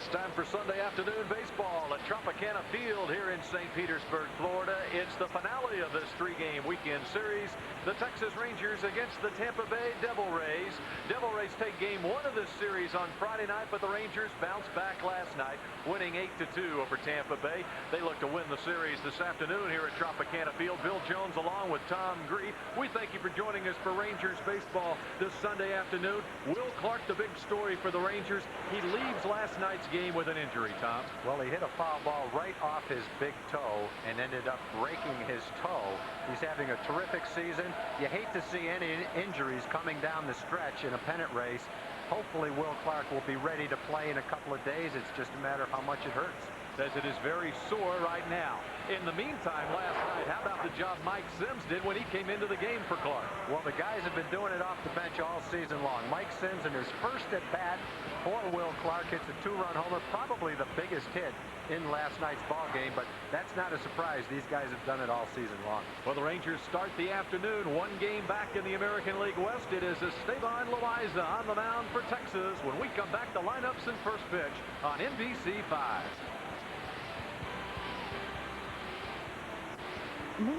It's time for Sunday afternoon baseball at Tropicana Field here in St. Petersburg, Florida. It's the finale of this three-game weekend series. The Texas Rangers against the Tampa Bay Devil Rays. Devil Rays take game one of this series on Friday night, but the Rangers bounced back last night, winning 8-2 over Tampa Bay. They look to win the series this afternoon here at Tropicana Field. Bill Jones along with Tom Gree. We thank you for joining us for Rangers baseball this Sunday afternoon. Will Clark, the big story for the Rangers. He leaves last night's game with an injury, Tom. Well, he hit a foul ball right off his big toe and ended up breaking his toe. He's having a terrific season. You hate to see any injuries coming down the stretch in a pennant race. Hopefully Will Clark will be ready to play in a couple of days. It's just a matter of how much it hurts. Says it is very sore right now. In the meantime, last night, how about the job Mike Sims did when he came into the game for Clark? Well, the guys have been doing it off the bench all season long. Mike Sims in his first at bat for Will Clark hits a two-run homer, probably the biggest hit in last night's ball game, but that's not a surprise. These guys have done it all season long. Well, the Rangers start the afternoon one game back in the American League West. It is Esteban Loaiza on the mound for Texas. When we come back, the lineups and first pitch on NBC 5.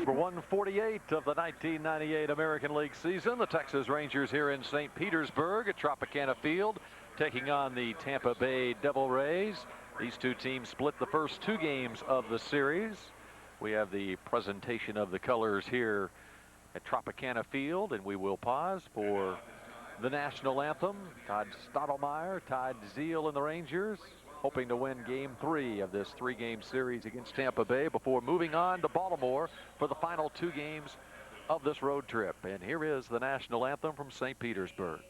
For 148 of the 1998 American League season, the Texas Rangers here in St. Petersburg at Tropicana Field, taking on the Tampa Bay Devil Rays. These two teams split the first two games of the series. We have the presentation of the colors here at Tropicana Field, and we will pause for the national anthem. Todd Stottlemyre, Todd Zeile and the Rangers hoping to win game 3 of this three-game series against Tampa Bay before moving on to Baltimore for the final two games of this road trip. And here is the national anthem from St. Petersburg.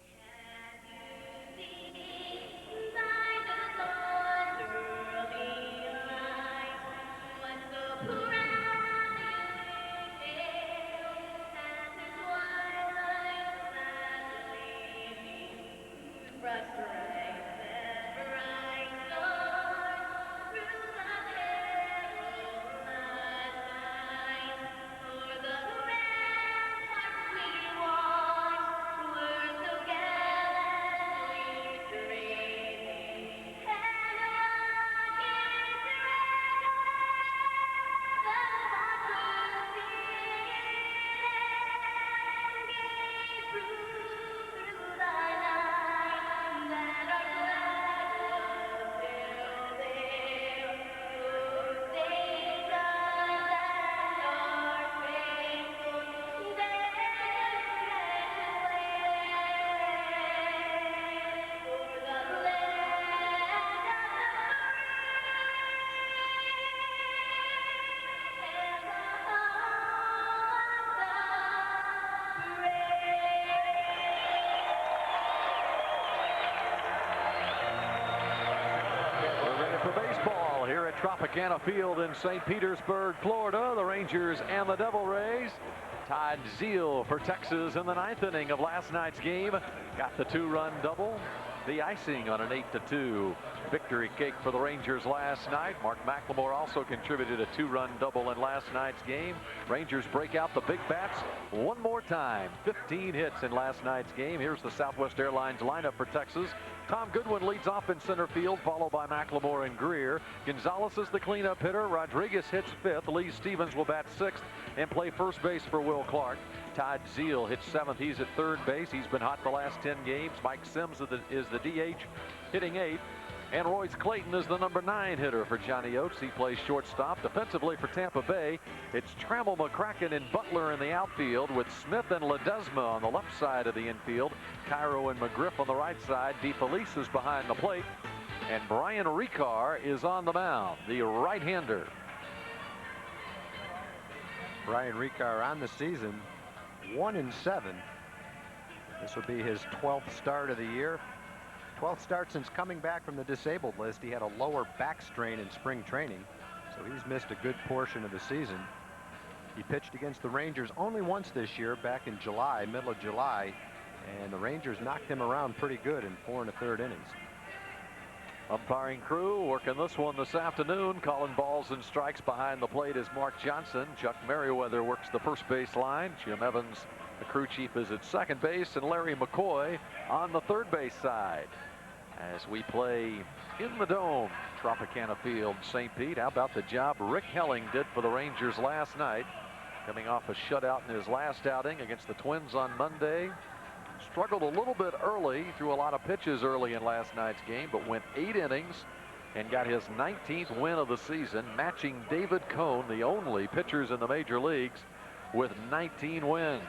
Tropicana Field in St. Petersburg, Florida. The Rangers and the Devil Rays. Todd Zeile for Texas in the 9th inning of last night's game. Got the two-run double. The icing on an 8-2 victory cake for the Rangers last night. Mark McLemore also contributed a two-run double in last night's game. Rangers break out the big bats one more time. 15 hits in last night's game. Here's the Southwest Airlines lineup for Texas. Tom Goodwin leads off in center field, followed by McLemore and Greer. Gonzalez is the cleanup hitter. Rodriguez hits 5th. Lee Stevens will bat 6th and play first base for Will Clark. Todd Zeile hits 7th. He's at third base. He's been hot the last 10 games. Mike Sims is the DH, hitting 8th. And Royce Clayton is the number 9 hitter for Johnny Oates. He plays shortstop. Defensively for Tampa Bay, it's Trammell, McCracken, and Butler in the outfield, with Smith and Ledesma on the left side of the infield. Cairo and McGriff on the right side. DeFelice is behind the plate. And Brian Ricard is on the mound, the right-hander. Brian Ricard on the season, 1-7. This will be his 12th start of the year. 12th start since coming back from the disabled list. He had a lower back strain in spring training, so he's missed a good portion of the season. He pitched against the Rangers only once this year, back in July, middle of July, and the Rangers knocked him around pretty good in 4 1/3 innings. Umpiring crew working this one this afternoon, calling balls and strikes behind the plate is Mark Johnson. Chuck Merriweather works the first base line. Jim Evans, the crew chief, is at second base, and Larry McCoy on the third base side. as we play in the Dome, Tropicana Field, St. Pete. How about the job Rick Helling did for the Rangers last night, coming off a shutout in his last outing against the Twins on Monday. Struggled a little bit early, threw a lot of pitches early in last night's game, but went 8 innings and got his 19th win of the season, matching David Cone, the only pitchers in the major leagues with 19 wins.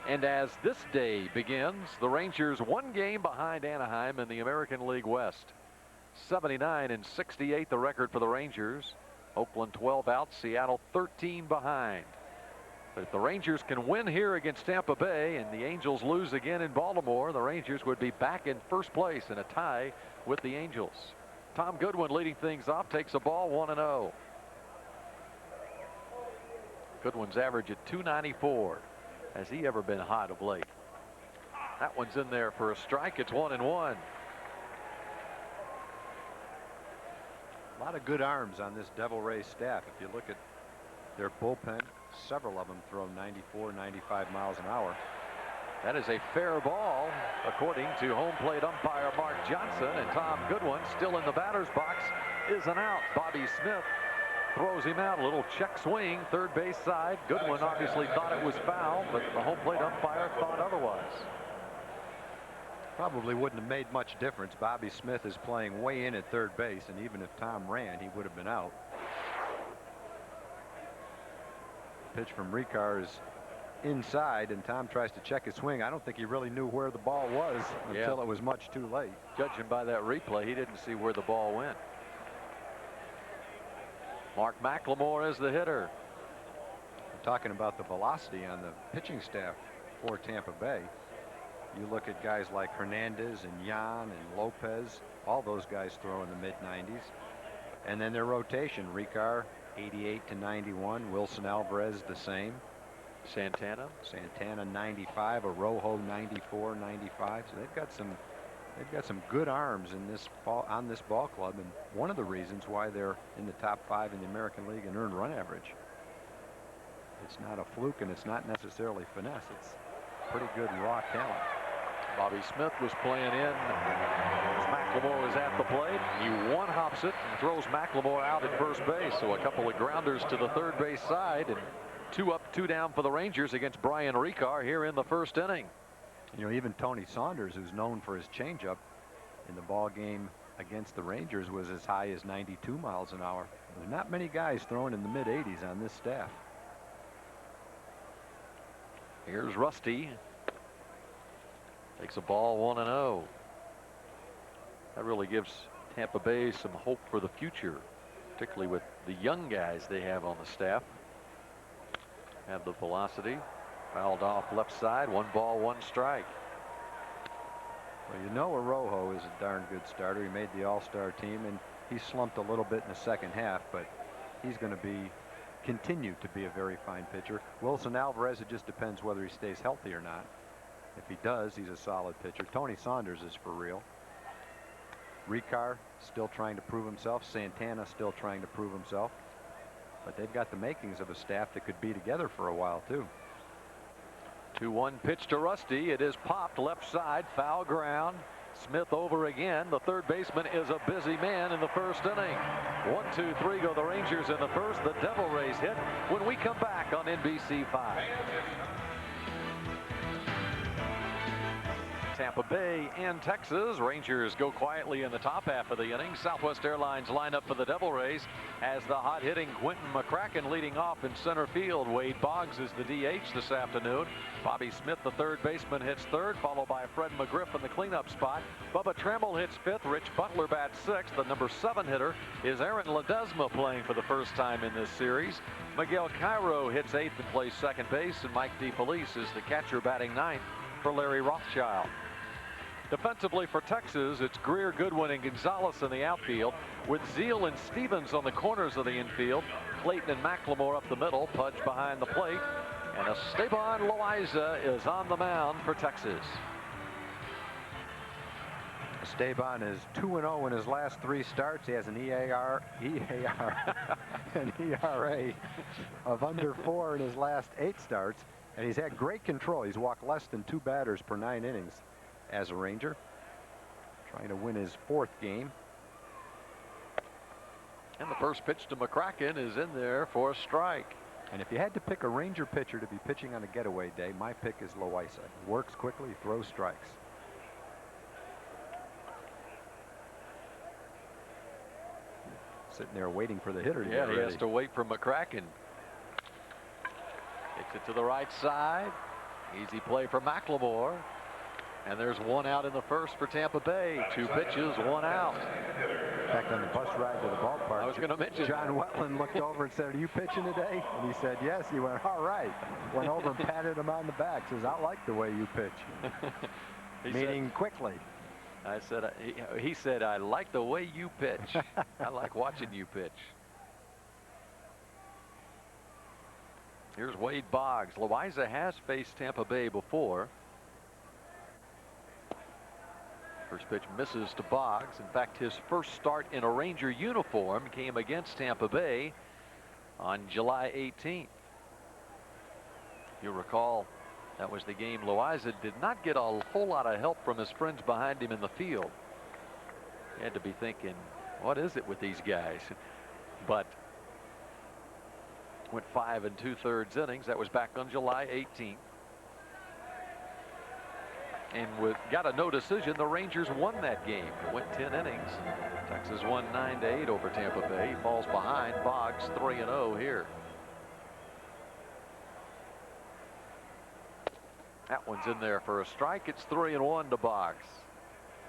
And as this day begins, the Rangers 1 game behind Anaheim in the American League West. 79-68 the record for the Rangers. Oakland 12 out, Seattle 13 behind. But if the Rangers can win here against Tampa Bay and the Angels lose again in Baltimore, the Rangers would be back in first place in a tie with the Angels. Tom Goodwin leading things off, takes a ball, 1-0. Goodwin's average at .294. Has he ever been hot of late? That one's in there for a strike. It's 1-1. A lot of good arms on this Devil Rays staff. If you look at their bullpen, several of them throw 94, 95 miles an hour. That is a fair ball, according to home plate umpire Mark Johnson, and Tom Goodwin, still in the batter's box, is an out. Bobby Smith throws him out. A little check swing, third base side. Goodwin obviously thought it was foul, but the home plate umpire thought otherwise. Probably wouldn't have made much difference. Bobby Smith is playing way in at third base, and even if Tom ran, he would have been out. Pitch from Ricard is inside, and Tom tries to check his swing. I don't think he really knew where the ball was until it was much too late. Judging by that replay, he didn't see where the ball went. Mark McLemore is the hitter. I'm talking about the velocity on the pitching staff for Tampa Bay. You look at guys like Hernandez and Yan and Lopez, all those guys throw in the mid-90s. And then their rotation, Ricard 88 to 91, Wilson Alvarez the same. Santana 95, Arrojo 94, 95. So they've got some good arms in this on this ball club, and one of the reasons why they're in the top 5 in the American League in earned run average. It's not a fluke, and it's not necessarily finesse. It's pretty good raw talent. Bobby Smith was playing in as McLemore was at the plate. He one-hops it and throws McLemore out at first base. So a couple of grounders to the third base side, and 2 up, 2 down for the Rangers against Brian Ricard here in the first inning. You know, even Tony Saunders, who's known for his changeup in the ball game against the Rangers, was as high as 92 miles an hour. There's not many guys throwing in the mid-80s on this staff. Here's Rusty. Takes a ball, 1-0. That really gives Tampa Bay some hope for the future, particularly with the young guys they have on the staff. Have the velocity. Fouled off left side. 1 ball, 1 strike. Well, you know, Arrojo is a darn good starter. He made the All-Star team, and he slumped a little bit in the second half, but he's going to continue to be a very fine pitcher. Wilson Alvarez, it just depends whether he stays healthy or not. If he does, he's a solid pitcher. Tony Saunders is for real. Ricard still trying to prove himself. Santana still trying to prove himself. But they've got the makings of a staff that could be together for a while, too. 2-1 pitch to Rusty. It is popped left side, foul ground. Smith over again. The third baseman is a busy man in the first inning. 1, 2, 3 go the Rangers in the first. The Devil Rays hit when we come back on NBC 5. Tampa Bay and Texas. Rangers go quietly in the top half of the inning. Southwest Airlines line up for the Devil Rays as the hot-hitting Quentin McCracken leading off in center field. Wade Boggs is the DH this afternoon. Bobby Smith, the third baseman, hits third, followed by Fred McGriff in the cleanup spot. Bubba Trammell hits fifth. Rich Butler bats sixth. The number 7 hitter is Aaron Ledesma, playing for the first time in this series. Miguel Cairo hits eighth and plays second base, and Mike DeFelice is the catcher, batting ninth for Larry Rothschild. Defensively for Texas, it's Greer, Goodwin, and Gonzalez in the outfield, with Zeal and Stevens on the corners of the infield. Clayton and McLemore up the middle, Pudge behind the plate, and Esteban Loaiza is on the mound for Texas. Esteban is 2-0 in his last 3 starts. He has an ERA of under 4 in his last 8 starts, and he's had great control. He's walked less than 2 batters per 9 innings as a Ranger. Trying to win his 4th game. And the first pitch to McCracken is in there for a strike. And if you had to pick a Ranger pitcher to be pitching on a getaway day, my pick is Loaiza. Works quickly, throws strikes. Sitting there waiting for the hitter to get he ready. has to wait for McCracken. Gets it to the right side. Easy play for McLemore. And there's one out in the first for Tampa Bay. 2 pitches, 1 out. In fact, on the bus ride to the ballpark, I was going to mention John Wetland looked over and said, "Are you pitching today?" And he said, "Yes." He went, "All right." Went over and patted him on the back. Says, "I like the way you pitch." Meaning quickly. I said, he said, "I like the way you pitch." I like watching you pitch. Here's Wade Boggs. Loaiza has faced Tampa Bay before. First pitch misses to Boggs. In fact, his first start in a Ranger uniform came against Tampa Bay on July 18th. You'll recall that was the game Loaiza did not get a whole lot of help from his friends behind him in the field. He had to be thinking, what is it with these guys? But went 5 2/3 innings. That was back on July 18th. And with got a no decision, the Rangers won that game. It went 10 innings. Texas won 9-8 over Tampa Bay. He falls behind. Boggs 3-0 here. That one's in there for a strike. It's 3-1 to Boggs.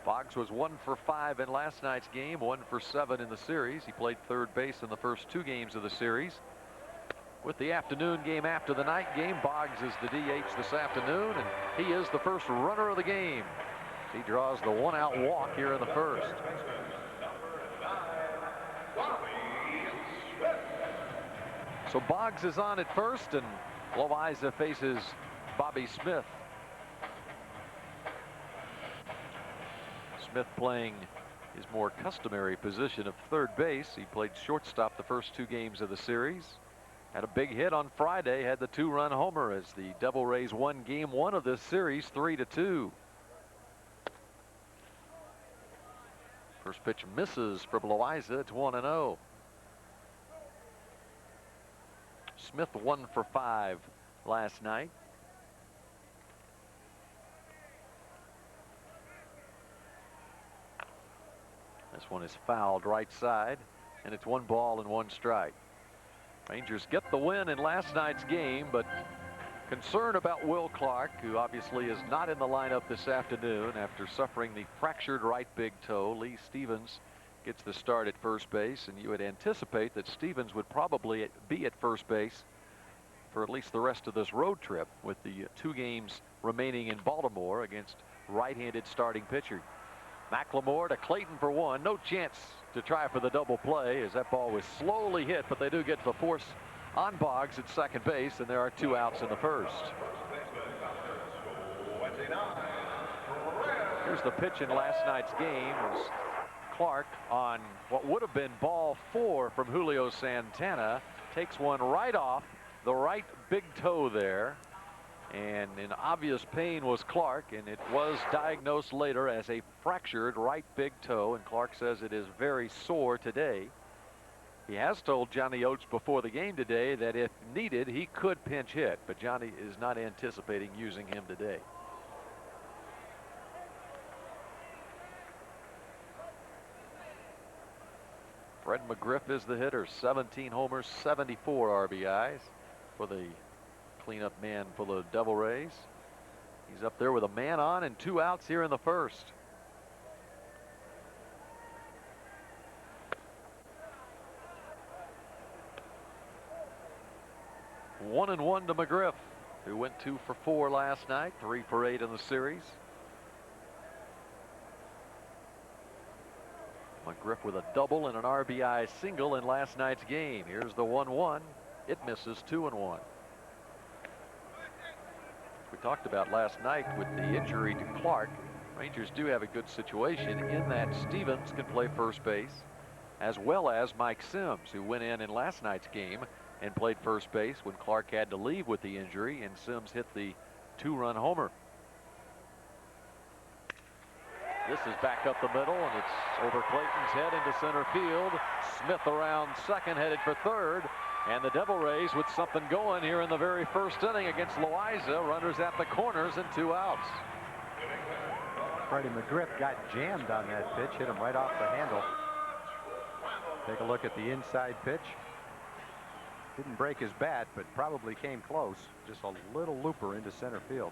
Boggs was 1 for 5 in last night's game, 1 for 7 in the series. He played third base in the first 2 games of the series. With the afternoon game after the night game, Boggs is the DH this afternoon, and he is the first runner of the game. He draws the 1-out walk here in the first. So Boggs is on at first, and Loaiza faces Bobby Smith. Smith playing his more customary position of third base. He played shortstop the first 2 games of the series. Had a big hit on Friday, had the 2-run homer as the Devil Rays won game 1 of this series 3-2. First pitch misses from Loaiza. It's 1-0. Smith 1 for 5 last night. This one is fouled right side, and it's 1 ball and 1 strike. Rangers get the win in last night's game, but concern about Will Clark, who obviously is not in the lineup this afternoon after suffering the fractured right big toe. Lee Stevens gets the start at first base, and you would anticipate that Stevens would probably be at first base for at least the rest of this road trip, with the 2 games remaining in Baltimore against right-handed starting pitcher. McLemore to Clayton for 1. No chance to try for the double play as that ball was slowly hit, but they do get the force on Boggs at second base, and there are 2 outs in the first. Here's the pitch in last night's game. Was Clark on what would have been ball 4 from Julio Santana. Takes one right off the right big toe there. And in obvious pain was Clark, and it was diagnosed later as a fractured right big toe, and Clark says it is very sore today. He has told Johnny Oates before the game today that if needed he could pinch hit, but Johnny is not anticipating using him today. Fred McGriff is the hitter. 17 homers, 74 RBIs for the cleanup man for the Devil Rays. He's up there with a man on and 2 outs here in the first. One and 1 to McGriff, who went 2 for 4 last night, 3 for 8 in the series. McGriff with a double and an RBI single in last night's game. Here's the 1-1. It misses. 2-1. We talked about last night with the injury to Clark. Rangers do have a good situation in that Stevens can play first base, as well as Mike Sims, who went in last night's game and played first base when Clark had to leave with the injury, and Sims hit the 2-run homer. This is back up the middle, and it's over Clayton's head into center field. Smith around second, headed for third. And the Devil Rays with something going here in the very first inning against Loaiza. Runners at the corners and 2 outs. Freddie McGriff got jammed on that pitch, hit him right off the handle. Take a look at the inside pitch. Didn't break his bat, but probably came close. Just a little looper into center field.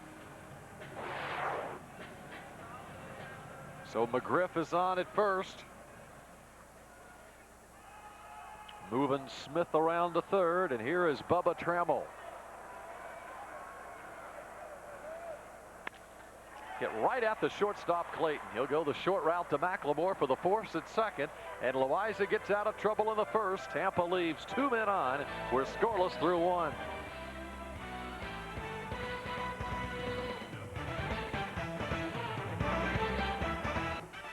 So McGriff is on at first. Moving Smith around to third, and here is Bubba Trammell. Get right at the shortstop Clayton. He'll go the short route to McLemore for the force at second, and Loaiza gets out of trouble in the first. Tampa leaves 2 men on. We're scoreless through 1.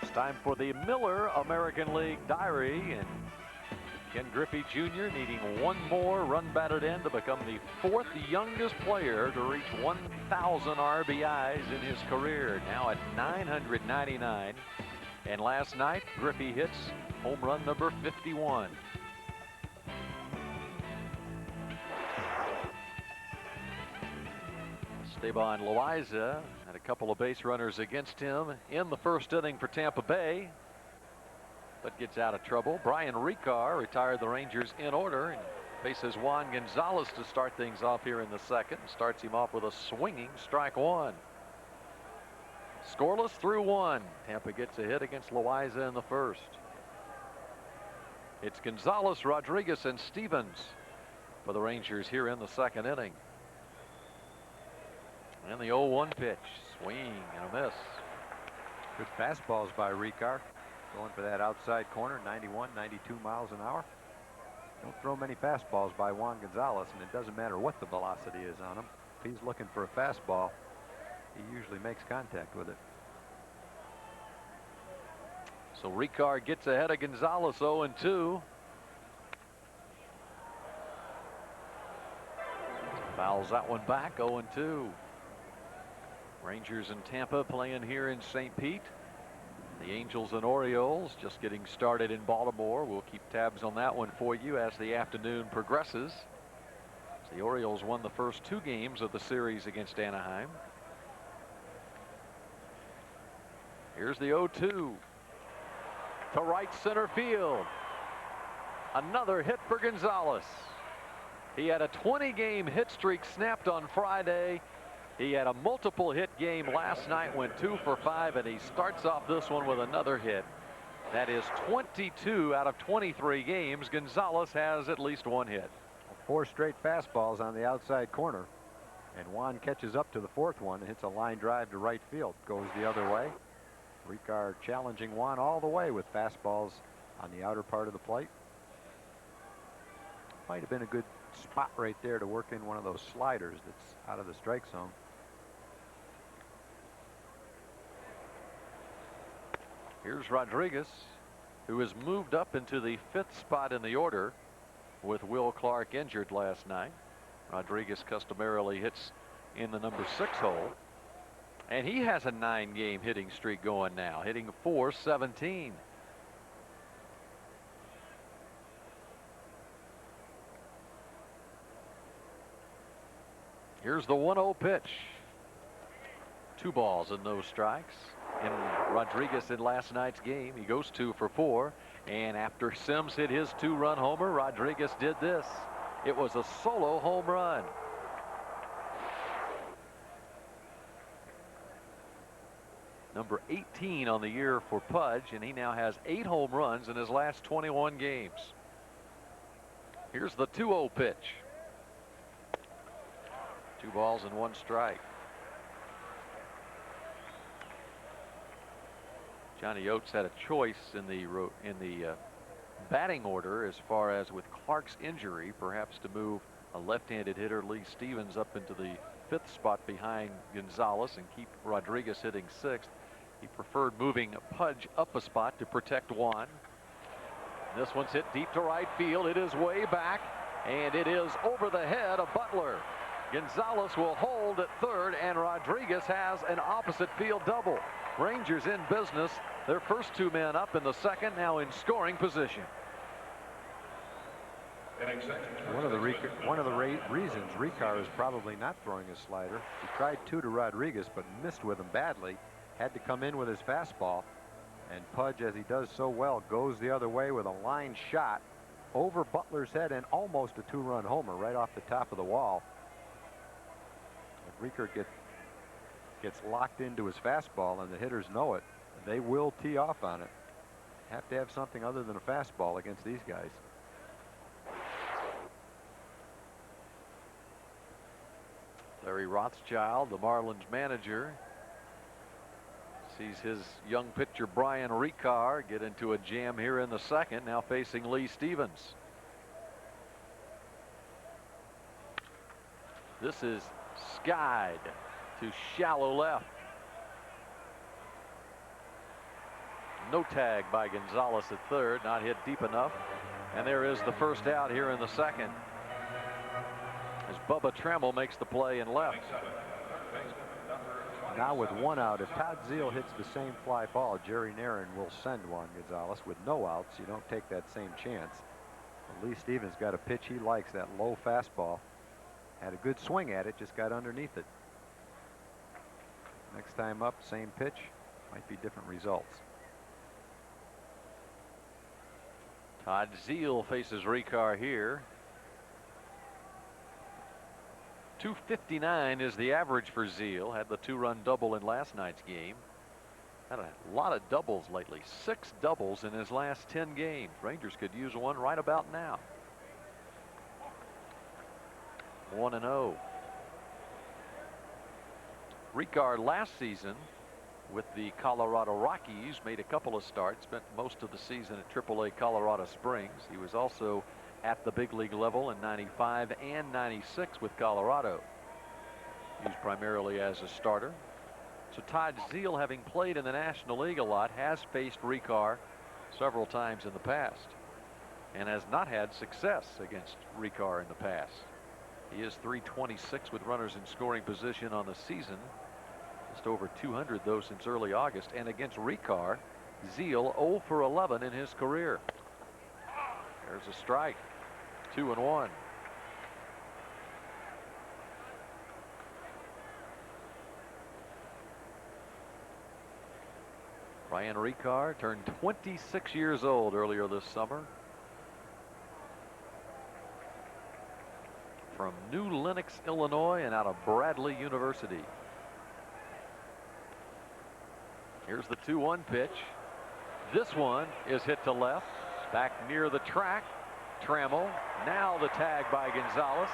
It's time for the Miller American League Diary, and Ken Griffey Jr. needing 1 more run batted in to become the 4th youngest player to reach 1,000 RBIs in his career, now at 999. And last night, Griffey hits home run number 51. Esteban Loaiza had a couple of base runners against him in the first inning for Tampa Bay, but gets out of trouble. Brian Ricard retired the Rangers in order and faces Juan Gonzalez to start things off here in the second. Starts him off with a swinging strike 1. Scoreless through 1. Tampa gets a hit against Loaiza in the first. It's Gonzalez, Rodriguez, and Stevens for the Rangers here in the second inning. And the 0-1 pitch. Swing and a miss. Good fastballs by Ricard. Going for that outside corner, 91, 92 miles an hour. Don't throw many fastballs by Juan Gonzalez, and it doesn't matter what the velocity is on him. If he's looking for a fastball, he usually makes contact with it. So Ricard gets ahead of Gonzalez, 0-2. Fouls that one back, 0-2. Rangers and Tampa playing here in St. Pete. The Angels and Orioles just getting started in Baltimore. We'll keep tabs on that one for you as the afternoon progresses. The Orioles won the first 2 games of the series against Anaheim. Here's the 0-2 to right center field. Another hit for Gonzalez. He had a 20-game hit streak snapped on Friday. He had a multiple hit game last night, went 2 for 5, and he starts off this one with another hit. That is 22 out of 23 games. Gonzalez has at least 1 hit. 4 straight fastballs on the outside corner, and Juan catches up to the 4th one and hits a line drive to right field. Goes the other way. Ricard challenging Juan all the way with fastballs on the outer part of the plate. Might have been a good spot right there to work in one of those sliders that's out of the strike zone. Here's Rodriguez, who has moved up into the 5th spot in the order with Will Clark injured last night. Rodriguez customarily hits in the number 6 hole, and he has a 9-game hitting streak going now, hitting .417. Here's the 1-0 pitch. 2 balls and no strikes. And Rodriguez in last night's game, he goes 2 for 4. And after Sims hit his 2-run homer, Rodriguez did this. It was a solo home run. Number 18 on the year for Pudge, and he now has 8 home runs in his last 21 games. Here's the 2-0 pitch. 2 balls and 1 strike. Johnny Oates had a choice in the batting order as far as with Clark's injury, perhaps to move a left-handed hitter Lee Stevens up into the 5th spot behind Gonzalez and keep Rodriguez hitting 6th. He preferred moving Pudge up a spot to protect Juan. This one's hit deep to right field. It is way back, and it is over the head of Butler. Gonzalez will hold at third, and Rodriguez has an opposite field double. Rangers in business. Their first two men up in the second, now in scoring position. One of the reasons Ricard is probably not throwing his slider. He tried two to Rodriguez, but missed with him badly. Had to come in with his fastball. And Pudge, as he does so well, goes the other way with a line shot over Butler's head and almost a two-run homer right off the top of the wall. If Ricard gets locked into his fastball and the hitters know it, they will tee off on it. Have to have something other than a fastball against these guys. Larry Rothschild, the Marlins manager, sees his young pitcher Brian Ricard get into a jam here in the second, now facing Lee Stevens. This is skied to shallow left. No tag by Gonzalez at third, not hit deep enough. And there is the first out here in the second, as Bubba Trammell makes the play in left. Now with one out, if Todd Zeile hits the same fly ball, Jerry Narron will send Juan Gonzalez. With no outs, you don't take that same chance. Lee Stevens got a pitch he likes, that low fastball. Had a good swing at it, just got underneath it. Next time up, same pitch, might be different results. Todd Zeile faces Ricard here. 259 is the average for Zeile. Had the two-run double in last night's game. Had a lot of doubles lately. 6 doubles in his last 10 games. Rangers could use one right about now. 1-0. Ricard last season with the Colorado Rockies made a couple of starts, spent most of the season at AAA Colorado Springs. He was also at the big league level in 95 and 96 with Colorado. Used primarily as a starter. So Todd Zeile, having played in the National League a lot, has faced Ricard several times in the past and has not had success against Ricard in the past. He is .326 with runners in scoring position on the season. Just over 200 though since early August. And against Ricard, Zeile 0 for 11 in his career. There's a strike. 2-1. Brian Ricard turned 26 years old earlier this summer. From New Lenox, Illinois, and out of Bradley University. Here's the 2-1 pitch. This one is hit to left, back near the track. Trammell, now the tag by Gonzalez,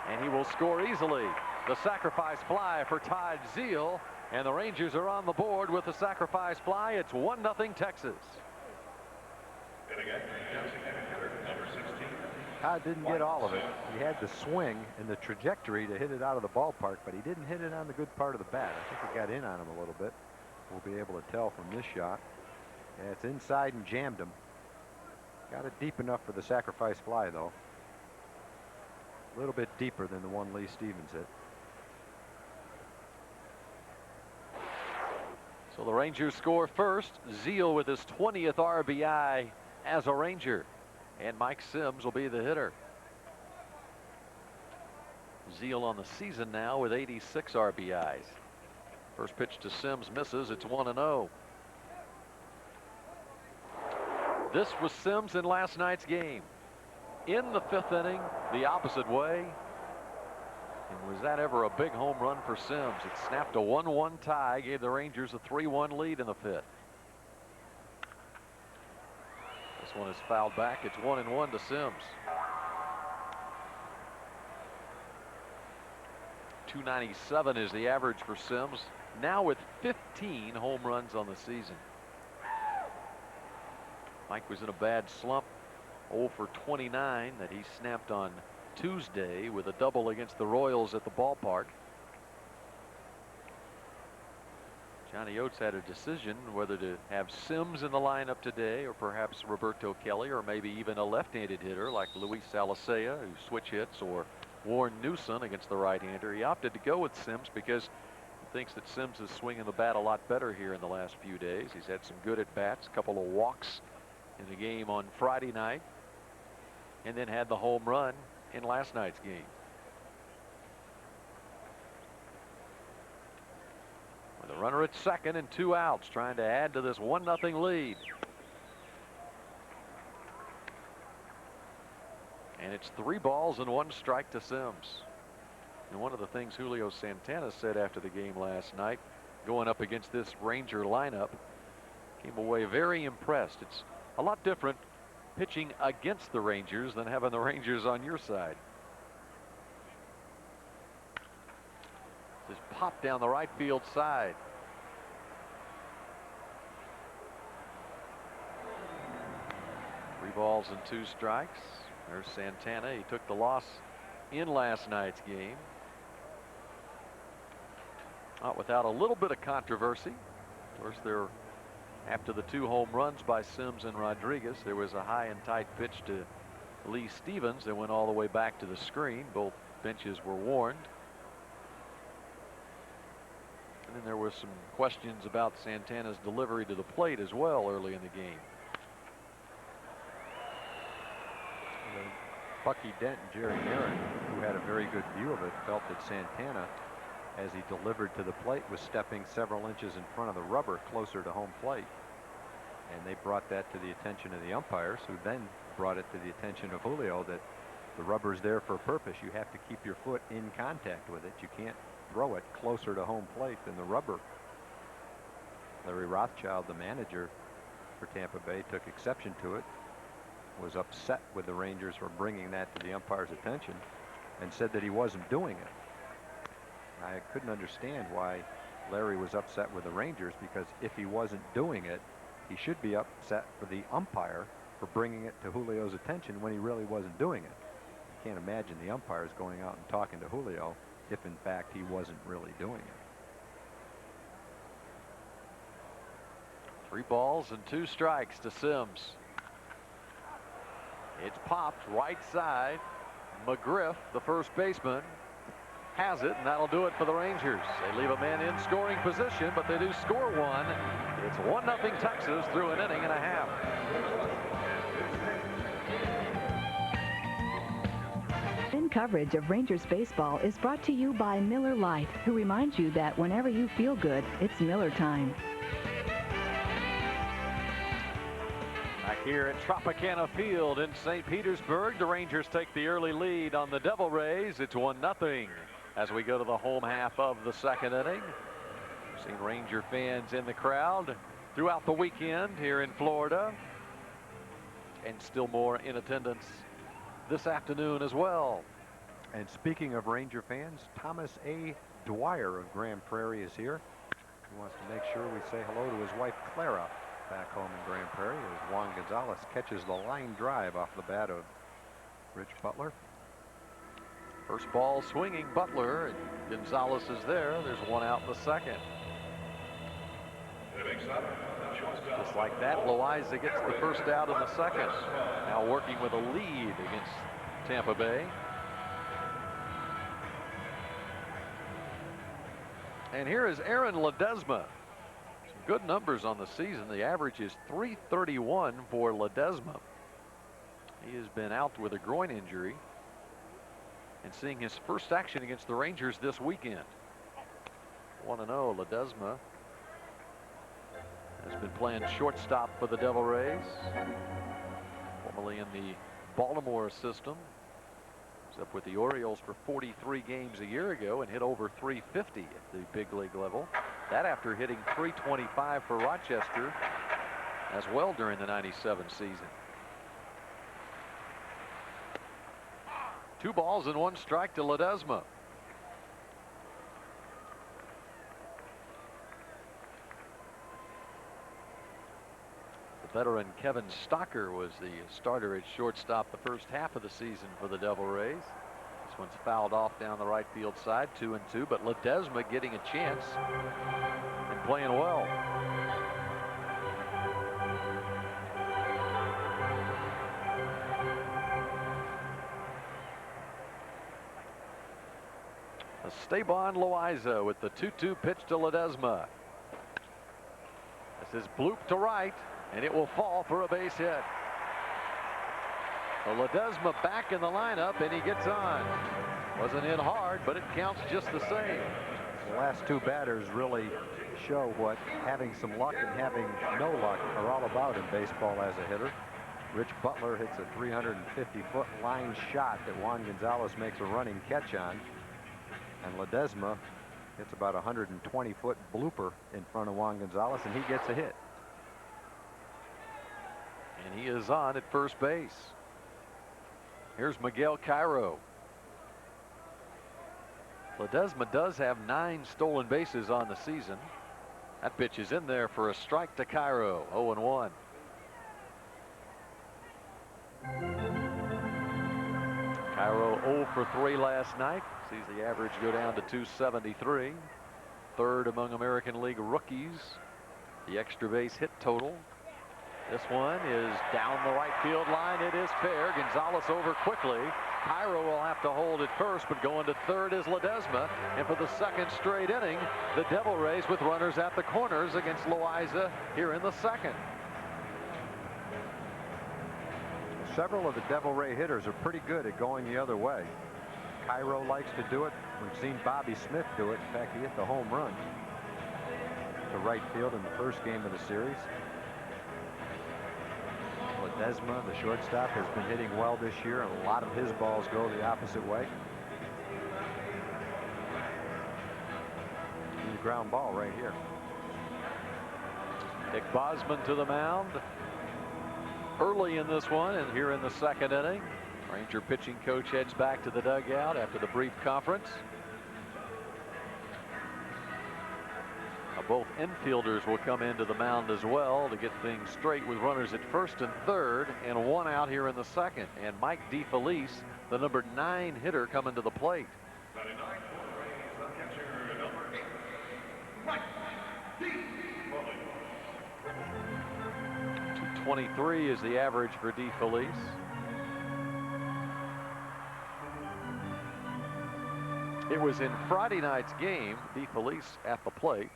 and he will score easily. The sacrifice fly for Todd Zeile, and the Rangers are on the board with the sacrifice fly. It's 1-0 Texas. Todd didn't get all of it. He had the swing and the trajectory to hit it out of the ballpark, but he didn't hit it on the good part of the bat. I think it got in on him a little bit. We'll be able to tell from this shot. Yeah, it's inside and jammed him. Got it deep enough for the sacrifice fly, though. A little bit deeper than the one Lee Stevens hit. So the Rangers score first. Zeile with his 20th RBI as a Ranger. And Mike Sims will be the hitter. Zeile on the season now with 86 RBIs. First pitch to Sims misses. It's 1-0. This was Sims in last night's game. In the 5th inning, the opposite way. And was that ever a big home run for Sims? It snapped a 1-1 tie, gave the Rangers a 3-1 lead in the 5th. This one is fouled back. It's 1-1 to Sims. 297 is the average for Sims, now with 15 home runs on the season. Mike was in a bad slump, 0 for 29 that he snapped on Tuesday with a double against the Royals at the ballpark. Johnny Oates had a decision whether to have Sims in the lineup today, or perhaps Roberto Kelly, or maybe even a left-handed hitter like Luis Salicea, who switch hits, or Warren Newson against the right-hander. He opted to go with Sims because he thinks that Sims is swinging the bat a lot better here in the last few days. He's had some good at-bats, a couple of walks in the game on Friday night, and then had the home run in last night's game. With a runner at second and 2 outs, trying to add to this 1-0 lead. And it's 3 balls and 1 strike to Sims. And one of the things Julio Santana said after the game last night, going up against this Ranger lineup, came away very impressed. It's a lot different pitching against the Rangers than having the Rangers on your side. This pop down the right field side. Three balls and 2 strikes. There's Santana. He took the loss in last night's game. Not without a little bit of controversy. Of course, after the 2 home runs by Sims and Rodriguez, there was a high and tight pitch to Lee Stevens that went all the way back to the screen. Both benches were warned. And then there were some questions about Santana's delivery to the plate as well early in the game. Bucky Dent and Jerry Merritt, who had a very good view of it, felt that Santana, as he delivered to the plate, was stepping several inches in front of the rubber closer to home plate. And they brought that to the attention of the umpires, who then brought it to the attention of Julio that the rubber's there for a purpose. You have to keep your foot in contact with it. You can't throw it closer to home plate than the rubber. Larry Rothschild, the manager for Tampa Bay, took exception to it, was upset with the Rangers for bringing that to the umpire's attention, and said that he wasn't doing it. I couldn't understand why Larry was upset with the Rangers, because if he wasn't doing it, he should be upset with the umpire for bringing it to Julio's attention when he really wasn't doing it. I can't imagine the umpires going out and talking to Julio if in fact he wasn't really doing it. 3 balls and 2 strikes to Sims. It's popped right side. McGriff, the first baseman, has it, and that'll do it for the Rangers. They leave a man in scoring position, but they do score 1. It's 1-0 Texas through an inning and a half. In coverage of Rangers baseball is brought to you by Miller Lite, who reminds you that whenever you feel good, it's Miller time. Back here at Tropicana Field in St. Petersburg, the Rangers take the early lead on the Devil Rays. It's 1-0 as we go to the home half of the second inning. We've seen Ranger fans in the crowd throughout the weekend here in Florida, and still more in attendance this afternoon as well. And speaking of Ranger fans, Thomas A. Dwyer of Grand Prairie is here. He wants to make sure we say hello to his wife Clara back home in Grand Prairie, as Juan Gonzalez catches the line drive off the bat of Rich Butler. First ball swinging Butler, and Gonzalez is there. There's 1 out in the second. Just like that, Loaiza gets the first out in the second. Now working with a lead against Tampa Bay. And here is Aaron Ledesma. Some good numbers on the season. The average is .331 for Ledesma. He has been out with a groin injury and seeing his first action against the Rangers this weekend. 1-0 Ledesma has been playing shortstop for the Devil Rays, formerly in the Baltimore system. He was up with the Orioles for 43 games a year ago and hit over .350 at the big league level. That after hitting .325 for Rochester as well during the '97 season. 2 balls and 1 strike to Ledesma. The veteran Kevin Stocker was the starter at shortstop the first half of the season for the Devil Rays. This one's fouled off down the right field side, 2-2, but Ledesma getting a chance and playing well. Esteban Loaiza with the 2-2 pitch to Ledesma. This is bloop to right, and it will fall for a base hit. So Ledesma back in the lineup, and he gets on. Wasn't hit hard, but it counts just the same. The last two batters really show what having some luck and having no luck are all about in baseball as a hitter. Rich Butler hits a 350-foot line shot that Juan Gonzalez makes a running catch on. And Ledesma hits about a 120-foot blooper in front of Juan Gonzalez, and he gets a hit. And he is on at first base. Here's Miguel Cairo. Ledesma does have 9 stolen bases on the season. That pitch is in there for a strike to Cairo. 0-1. Cairo 0 for 3 last night. Sees the average go down to 273. Third among American League rookies. The extra base hit total. This one is down the right field line. It is fair. Gonzalez over quickly. Cairo will have to hold it first, but going to third is Ledesma. And for the second straight inning, the Devil Rays with runners at the corners against Loaiza here in the second. Several of the Devil Ray hitters are pretty good at going the other way. Cairo likes to do it. We've seen Bobby Smith do it. In fact, he hit the home run to right field in the first game of the series. Ledesma, the shortstop, has been hitting well this year, and a lot of his balls go the opposite way. And the ground ball right here. Dick Bosman to the mound early in this one, and here in the second inning, Ranger pitching coach heads back to the dugout after the brief conference. Now both infielders will come into the mound as well to get things straight with runners at first and third, and 1 out here in the second. And Mike DeFelice, the number 9 hitter, coming to the plate. 223 is the average for DeFelice. It was in Friday night's game, DeFelice at the plate,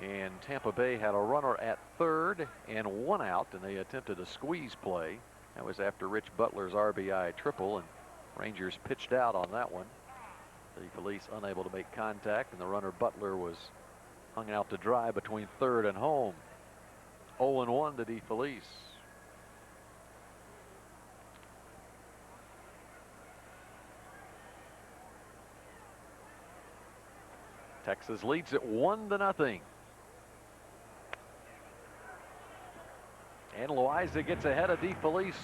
and Tampa Bay had a runner at third and 1 out, and they attempted a squeeze play. That was after Rich Butler's RBI triple, and Rangers pitched out on that one. DeFelice unable to make contact, and the runner Butler was hung out to dry between third and home. 0-1 to DeFelice. Texas leads it 1-0. And Loaiza gets ahead of DeFelice.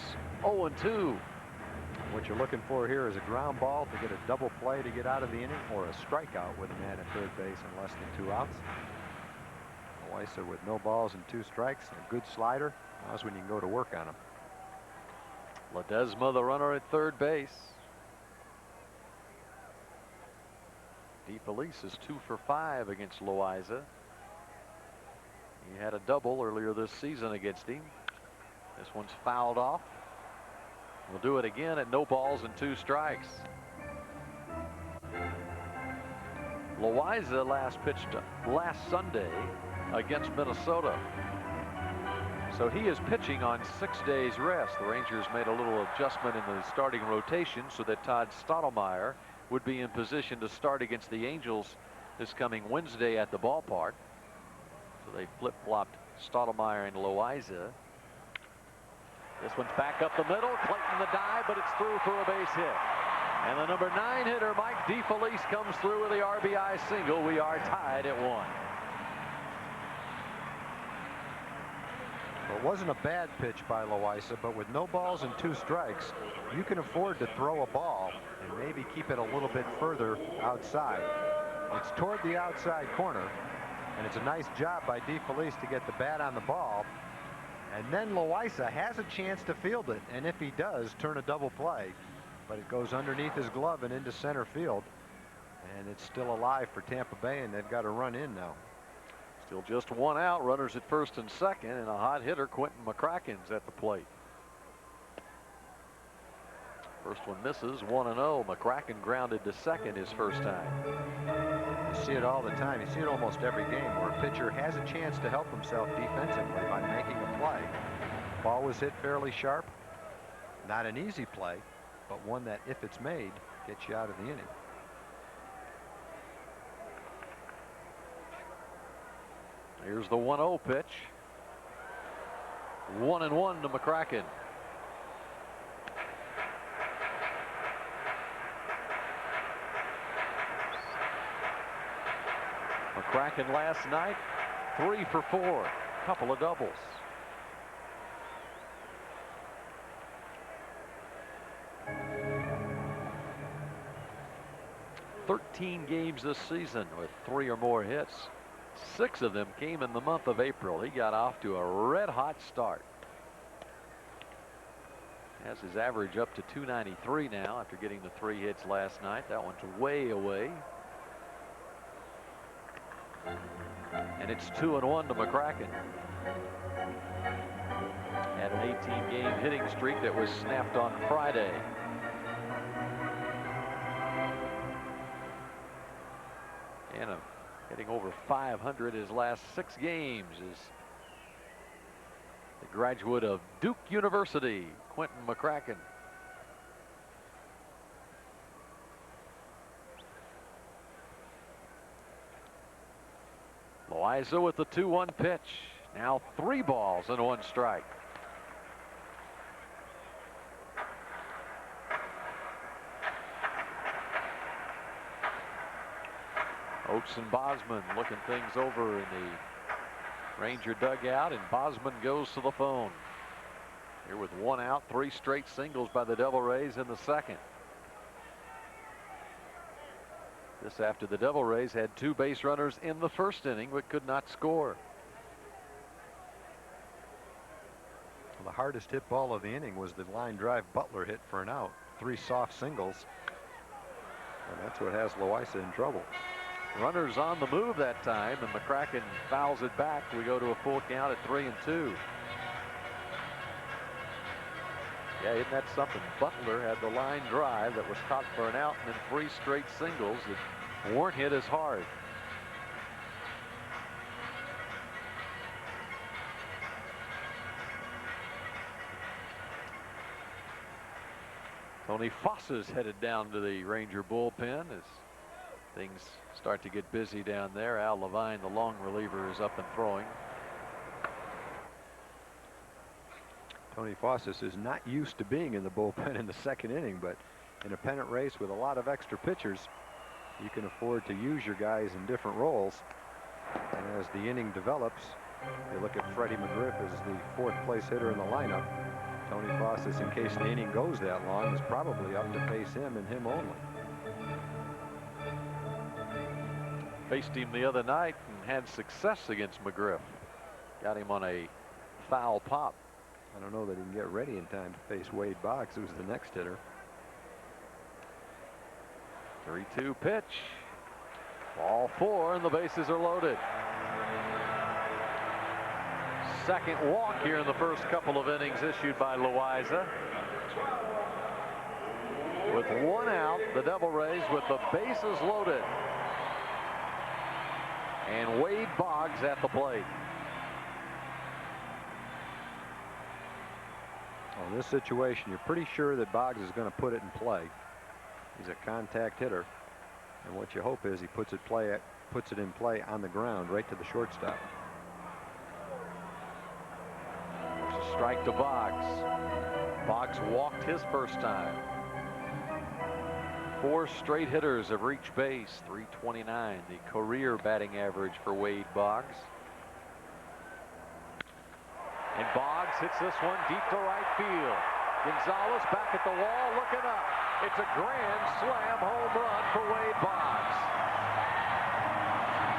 0-2. What you're looking for here is a ground ball to get a double play to get out of the inning, or a strikeout with a man at third base and less than 2 outs. Loaiza with no balls and 2 strikes, a good slider. Now's when you can go to work on him. Ledesma, the runner at third base. DeFelice is 2 for 5 against Loaiza. He had a double earlier this season against him. This one's fouled off. We'll do it again at no balls and 2 strikes. Loaiza last pitched last Sunday against Minnesota. So he is pitching on 6 days rest. The Rangers made a little adjustment in the starting rotation so that Todd Stottlemyre would be in position to start against the Angels this coming Wednesday at the ballpark. So they flip-flopped Stottlemyre and Loaiza. This one's back up the middle. Clayton the dive, but it's through for a base hit. And the number 9 hitter, Mike DeFelice, comes through with the RBI single. We are tied at 1. Well, it wasn't a bad pitch by Loaiza, but with no balls and 2 strikes, you can afford to throw a ball and maybe keep it a little bit further outside. It's toward the outside corner, and it's a nice job by DeFelice to get the bat on the ball. And then Loaiza has a chance to field it, and if he does, turn a double play. But it goes underneath his glove and into center field, and it's still alive for Tampa Bay, and they've got to run in now. Still just 1 out, runners at first and second, and a hot hitter, Quentin McCracken's at the plate. First one misses, 1-0. McCracken grounded to second his first time. You see it all the time. You see it almost every game where a pitcher has a chance to help himself defensively by making a play. Ball was hit fairly sharp. Not an easy play, but one that, if it's made, gets you out of the inning. Here's the 1-0 pitch. 1-1 to McCracken. McCracken last night 3 for 4, couple of doubles. "13 games this season with 3 or more hits. 6 of them came in the month of April. He got off to a red-hot start. Has his average up to 293 now after getting the 3 hits last night. That one's way away. And it's 2-1 to McCracken. Had an 18-game hitting streak that was snapped on Friday. And hitting over 500 his last 6 games is the graduate of Duke University, Quentin McCracken. Loaiza with the 2-1 pitch. Now 3 balls and 1 strike. Oates and Bosman looking things over in the Ranger dugout, and Bosman goes to the phone. Here with 1 out, 3 straight singles by the Devil Rays in the second. This after the Devil Rays had 2 base runners in the first inning but could not score. Well, the hardest hit ball of the inning was the line drive Butler hit for an out. 3 soft singles. And that's what has Loaiza in trouble. Runners on the move that time, and McCracken fouls it back. We go to a full count at 3-2. Yeah, isn't that something? Butler had the line drive that was caught for an out, and then 3 straight singles that weren't hit as hard. Tony Foss's headed down to the Ranger bullpen as things start to get busy down there. Al Levine, the long reliever, is up and throwing. Tony Fossis is not used to being in the bullpen in the second inning, but in a pennant race with a lot of extra pitchers, you can afford to use your guys in different roles. And as the inning develops, you look at Freddie McGriff as the 4th place hitter in the lineup. Tony Fossis, in case the inning goes that long, is probably up to face him and him only. Faced him the other night and had success against McGriff. Got him on a foul pop. I don't know that he can get ready in time to face Wade Boggs, who's the next hitter. 3-2 pitch. Ball 4, and the bases are loaded. Second walk here in the first couple of innings issued by Loaiza. With 1 out, the Devil Rays with the bases loaded. And Wade Boggs at the plate. In this situation, you're pretty sure that Boggs is going to put it in play. He's a contact hitter, and what you hope is he puts it in play on the ground right to the shortstop. There's a strike to Boggs. Boggs walked his first time. 4 straight hitters have reached base. .329, the career batting average for Wade Boggs. And Boggs hits this one deep to right field. Gonzalez back at the wall, looking up. It's a grand slam home run for Wade Boggs.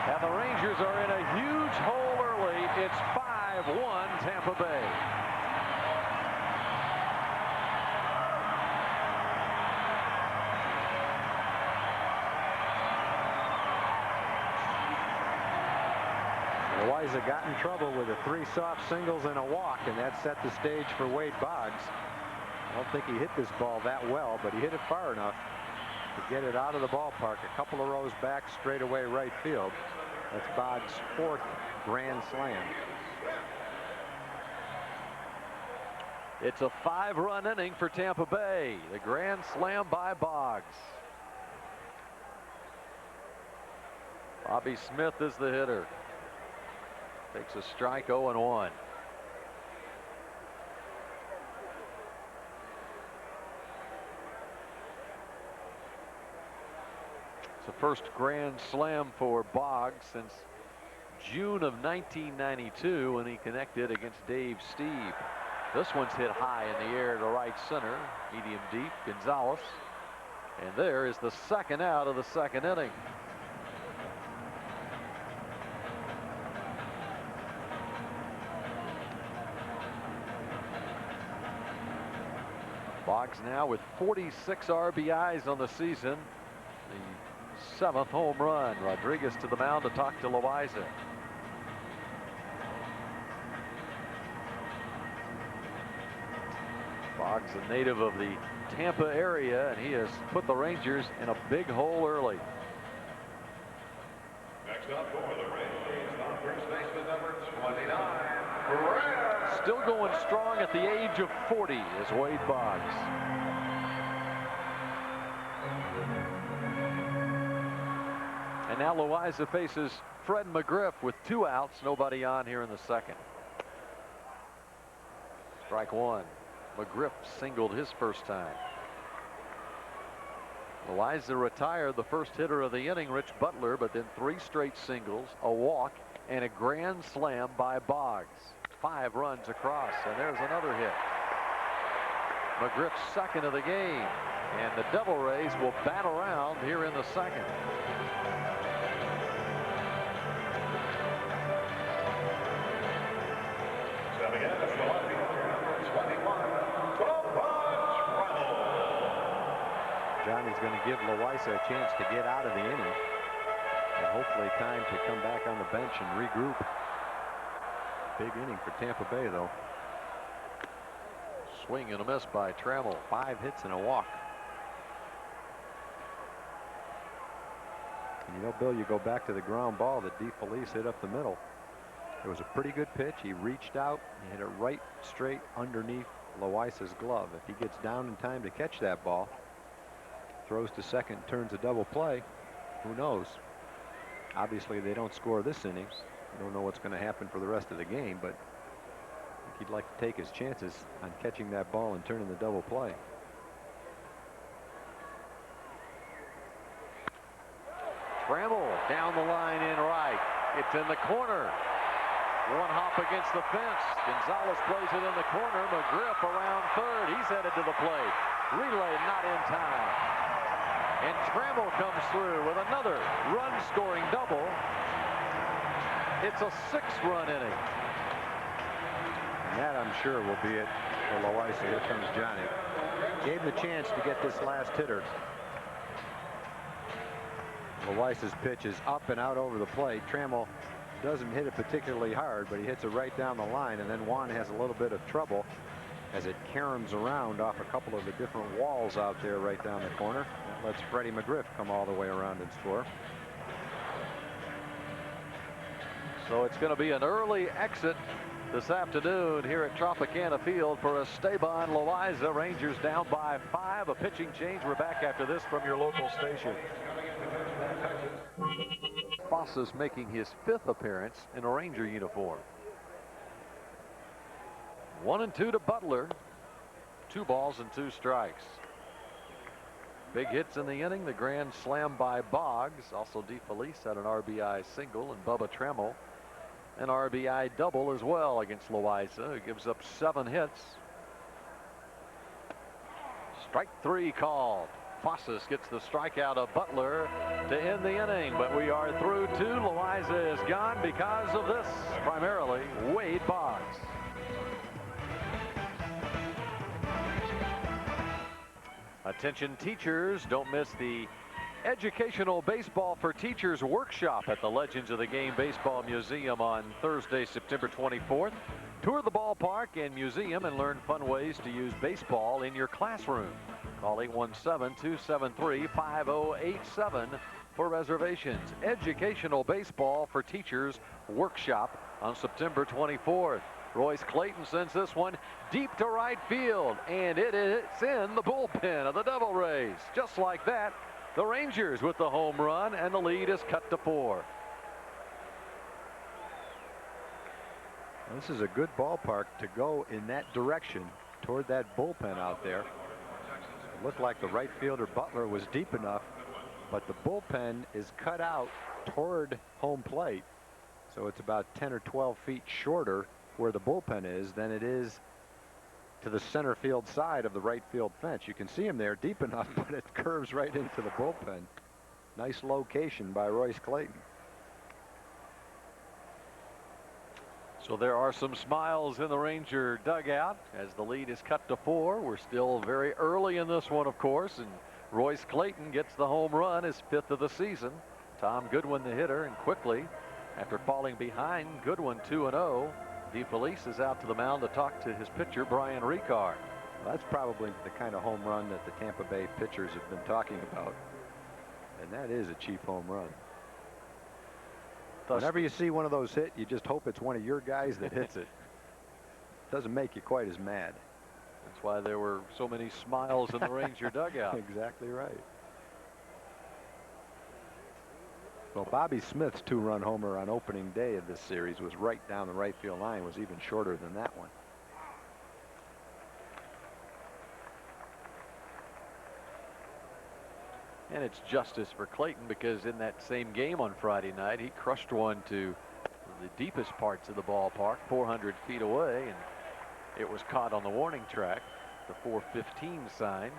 And the Rangers are in a huge hole early. It's 5-1 Tampa Bay. Loaiza got in trouble with the 3 soft singles and a walk, and that set the stage for Wade Boggs. I don't think he hit this ball that well, but he hit it far enough to get it out of the ballpark. A couple of rows back, straightaway right field. That's Boggs' 4th grand slam. It's a 5-run inning for Tampa Bay. The grand slam by Boggs. Bobby Smith is the hitter. Takes a strike, 0-1. It's the first grand slam for Boggs since June of 1992 when he connected against Dave Steve. This one's hit high in the air to right center, medium deep. Gonzalez, and there is the second out of the second inning. Boggs now with 46 RBIs on the season. The 7th home run. Rodriguez to the mound to talk to Loaiza. Boggs, a native of the Tampa area, and he has put the Rangers in a big hole early. Next up for the Rangers, on first baseman number 29. Still going strong at the age of 40 is Wade Boggs. And now Loaiza faces Fred McGriff with 2 outs, nobody on here in the second. Strike 1. McGriff singled his first time. Loaiza retired the first hitter of the inning, Rich Butler, but then 3 straight singles, a walk, and a grand slam by Boggs. 5 runs across, and there's another hit. McGriff's second of the game, and the Devil Rays will bat around here in the second. Johnny's going to give Loaiza a chance to get out of the inning, and hopefully time to come back on the bench and regroup. Big inning for Tampa Bay, though. Swing and a miss by Trammell. 5 hits and a walk. And you know, Bill, you go back to the ground ball that DeFelice hit up the middle. It was a pretty good pitch. He reached out, he hit it right straight underneath Loaiza's glove. If he gets down in time to catch that ball, throws to second, turns a double play, who knows? Obviously, they don't score this inning. You don't know what's going to happen for the rest of the game, but I think he'd like to take his chances on catching that ball and turning the double play. Trammell down the line in right. It's in the corner. One hop against the fence. Gonzalez plays it in the corner. McGriff around third. He's headed to the plate. Relay not in time. And Trammell comes through with another run-scoring double. It's a 6-run inning. And that, I'm sure, will be it for Loaiza. Here comes Johnny. Gave him the chance to get this last hitter. Loaiza's pitch is up and out over the plate. Trammell doesn't hit it particularly hard, but he hits it right down the line, and then Juan has a little bit of trouble as it caroms around off a couple of the different walls out there right down the corner. That lets Freddie McGriff come all the way around and score. So it's going to be an early exit this afternoon here at Tropicana Field for Esteban Loaiza. Rangers down by 5. A pitching change. We're back after this from your local station. Foss making his 5th appearance in a Ranger uniform. 1-2 to Butler. 2 balls and 2 strikes. Big hits in the inning. The grand slam by Boggs. Also DeFelice had an RBI single, and Bubba Trammell an RBI double as well against Loaiza, who gives up 7 hits. Strike 3 called. Foss gets the strikeout of Butler to end the inning, but we are through 2. Loaiza is gone because of this, primarily Wade Boggs. Attention teachers, don't miss the Educational Baseball for Teachers workshop at the Legends of the Game Baseball Museum on Thursday, September 24th. Tour the ballpark and museum and learn fun ways to use baseball in your classroom. Call 817-273-5087 for reservations. Educational Baseball for Teachers workshop on September 24th. Royce Clayton sends this one deep to right field, and it's in the bullpen of the Devil Rays. Just like that, the Rangers with the home run, and the lead is cut to 4. This is a good ballpark to go in that direction toward that bullpen out there. It looked like the right fielder Butler was deep enough, but the bullpen is cut out toward home plate, so it's about 10 or 12 feet shorter where the bullpen is than it is to the center field side of the right field fence. You can see him there deep enough, but it curves right into the bullpen. Nice location by Royce Clayton. So there are some smiles in the Ranger dugout as the lead is cut to 4. We're still very early in this one, of course, and Royce Clayton gets the home run, his 5th of the season. Tom Goodwin the hitter, and quickly after falling behind Goodwin 2-0, DeFelice is out to the mound to talk to his pitcher Brian Ricard. Well, that's probably the kind of home run that the Tampa Bay pitchers have been talking about, and that is a cheap home run. Whenever you see one of those hit, you just hope it's one of your guys that hits it. Doesn't make you quite as mad. That's why there were so many smiles in the Ranger dugout. Exactly right. Well, Bobby Smith's 2-run homer on opening day of this series was right down the right field line, was even shorter than that one. And it's justice for Clayton, because in that same game on Friday night, he crushed one to the deepest parts of the ballpark, 400 feet away, and it was caught on the warning track, the 415 sign.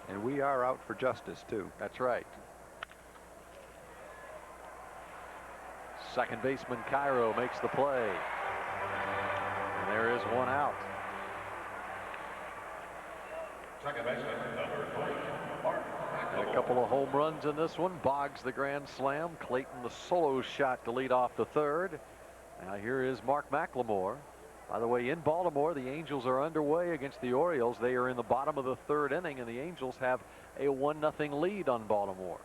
And we are out for justice, too. That's right. Second baseman Cairo makes the play. And there is one out. Second baseman, number 3, Mark. And a couple of home runs in this one. Boggs the grand slam. Clayton the solo shot to lead off the 3rd. Now here is Mark McLemore. By the way, in Baltimore, the Angels are underway against the Orioles. They are in the bottom of the 3rd inning, and the Angels have a 1-0 lead on Baltimore.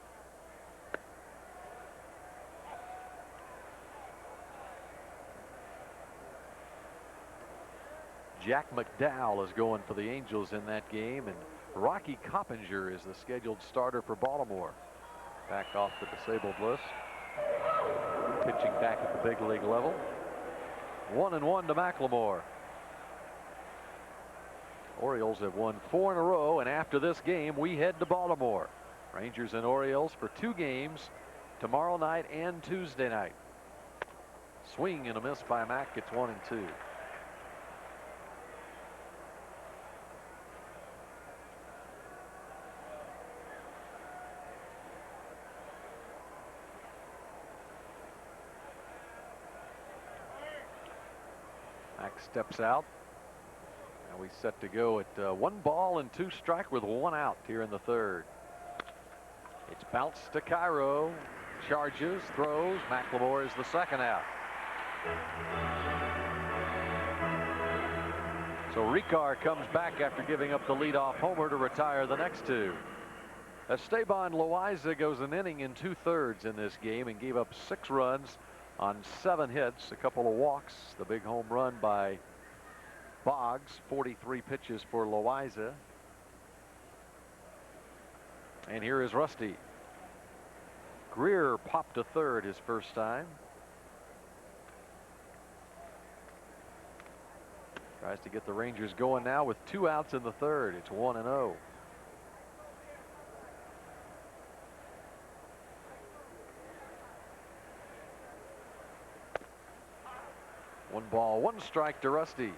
Jack McDowell is going for the Angels in that game, and Rocky Coppinger is the scheduled starter for Baltimore. Back off the disabled list. Pitching back at the big league level. 1-1 to McLemore. Orioles have won 4 in a row, and after this game, we head to Baltimore. Rangers and Orioles for 2 games tomorrow night and Tuesday night. Swing and a miss by Mack. It's 1-2. Steps out, and we set to go at 1 ball and 2 strike with 1 out here in the 3rd. It's bounced to Cairo, charges, throws. McLemore is the 2nd out. So Ricard comes back after giving up the leadoff homer to retire the next 2. Esteban Loaiza goes an inning in 2/3 in this game and gave up 6 runs on 7 hits, a couple of walks. The big home run by Boggs, 43 pitches for Loaiza. And here is Rusty. Greer popped to 3rd his first time. Tries to get the Rangers going now with 2 outs in the 3rd. It's 1-0. One ball, 1 strike to Rusty.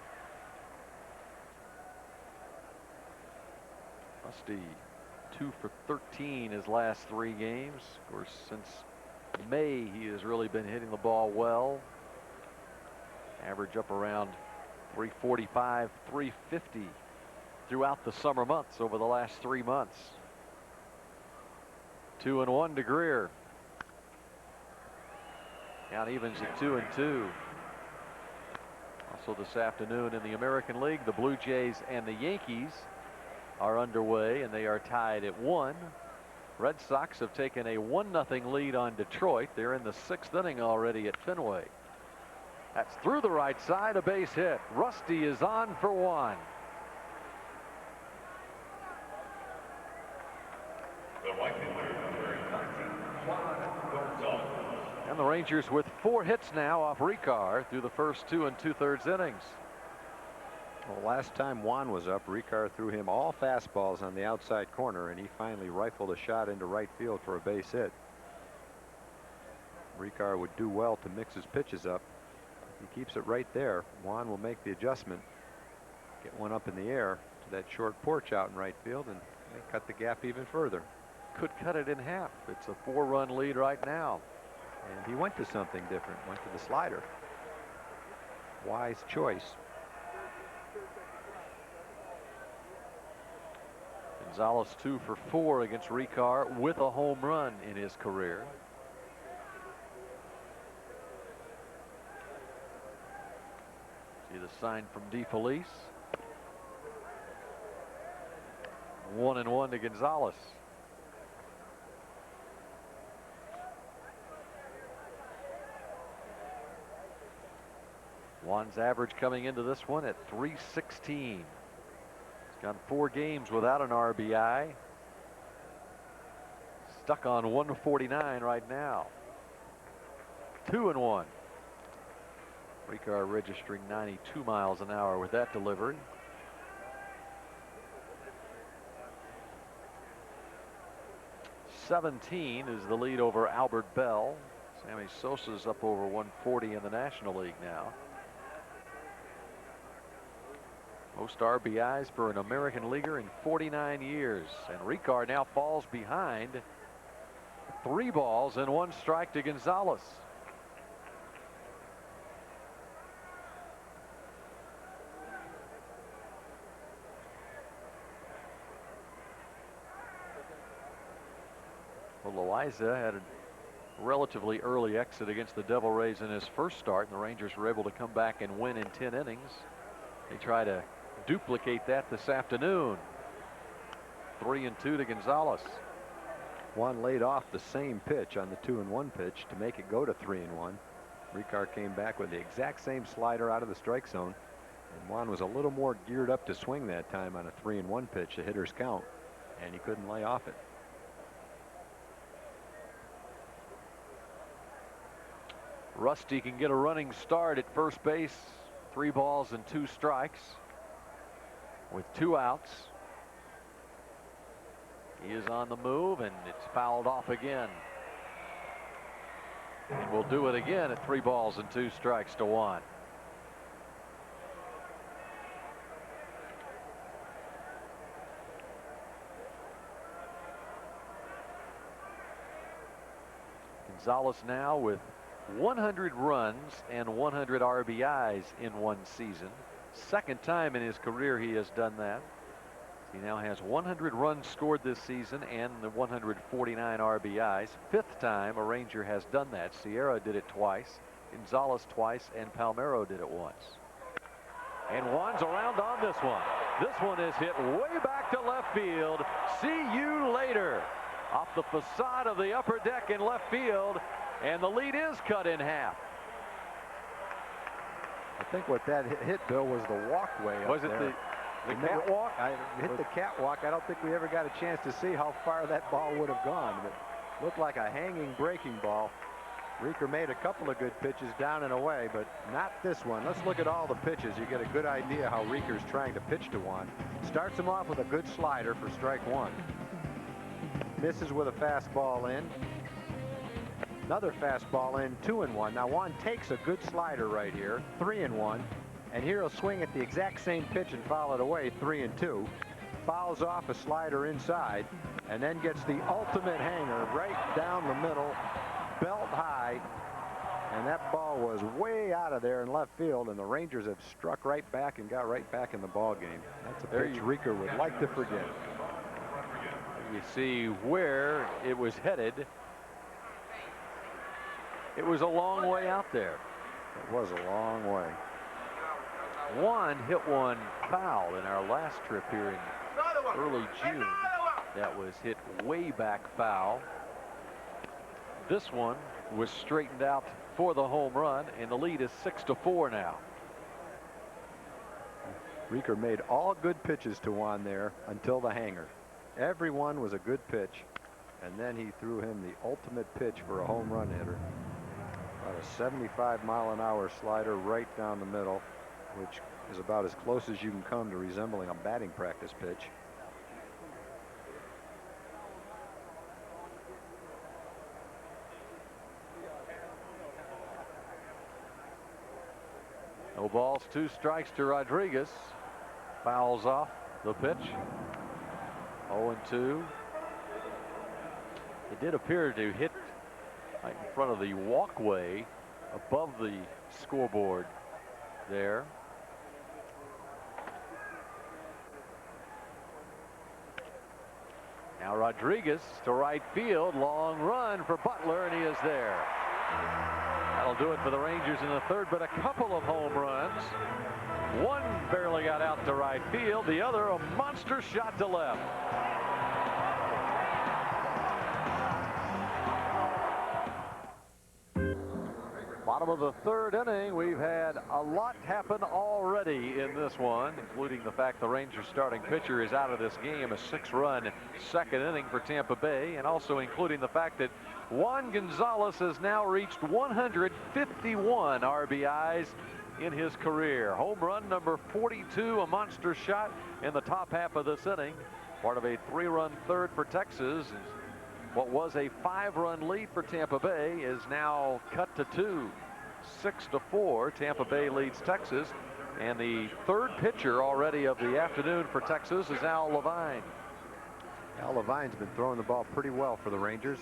Rusty 2 for 13 his last 3 games. Of course, since May, he has really been hitting the ball well. Average up around 345, 350 throughout the summer months over the last 3 months. 2-1 to Greer. Count evens at 2-2. Also this afternoon in the American League, the Blue Jays and the Yankees are underway, and they are tied at 1. Red Sox have taken a 1-0 lead on Detroit. They're in the 6th inning already at Fenway. That's through the right side, a base hit. Rusty is on for 1. And the Rangers with 4 hits now off Ricard through the first 2 2/3 innings. Well, last time Juan was up, Ricard threw him all fastballs on the outside corner, and he finally rifled a shot into right field for a base hit. Ricard would do well to mix his pitches up. If he keeps it right there, Juan will make the adjustment, get one up in the air to that short porch out in right field, and they cut the gap even further. Could cut it in half. It's a 4-run lead right now. And he went to something different, went to the slider. Wise choice. Gonzalez 2 for 4 against Ricard with a home run in his career. See the sign from DeFelice. 1-1 to Gonzalez. Juan's average coming into this one at .316. He's gone 4 games without an RBI. Stuck on 149 right now. 2-1. Ricard registering 92 miles an hour with that delivery. .17 is the lead over Albert Bell. Sammy Sosa's up over 140 in the National League now. Most RBIs for an American leaguer in 49 years. And Ricard now falls behind. 3 balls and 1 strike to Gonzalez. Well, Loaiza had a relatively early exit against the Devil Rays in his first start, and the Rangers were able to come back and win in 10 innings. They try to duplicate that this afternoon. 3-2 to Gonzalez. Juan laid off the same pitch on the 2-1 pitch to make it go to 3-1. Ricard came back with the exact same slider out of the strike zone, and Juan was a little more geared up to swing that time on a 3-1 pitch, the hitter's count, and he couldn't lay off it. Rusty can get a running start at first base. 3 balls and 2 strikes with 2 outs. He is on the move, and it's fouled off again. And we'll do it again at 3 balls and 2 strikes to 1. Gonzalez now with 100 runs and 100 RBIs in one season. Second time in his career he has done that. He now has 100 runs scored this season and the 149 RBIs. 5th time a Ranger has done that. Sierra did it twice, Gonzalez twice, and Palmeiro did it once. And Juan's around on this one. This one is hit way back to left field. See you later. Off the facade of the upper deck in left field, and the lead is cut in half. I think what that hit, Bill, was the walkway. Was it there. the catwalk? I hit the catwalk. I don't think we ever got a chance to see how far that ball would have gone, but looked like a hanging breaking ball. Ricard made a couple of good pitches down and away, but not this one. Let's look at all the pitches. You get a good idea how Ricard's trying to pitch to Juan. Starts him off with a good slider for strike 1. Misses with a fastball in. Another fastball in, 2-1. Now Juan takes a good slider right here, 3-1. And here he'll swing at the exact same pitch and foul it away, 3-2. Fouls off a slider inside, and then gets the ultimate hanger right down the middle, belt high. And that ball was way out of there in left field, and the Rangers have struck right back and got right back in the ball game. That's a pitch Ricard would like to forget. You see where it was headed. It was a long way out there. It was a long way. One hit one foul in our last trip here in early June. That was hit way back foul. This one was straightened out for the home run, and the lead is 6-4 now. Reeker made all good pitches to Juan there until the hanger. Everyone was a good pitch, and then he threw him the ultimate pitch for a home run hitter. About a 75-mile-an-hour slider right down the middle, which is about as close as you can come to resembling a batting practice pitch. No balls, 2 strikes to Rodriguez. Fouls off the pitch. 0-2. It did appear to hit right in front of the walkway above the scoreboard there. Now Rodriguez to right field. Long run for Butler, and he is there. That'll do it for the Rangers in the third, but a couple of home runs. One barely got out to right field. The other a monster shot to left. Bottom of the third inning. We've had a lot happen already in this one, including the fact the Rangers starting pitcher is out of this game. A 6-run second inning for Tampa Bay, and also including the fact that Juan Gonzalez has now reached 151 RBIs in his career. Home run number 42, a monster shot in the top half of this inning. Part of a 3-run third for Texas. What was a 5-run lead for Tampa Bay is now cut to 2. 6-4. Tampa Bay leads Texas. And the third pitcher already of the afternoon for Texas is Al Levine. Al Levine's been throwing the ball pretty well for the Rangers.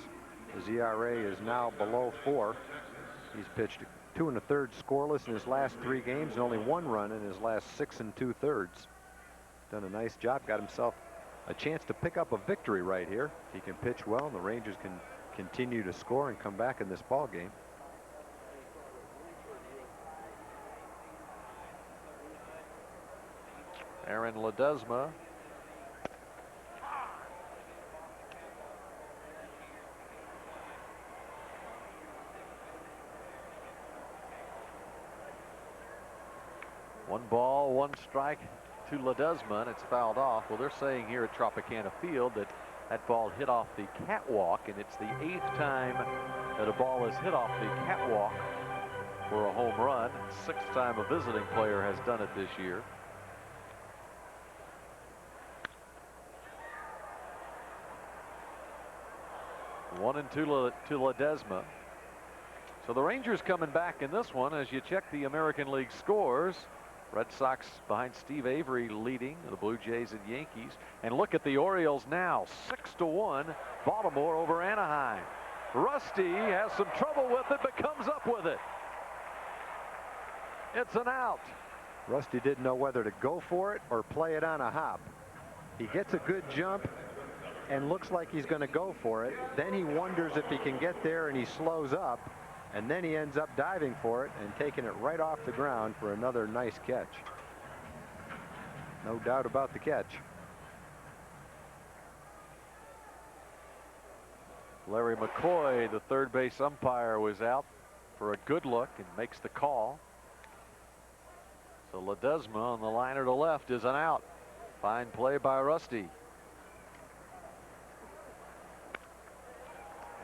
His ERA is now below 4. He's pitched 2 1/3 scoreless in his last 3 games and only 1 run in his last 6 2/3. Done a nice job. Got himself a chance to pick up a victory right here. He can pitch well, and the Rangers can continue to score and come back in this ball game. Aaron Ledesma. One ball, 1 strike to Ledesma, and it's fouled off. Well, they're saying here at Tropicana Field that that ball hit off the catwalk, and it's the 8th time that a ball is hit off the catwalk for a home run. 6th time a visiting player has done it this year. One and two to Ledesma. So the Rangers coming back in this one. As you check the American League scores, Red Sox behind Steve Avery leading the Blue Jays and Yankees. And look at the Orioles now, 6-1 Baltimore over Anaheim. Rusty has some trouble with it, but comes up with it. It's an out. Rusty didn't know whether to go for it or play it on a hop. He gets a good jump and looks like he's going to go for it. Then he wonders if he can get there, and he slows up, and then he ends up diving for it and taking it right off the ground for another nice catch. No doubt about the catch. Larry McCoy, the third base umpire, was out for a good look and makes the call. So Ledesma on the liner to left is an out. Fine play by Rusty.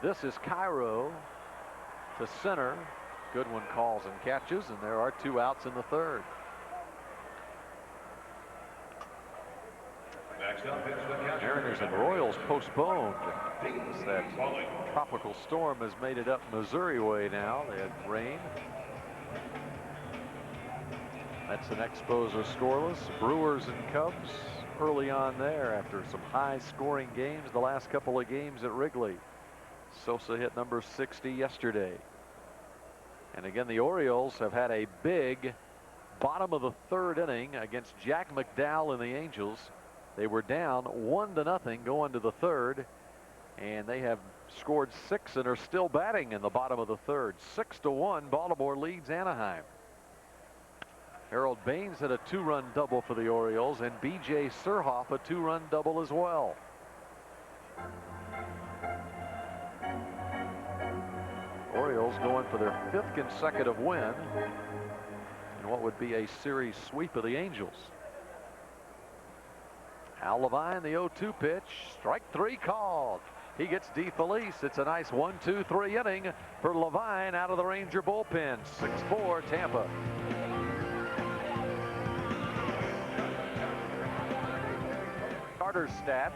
This is Cairo to center. Goodwin calls and catches, and there are 2 outs in the third. Next up is the catcher. Mariners and Royals postponed. That tropical storm has made it up Missouri way now. They had rain. Mets and Expos are scoreless. Brewers and Cubs early on there after some high-scoring games the last couple of games at Wrigley. Sosa hit number 60 yesterday. And again, the Orioles have had a big bottom of the third inning against Jack McDowell and the Angels. They were down 1-0 going to the third, and they have scored 6 and are still batting in the bottom of the third. 6-1, Baltimore leads Anaheim. Harold Baines had a 2-run double for the Orioles, and B.J. Surhoff a 2-run double as well. Orioles going for their 5th consecutive win in what would be a series sweep of the Angels. Al Levine, the 0-2 pitch, strike 3 called. He gets DeFelice. It's a nice 1-2-3 inning for Levine out of the Ranger bullpen. 6-4 Tampa. Carter's stat.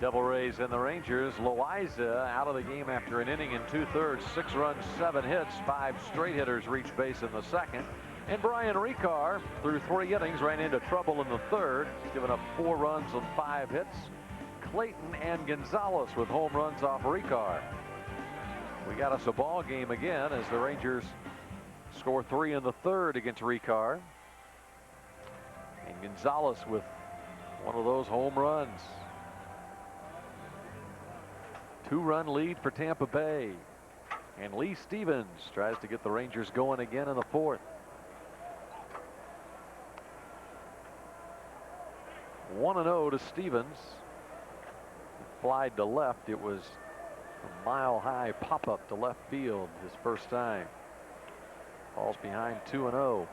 Devil Rays and the Rangers. Loaiza out of the game after an inning and 2/3. 6 runs, 7 hits. 5 straight hitters reached base in the second. And Brian Ricard, through 3 innings, ran into trouble in the third. He's given up 4 runs on 5 hits. Clayton and Gonzalez with home runs off Ricard. We got us a ball game again as the Rangers score 3 in the third against Ricard. And Gonzalez with one of those home runs. 2-run lead for Tampa Bay. And Lee Stevens tries to get the Rangers going again in the fourth. 1-0 to Stevens. Flied to left. It was a mile-high pop-up to left field his first time. Falls behind 2-0.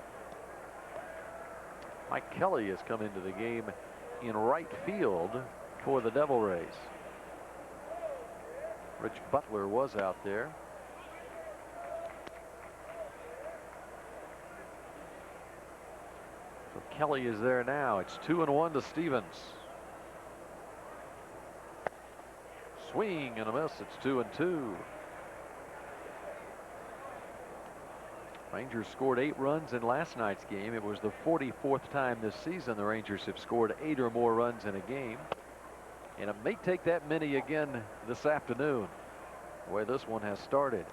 Mike Kelly has come into the game in right field for the Devil Rays. Rich Butler was out there. So Kelly is there now. It's 2-1 to Stevens. Swing and a miss. It's 2-2. Rangers scored 8 runs in last night's game. It was the 44th time this season the Rangers have scored 8 or more runs in a game. And it may take that many again this afternoon, the way this one has started.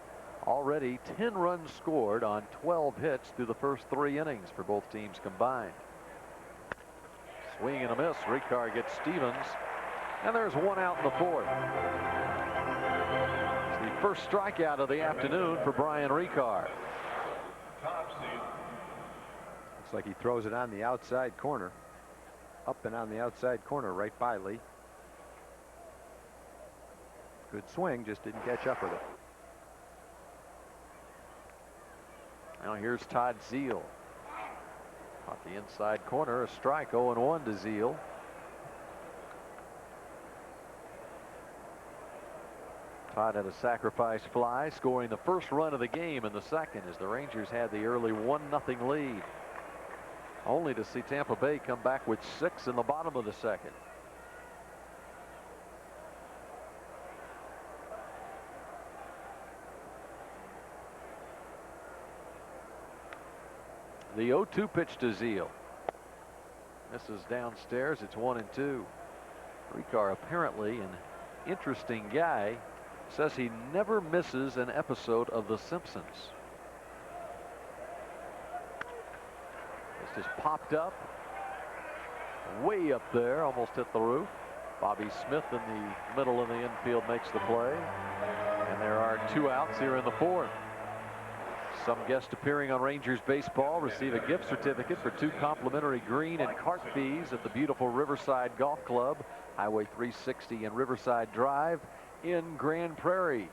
Already 10 runs scored on 12 hits through the first 3 innings for both teams combined. Swing and a miss. Ricard gets Stevens, and there's 1 out in the fourth. It's the first strikeout of the afternoon for Brian Ricard. Looks like he throws it on the outside corner. Up and on the outside corner right by Lee. Good swing, just didn't catch up with it. Now here's Todd Zeile. Off the inside corner, a strike. 0-1 to Zeile. Todd had a sacrifice fly, scoring the first run of the game in the second as the Rangers had the early 1-0 lead. Only to see Tampa Bay come back with 6 in the bottom of the second. The 0-2 pitch to Zeile. This is downstairs. It's 1-2. Ricard, apparently an interesting guy, says he never misses an episode of The Simpsons. This just popped up way up there, almost hit the roof. Bobby Smith in the middle of the infield makes the play, and there are 2 outs here in the fourth. Some guests appearing on Rangers baseball receive a gift certificate for 2 complimentary green and cart fees at the beautiful Riverside Golf Club, Highway 360 and Riverside Drive in Grand Prairie.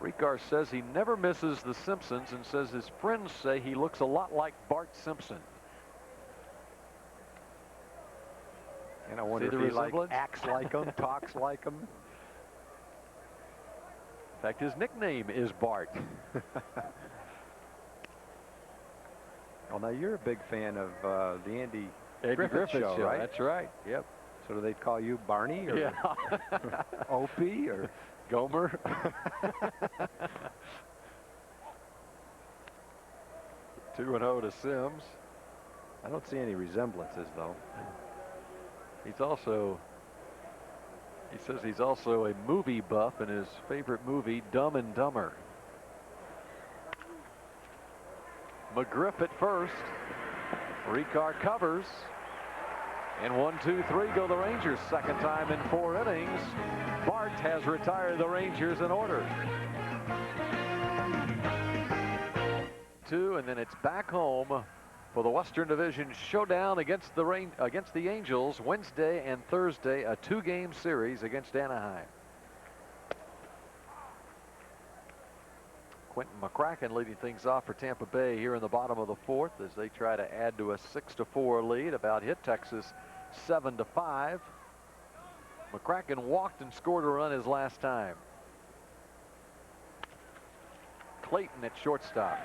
Ricard says he never misses The Simpsons and says his friends say he looks a lot like Bart Simpson. And I wonder if he acts like him, talks like him. In fact, his nickname is Bart. Well, now you're a big fan of the Andy Griffith show, right? That's right. Yep. So do they call you Barney or Opie or Gomer? 2-0 to Sims. I don't see any resemblances, though. He's also, he says he's also a movie buff, and his favorite movie, Dumb and Dumber. McGriff at first. Ricard covers. And 1, 2, 3 go the Rangers. Second time in 4 innings. Bart has retired the Rangers in order. 2, and then it's back home for the Western Division showdown against the Angels Wednesday and Thursday, a 2-game series against Anaheim. Quentin McCracken leading things off for Tampa Bay here in the bottom of the 4th as they try to add to a 6-4 lead. About hit Texas 7-5. McCracken walked and scored a run his last time. Clayton at shortstop.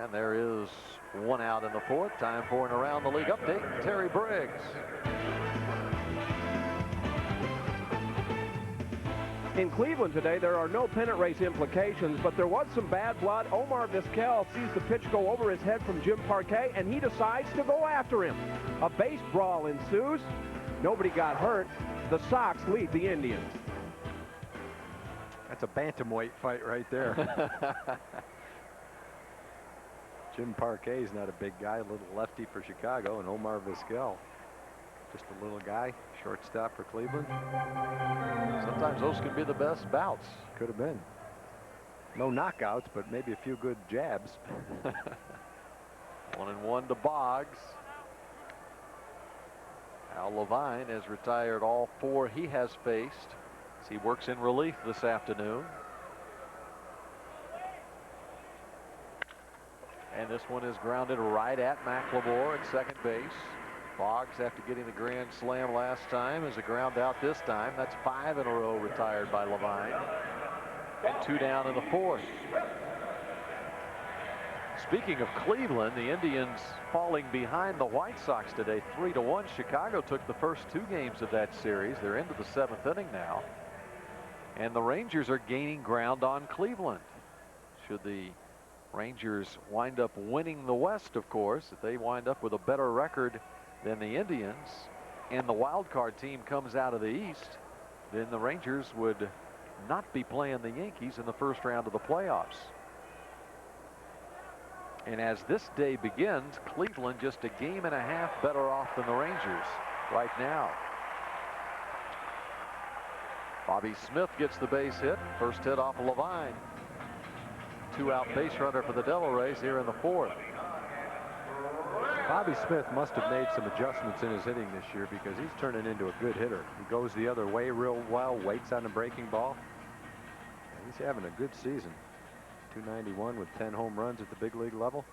And there is 1 out in the 4th. Time for an Around the League update. Terry Briggs. In Cleveland today, there are no pennant race implications, but there was some bad blood. Omar Vizquel sees the pitch go over his head from Jim Parquet, and he decides to go after him. A base brawl ensues. Nobody got hurt. The Sox lead the Indians. That's a bantamweight fight right there. Jim Parquet's not a big guy, a little lefty for Chicago, and Omar Vizquel, just a little guy, shortstop for Cleveland. Sometimes those can be the best bouts. Could have been. No knockouts, but maybe a few good jabs. 1-1 to Boggs. Al Levine has retired all 4 he has faced as he works in relief this afternoon. And this one is grounded right at McLemore at second base. Boggs, after getting the grand slam last time, is a ground out this time. That's 5 in a row retired by Levine. And 2 down in the 4th. Speaking of Cleveland, the Indians falling behind the White Sox today 3-1. Chicago took the first 2 games of that series. They're into the 7th inning now. And the Rangers are gaining ground on Cleveland. Should the Rangers wind up winning the West, of course, if they wind up with a better record than the Indians and the wild card team comes out of the East, then the Rangers would not be playing the Yankees in the first round of the playoffs. And as this day begins, Cleveland just a game and a half better off than the Rangers right now. Bobby Smith gets the base hit. First hit off of Levine. 2-out base runner for the Devil Rays here in the 4th. Bobby Smith must have made some adjustments in his hitting this year because he's turning into a good hitter. He goes the other way real well, waits on the breaking ball. And he's having a good season. 291 with 10 home runs at the big league level.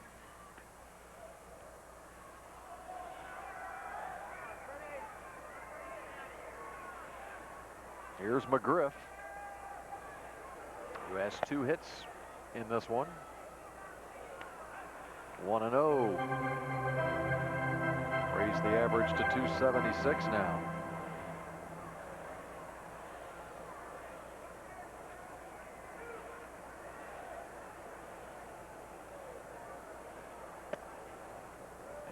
Here's McGriff, who has 2 hits in this one. 1-0. Raised the average to 276 now.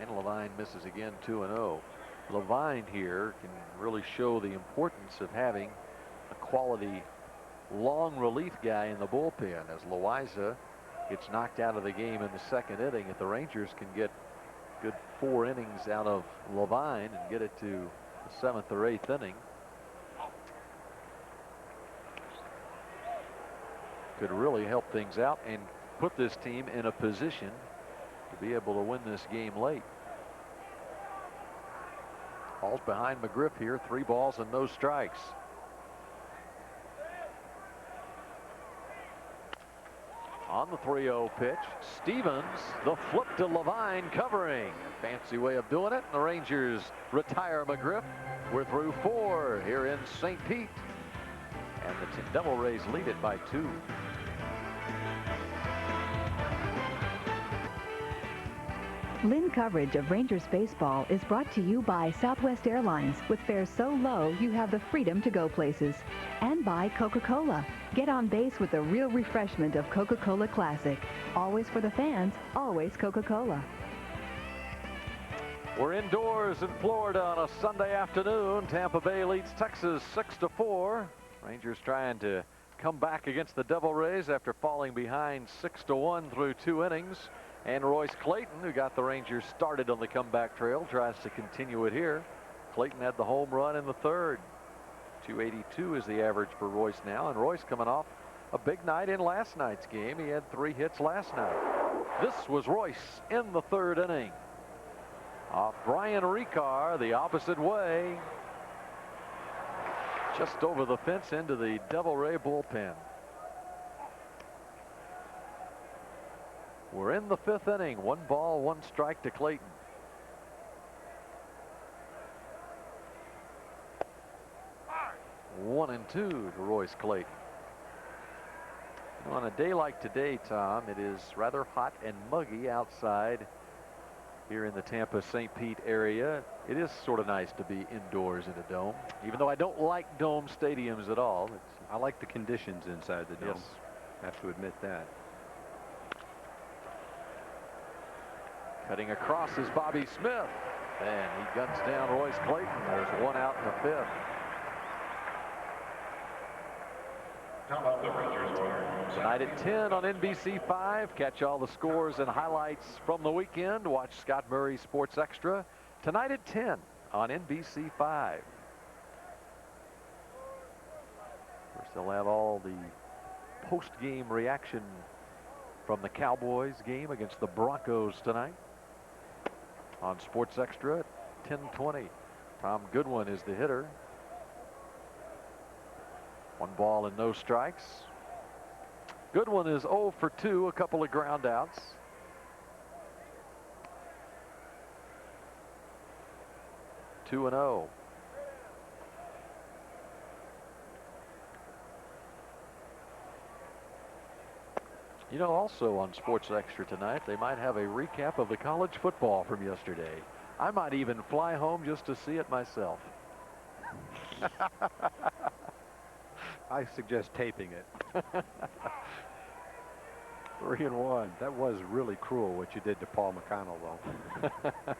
And Levine misses again, 2-0. Levine here can really show the importance of having a quality long relief guy in the bullpen as Loaiza gets knocked out of the game in the 2nd inning. If the Rangers can get good 4 innings out of Levine and get it to the 7th or 8th inning, could really help things out and put this team in a position to be able to win this game late. Ball's behind McGriff here. 3 balls and no strikes. On the 3-0 pitch, Stevens, the flip to Levine covering. Fancy way of doing it. And the Rangers retire McGriff. We're through 4 here in St. Pete. And the Devil Rays lead it by 2. Lynn coverage of Rangers baseball is brought to you by Southwest Airlines, with fares so low you have the freedom to go places. And by Coca-Cola. Get on base with the real refreshment of Coca-Cola Classic. Always for the fans, always Coca-Cola. We're indoors in Florida on a Sunday afternoon. Tampa Bay leads Texas 6-4. Rangers trying to come back against the Devil Rays after falling behind 6-1 through 2 innings. And Royce Clayton, who got the Rangers started on the comeback trail, tries to continue it here. Clayton had the home run in the third. 282 is the average for Royce now, and Royce coming off a big night in last night's game. He had 3 hits last night. This was Royce in the third inning. Off Brian Ricard the opposite way. Just over the fence into the Devil Ray bullpen. We're in the 5th inning. 1 ball, 1 strike to Clayton. One and 2 to Royce Clayton. On a day like today, Tom, it is rather hot and muggy outside here in the Tampa St. Pete area. It is sort of nice to be indoors in a dome, even though I don't like dome stadiums at all. I like the conditions inside the dome. Yes. I have to admit that. Cutting across is Bobby Smith, and he guns down Royce Clayton. There's 1 out in the 5th. Tonight at 10 on NBC5. Catch all the scores and highlights from the weekend. Watch Scott Murray's Sports Extra tonight at 10 on NBC5. First, they'll have all the post-game reaction from the Cowboys game against the Broncos tonight on Sports Extra at 10:20. Tom Goodwin is the hitter. 1 ball and no strikes. Goodwin is 0 for 2, a couple of ground outs. Two and 0. You know, also on Sports Extra tonight, they might have a recap of the college football from yesterday. I might even fly home just to see it myself. I suggest taping it. 3-1. That was really cruel what you did to Paul McConnell, though.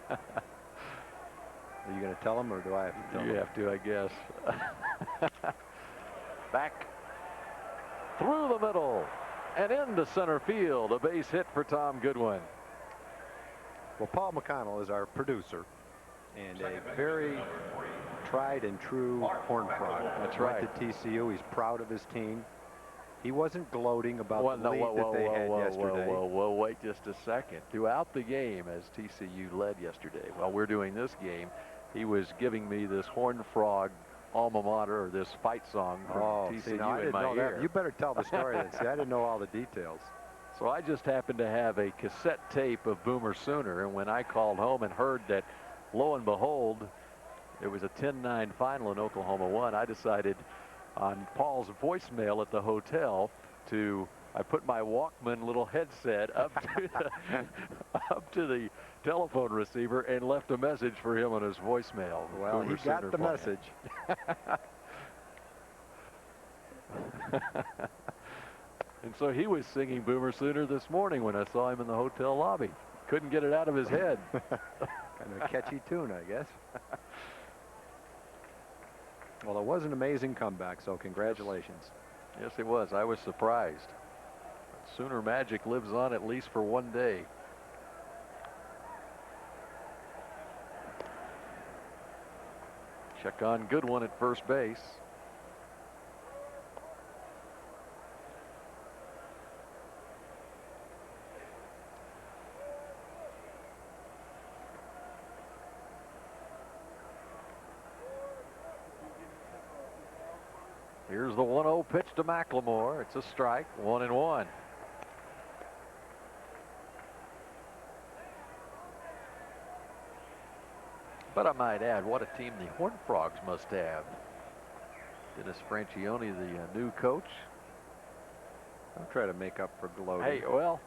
Are you going to tell him, or do I have to tell him? You have to, I guess. Back through the middle and into center field. A base hit for Tom Goodwin. Well, Paul McConnell is our producer and a very tried and true Horn Frog. That's right. Went to TCU. He's proud of his team. He wasn't gloating about the lead that they had yesterday. Whoa, wait just a second. Throughout the game, as TCU led yesterday, while we're doing this game, he was giving me this Horn Frog alma mater, or this fight song from TCU in my ear. You better tell the story then. See, I didn't know all the details. So I just happened to have a cassette tape of Boomer Sooner, and when I called home and heard that, lo and behold, it was a 10-9 final in Oklahoma 1, I decided on Paul's voicemail at the hotel I put my Walkman little headset up to the telephone receiver and left a message for him on his voicemail. Well, he got the message. And so he was singing Boomer Sooner this morning when I saw him in the hotel lobby. Couldn't get it out of his head. Kind of a catchy tune, I guess. Well, it was an amazing comeback, so congratulations. Yes, it was. I was surprised. Sooner magic lives on at least for one day. Check on Goodwin at first base. Here's the 1-0 pitch to McLemore. It's a strike, 1-1. But I might add, what a team the Horned Frogs must have. Dennis Franchione, the new coach. Don't try to make up for gloating. Hey, well,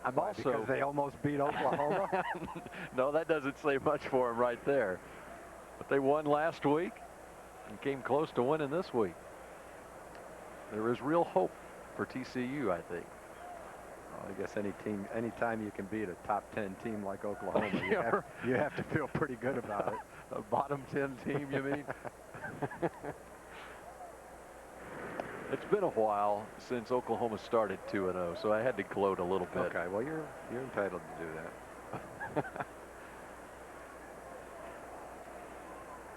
I'm Why, also... because they almost beat Oklahoma? No, that doesn't say much for them right there. But they won last week and came close to winning this week. There is real hope for TCU, I think. Well, I guess anytime you can beat a top 10 team like Oklahoma, you have to feel pretty good about it. A bottom 10 team, you mean? It's been a while since Oklahoma started 2-0, so I had to gloat a little bit. Okay, well, you're entitled to do that.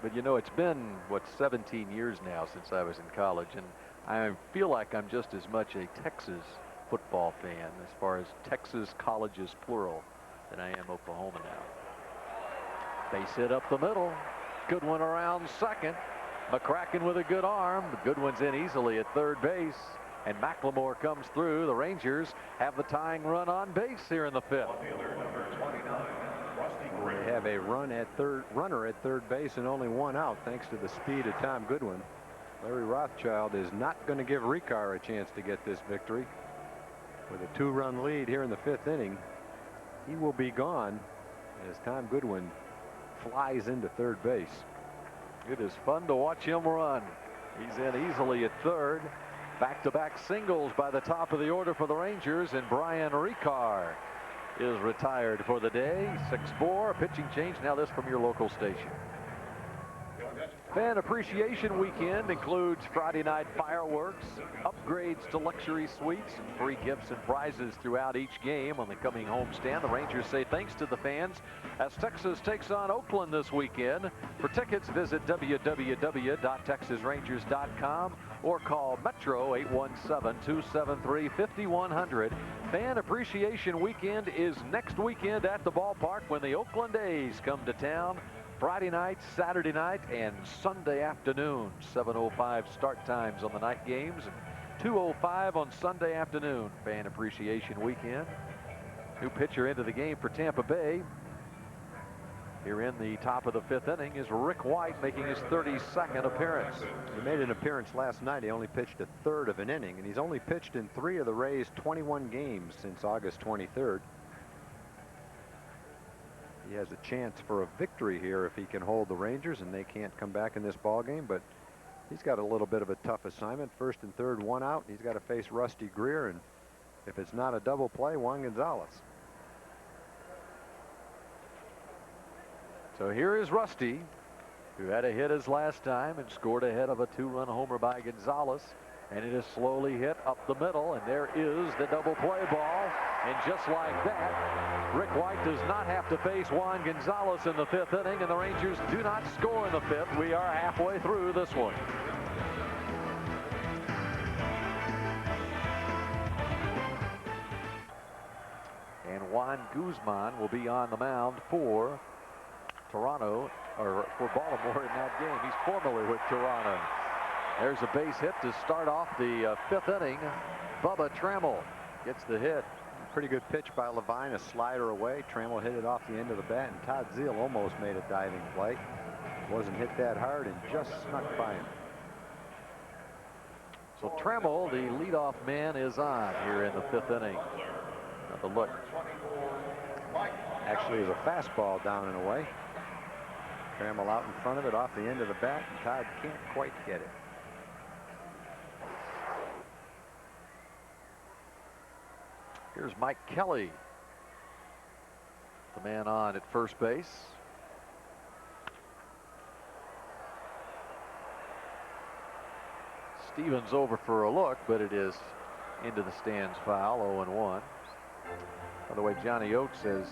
But you know, it's been, what, 17 years now since I was in college, and I feel like I'm just as much a Texas football fan, as far as Texas colleges plural, than I am Oklahoma now. Base hit up the middle. Good one around second. McCracken with a good arm. The good one's in easily at third base. And McLemore comes through. The Rangers have the tying run on base here in the fifth. They have a runner at third base and only one out thanks to the speed of Tom Goodwin. Larry Rothschild is not going to give Ricard a chance to get this victory. With a 2-run lead here in the fifth inning, he will be gone as Tom Goodwin flies into third base. It is fun to watch him run. He's in easily at third. Back-to-back singles by the top of the order for the Rangers, and Brian Ricard is retired for the day. 6-4, pitching change. Now this from your local station. Fan Appreciation Weekend includes Friday night fireworks, upgrades to luxury suites, and free gifts and prizes throughout each game on the coming homestand. The Rangers say thanks to the fans as Texas takes on Oakland this weekend. For tickets, visit www.texasrangers.com or call Metro 817-273-5100. Fan Appreciation Weekend is next weekend at the ballpark when the Oakland A's come to town. Friday night, Saturday night, and Sunday afternoon. 7:05 start times on the night games, and 2:05 on Sunday afternoon. Fan Appreciation Weekend. New pitcher into the game for Tampa Bay. Here in the top of the fifth inning is Rick White, making his 32nd appearance. He made an appearance last night. He only pitched a third of an inning, and he's only pitched in 3 of the Rays' 21 games since August 23rd. He has a chance for a victory here if he can hold the Rangers and they can't come back in this ball game, but he's got a little bit of a tough assignment. First and third, one out. He's got to face Rusty Greer, and if it's not a double play, Juan Gonzalez. So here is Rusty, who had a hit his last time and scored ahead of a 2-run homer by Gonzalez, and it is slowly hit up the middle, and there is the double play ball. And just like that, Rick White does not have to face Juan Gonzalez in the fifth inning, and the Rangers do not score in the fifth. We are halfway through this one. And Juan Guzman will be on the mound for Toronto, or for Baltimore in that game. He's formerly with Toronto. There's a base hit to start off the fifth inning. Bubba Trammell gets the hit. Pretty good pitch by Levine, a slider away. Trammell hit it off the end of the bat, and Todd Zeal almost made a diving play. Wasn't hit that hard and just snuck by him. So Trammell, the leadoff man, is on here in the fifth inning. Another look. Actually, it was a fastball down and away. Trammell out in front of it off the end of the bat, and Todd can't quite get it. Here's Mike Kelly, the man on at first base. Stevens over for a look, but it is into the stands foul. 0-1. By the way, Johnny Oates has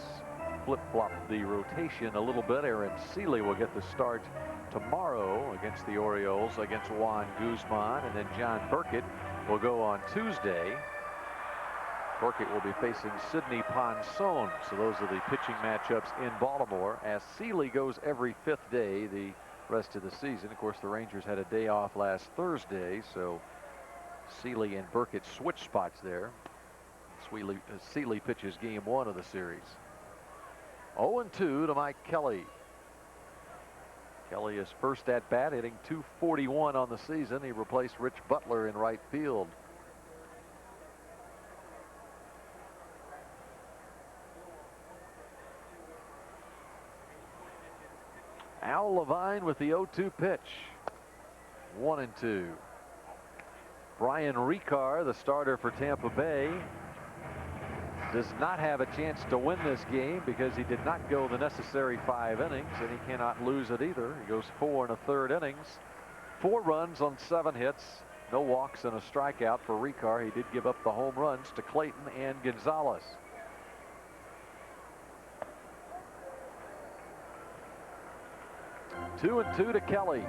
flip-flopped the rotation a little bit. Aaron Seeley will get the start tomorrow against the Orioles against Juan Guzman, and then John Burkett will go on Tuesday. Burkett will be facing Sidney Ponson. So those are the pitching matchups in Baltimore, as Seeley goes every fifth day the rest of the season. Of course, the Rangers had a day off last Thursday, so Seeley and Burkett switch spots there. Seeley pitches game 1 of the series. 0-2 to Mike Kelly. Kelly is first at bat, hitting .241 on the season. He replaced Rich Butler in right field. Al Levine with the 0-2 pitch. 1-2. Brian Ricard, the starter for Tampa Bay, does not have a chance to win this game because he did not go the necessary 5 innings, and he cannot lose it either. He goes 4 1/3 innings, 4 runs on 7 hits, No walks and a strikeout for Ricard. He did give up the home runs to Clayton and Gonzalez. Two and two to Kelly.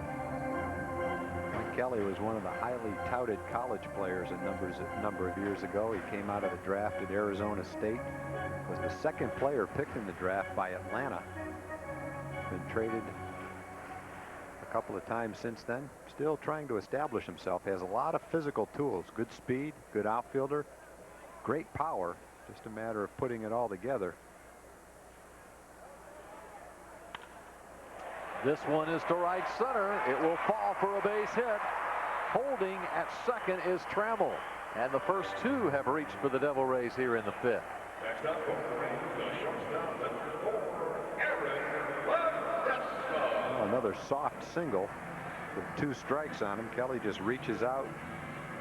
Kelly was one of the highly touted college players a number of years ago. He came out of the draft at Arizona State, was the second player picked in the draft by Atlanta. Been traded a couple of times since then. Still trying to establish himself. Has a lot of physical tools, good speed, good outfielder, great power. Just a matter of putting it all together. This one is to right center. It will fall for a base hit. Holding at second is Trammell. And the first two have reached for the Devil Rays here in the fifth. Next up for the Rays, the shortstop, number 4, Aaron Ledesma. Another soft single with 2 strikes on him. Kelly just reaches out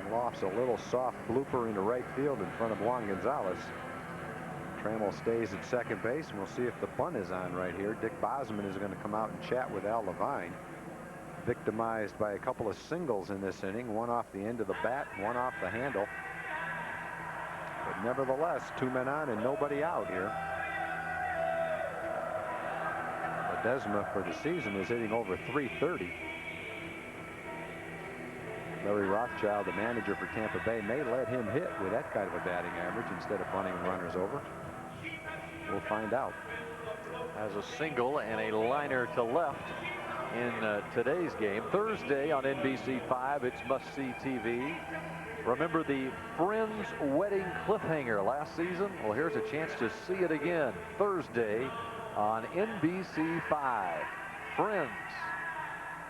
and lofts a little soft blooper into right field in front of Juan Gonzalez. Trammell stays at second base, and we'll see if the bunt is on right here. Dick Bosman is going to come out and chat with Al Levine. Victimized by a couple of singles in this inning, one off the end of the bat, one off the handle. But nevertheless, 2 men on and nobody out here. Ledesma for the season is hitting over .330. Larry Rothschild, the manager for Tampa Bay, may let him hit with that kind of a batting average instead of bunting runners over. We'll find out. Has a single and a liner to left in today's game. Thursday on NBC5, it's must-see TV. Remember the Friends wedding cliffhanger last season? Well, here's a chance to see it again. Thursday on NBC5. Friends,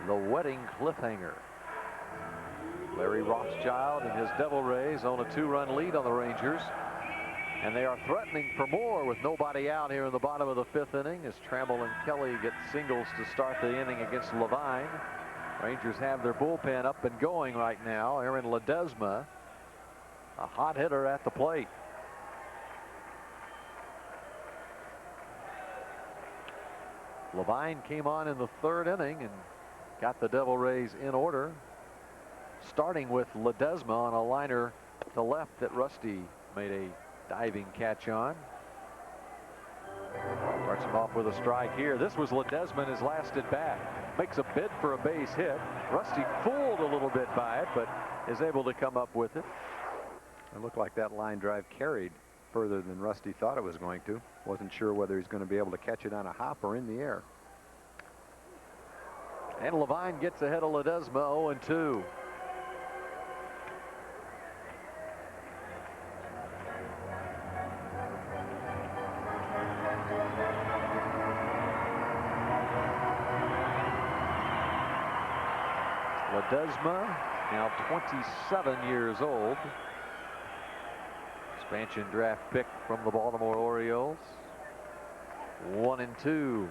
the wedding cliffhanger. Larry Rothschild and his Devil Rays own a 2-run lead on the Rangers. And they are threatening for more with nobody out here in the bottom of the 5th inning as Trammell and Kelly get singles to start the inning against Levine. Rangers have their bullpen up and going right now. Aaron Ledesma, a hot hitter at the plate. Levine came on in the 3rd inning and got the Devil Rays in order, starting with Ledesma on a liner to left that Rusty made a diving catch on. Starts him off with a strike here. This was Ledesma in his last at bat. Makes a bid for a base hit. Rusty fooled a little bit by it, but is able to come up with it. It looked like that line drive carried further than Rusty thought it was going to. Wasn't sure whether he's going to be able to catch it on a hop or in the air. And Levine gets ahead of Ledesma 0-2. Ledesma, now 27 years old. Expansion draft pick from the Baltimore Orioles. 1-2.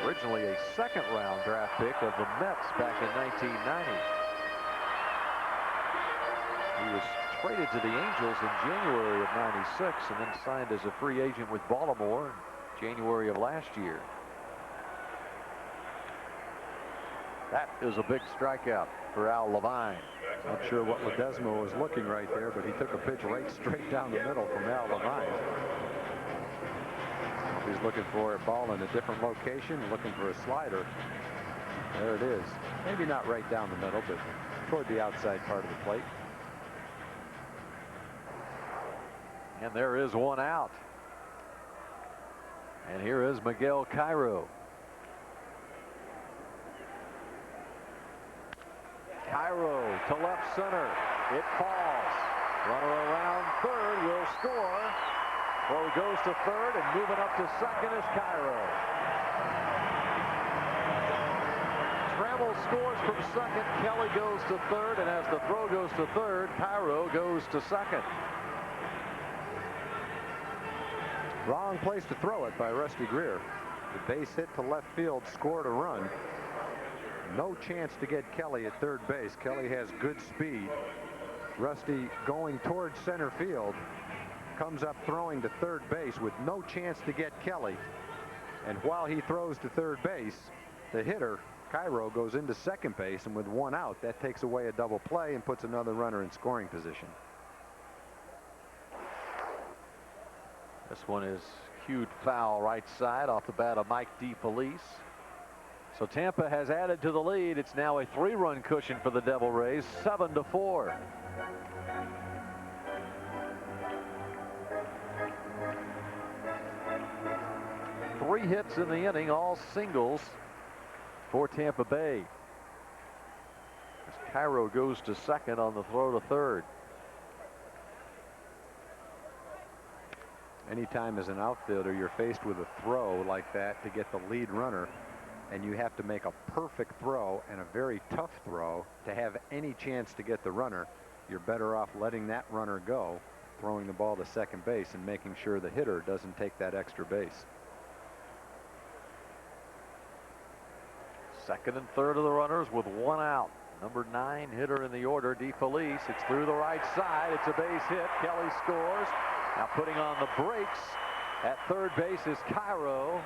Originally a 2nd-round draft pick of the Mets back in 1990. He was traded to the Angels in January of '96 and then signed as a free agent with Baltimore in January of last year. That is a big strikeout for Al Levine. Not sure what Ledesma was looking right there, but he took a pitch right straight down the middle from Al Levine. He's looking for a ball in a different location, looking for a slider. There it is. Maybe not right down the middle, but toward the outside part of the plate. And there is one out. And here is Miguel Cairo. Cairo to left center. It falls. Runner around third will score. Well, he goes to third, and moving up to second is Cairo. Trammell scores from second. Kelly goes to third, and as the throw goes to third, Cairo goes to second. Wrong place to throw it by Rusty Greer. The base hit to left field scored a run. No chance to get Kelly at third base. Kelly has good speed. Rusty going towards center field. Comes up throwing to third base with no chance to get Kelly. And while he throws to third base, the hitter Cairo goes into second base, and with one out, that takes away a double play and puts another runner in scoring position. This one is cued foul right side off the bat of Mike DeFelice. So Tampa has added to the lead. It's now a 3-run cushion for the Devil Rays, 7-4. Three hits in the inning, all singles for Tampa Bay. As Cairo goes to second on the throw to third. Anytime as an outfielder you're faced with a throw like that to get the lead runner, and you have to make a perfect throw and a very tough throw to have any chance to get the runner, you're better off letting that runner go, throwing the ball to second base and making sure the hitter doesn't take that extra base. Second and third of the runners with one out. Number 9 hitter in the order, DeFelice. It's through the right side. It's a base hit. Kelly scores. Now putting on the brakes at third base is Cairo.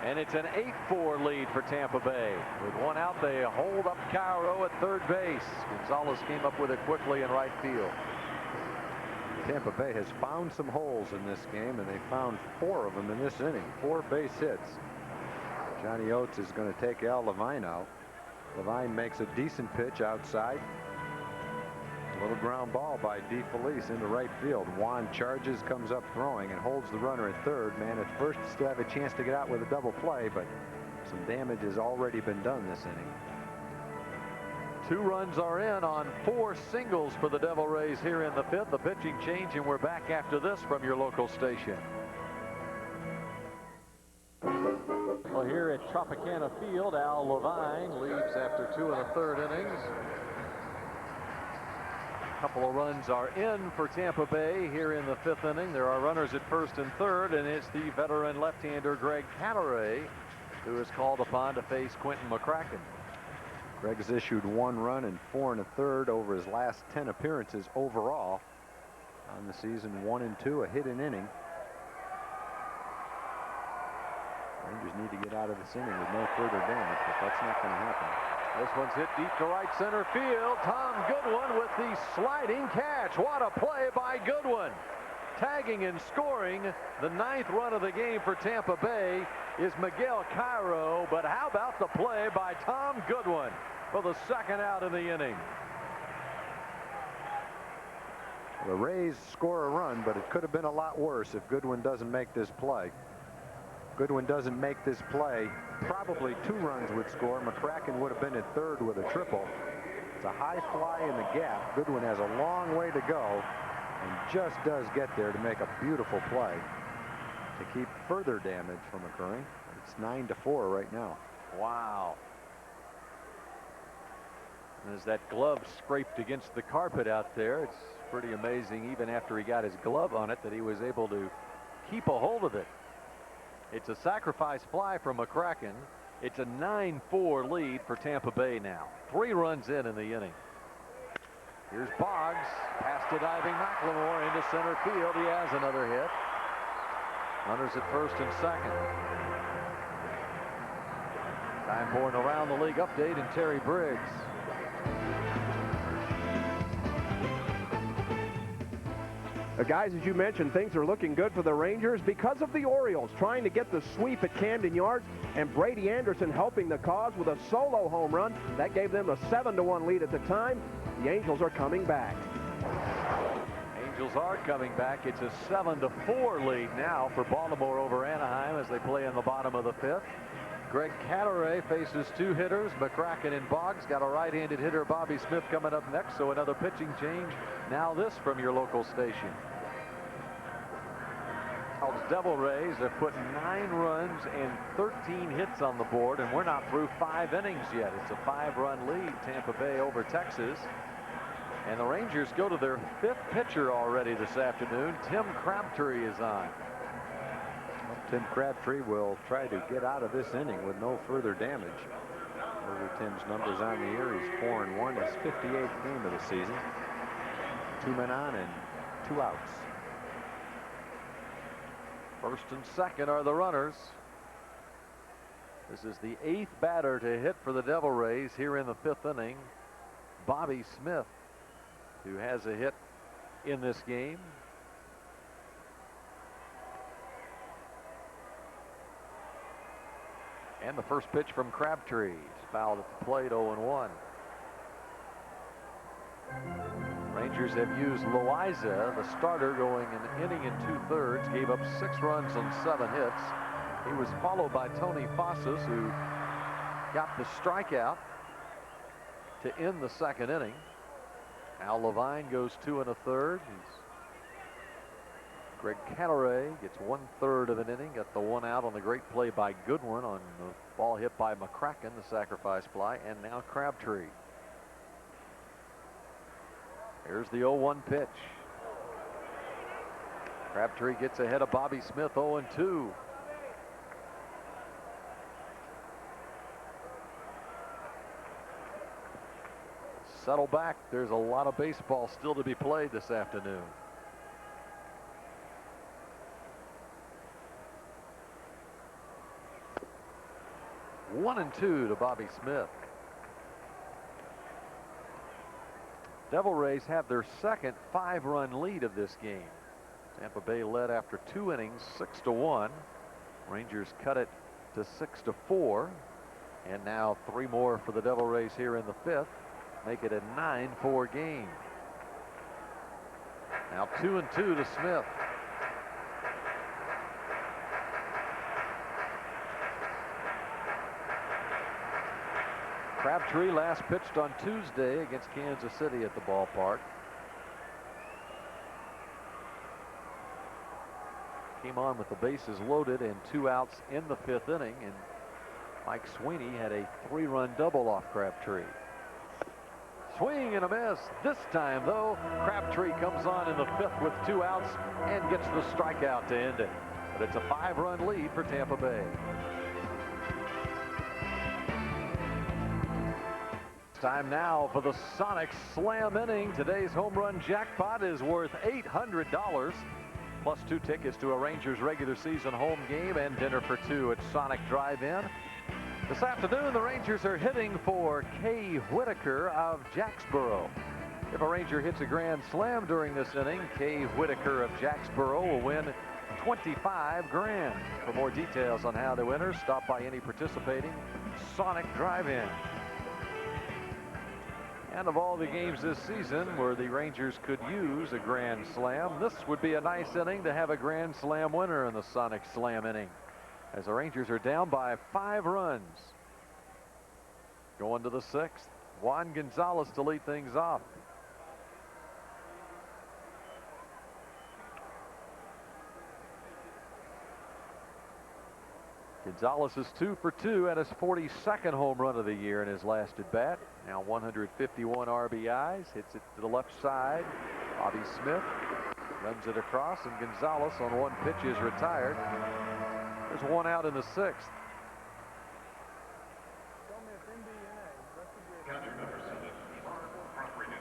And it's an 8-4 lead for Tampa Bay. With one out, they hold up Cairo at third base. Gonzalez came up with it quickly in right field. Tampa Bay has found some holes in this game, and they found 4 of them in this inning. 4 base hits. Johnny Oates is going to take Al Levine out. Levine makes a decent pitch outside. A little ground ball by DeFelice into right field. Juan charges, comes up throwing, and holds the runner at third. Man at first still have a chance to get out with a double play, but some damage has already been done this inning. 2 runs are in on 4 singles for the Devil Rays here in the 5th. The pitching change, and we're back after this from your local station. Well, here at Tropicana Field, Al Levine leaves after 2 1/3 innings. A couple of runs are in for Tampa Bay here in the 5th inning. There are runners at first and third, and it's the veteran left-hander Greg Cadaret who is called upon to face Quentin McCracken. Greg has issued 1 run and 4 1/3 over his last 10 appearances overall on the season. 1 and 2, a hit an inning. Rangers need to get out of this inning with no further damage, but that's not going to happen. This one's hit deep to right center field. Tom Goodwin with the sliding catch. What a play by Goodwin. Tagging and scoring the 9th run of the game for Tampa Bay is Miguel Cairo. But how about the play by Tom Goodwin for the 2nd out in the inning? The Rays score a run, but it could have been a lot worse if Goodwin doesn't make this play. Goodwin doesn't make this play, probably 2 runs would score. McCracken would have been at third with a triple. It's a high fly in the gap. Goodwin has a long way to go and just does get there to make a beautiful play to keep further damage from occurring. It's 9-4 right now. Wow. And as that glove scraped against the carpet out there, it's pretty amazing, even after he got his glove on it, that he was able to keep a hold of it. It's a sacrifice fly from McCracken. It's a 9-4 lead for Tampa Bay now. 3 runs in the inning. Here's Boggs, past the diving McLemore into center field. He has another hit. Runners at first and second. Time for an around the league update and Terry Briggs. Guys, as you mentioned, things are looking good for the Rangers because of the Orioles trying to get the sweep at Camden Yards, and Brady Anderson helping the cause with a solo home run. That gave them a 7-1 lead at the time. The Angels are coming back. Angels are coming back. It's a 7-4 lead now for Baltimore over Anaheim as they play in the bottom of the 5th. Greg Cadaret faces 2 hitters, McCracken and Boggs. Got a right-handed hitter, Bobby Smith, coming up next, so another pitching change. Now this from your local station. Devil Rays have put 9 runs and 13 hits on the board, and we're not through 5 innings yet. It's a 5-run lead, Tampa Bay over Texas. And the Rangers go to their 5th pitcher already this afternoon. Tim Crabtree is on. Well, Tim Crabtree will try to get out of this inning with no further damage. Over Tim's numbers on the year, he's 4-1. His 58th game of the season. 2 men on and 2 outs. First and second are the runners. This is the 8th batter to hit for the Devil Rays here in the 5th inning. Bobby Smith, who has a hit in this game. And the first pitch from Crabtree. He's fouled at the plate, 0-1. Rangers have used Loaiza, the starter, going an inning and 2/3, gave up 6 runs on 7 hits. He was followed by Tony Fossas, who got the strikeout to end the 2nd inning. Al Levine goes 2 1/3. Greg Canaray gets 1/3 of an inning, got the 1 out on the great play by Goodwin on the ball hit by McCracken, the sacrifice fly, and now Crabtree. Here's the 0-1 pitch. Crabtree gets ahead of Bobby Smith, 0-2. Settle back. There's a lot of baseball still to be played this afternoon. One and 2 to Bobby Smith. Devil Rays have their second 5-run lead of this game. Tampa Bay led after 2 innings, 6-1. Rangers cut it to 6-4. And now 3 more for the Devil Rays here in the 5th. Make it a 9-4 game. Now 2-2 to Smith. Crabtree last pitched on Tuesday against Kansas City at the ballpark. Came on with the bases loaded and 2 outs in the 5th inning, and Mike Sweeney had a 3-run double off Crabtree. Swing and a miss. This time, though, Crabtree comes on in the 5th with 2 outs and gets the strikeout to end it. But it's a 5-run lead for Tampa Bay. Time now for the Sonic Slam inning. Today's home run jackpot is worth $800, plus 2 tickets to a Rangers regular season home game and dinner for 2 at Sonic Drive-In. This afternoon, the Rangers are hitting for Kay Whitaker of Jacksboro. If a Ranger hits a grand slam during this inning, Kay Whitaker of Jacksboro will win $25 grand. For more details on how to enter, stop by any participating Sonic Drive-In. And of all the games this season where the Rangers could use a grand slam, this would be a nice inning to have a grand slam winner in the Sonic Slam inning, as the Rangers are down by 5 runs. Going to the 6th, Juan Gonzalez to lead things off. Gonzalez is 2 for 2 at his 42nd home run of the year in his last at bat. Now 151 RBIs, hits it to the left side. Bobby Smith runs it across, and Gonzalez on 1 pitch is retired. There's 1 out in the 6th.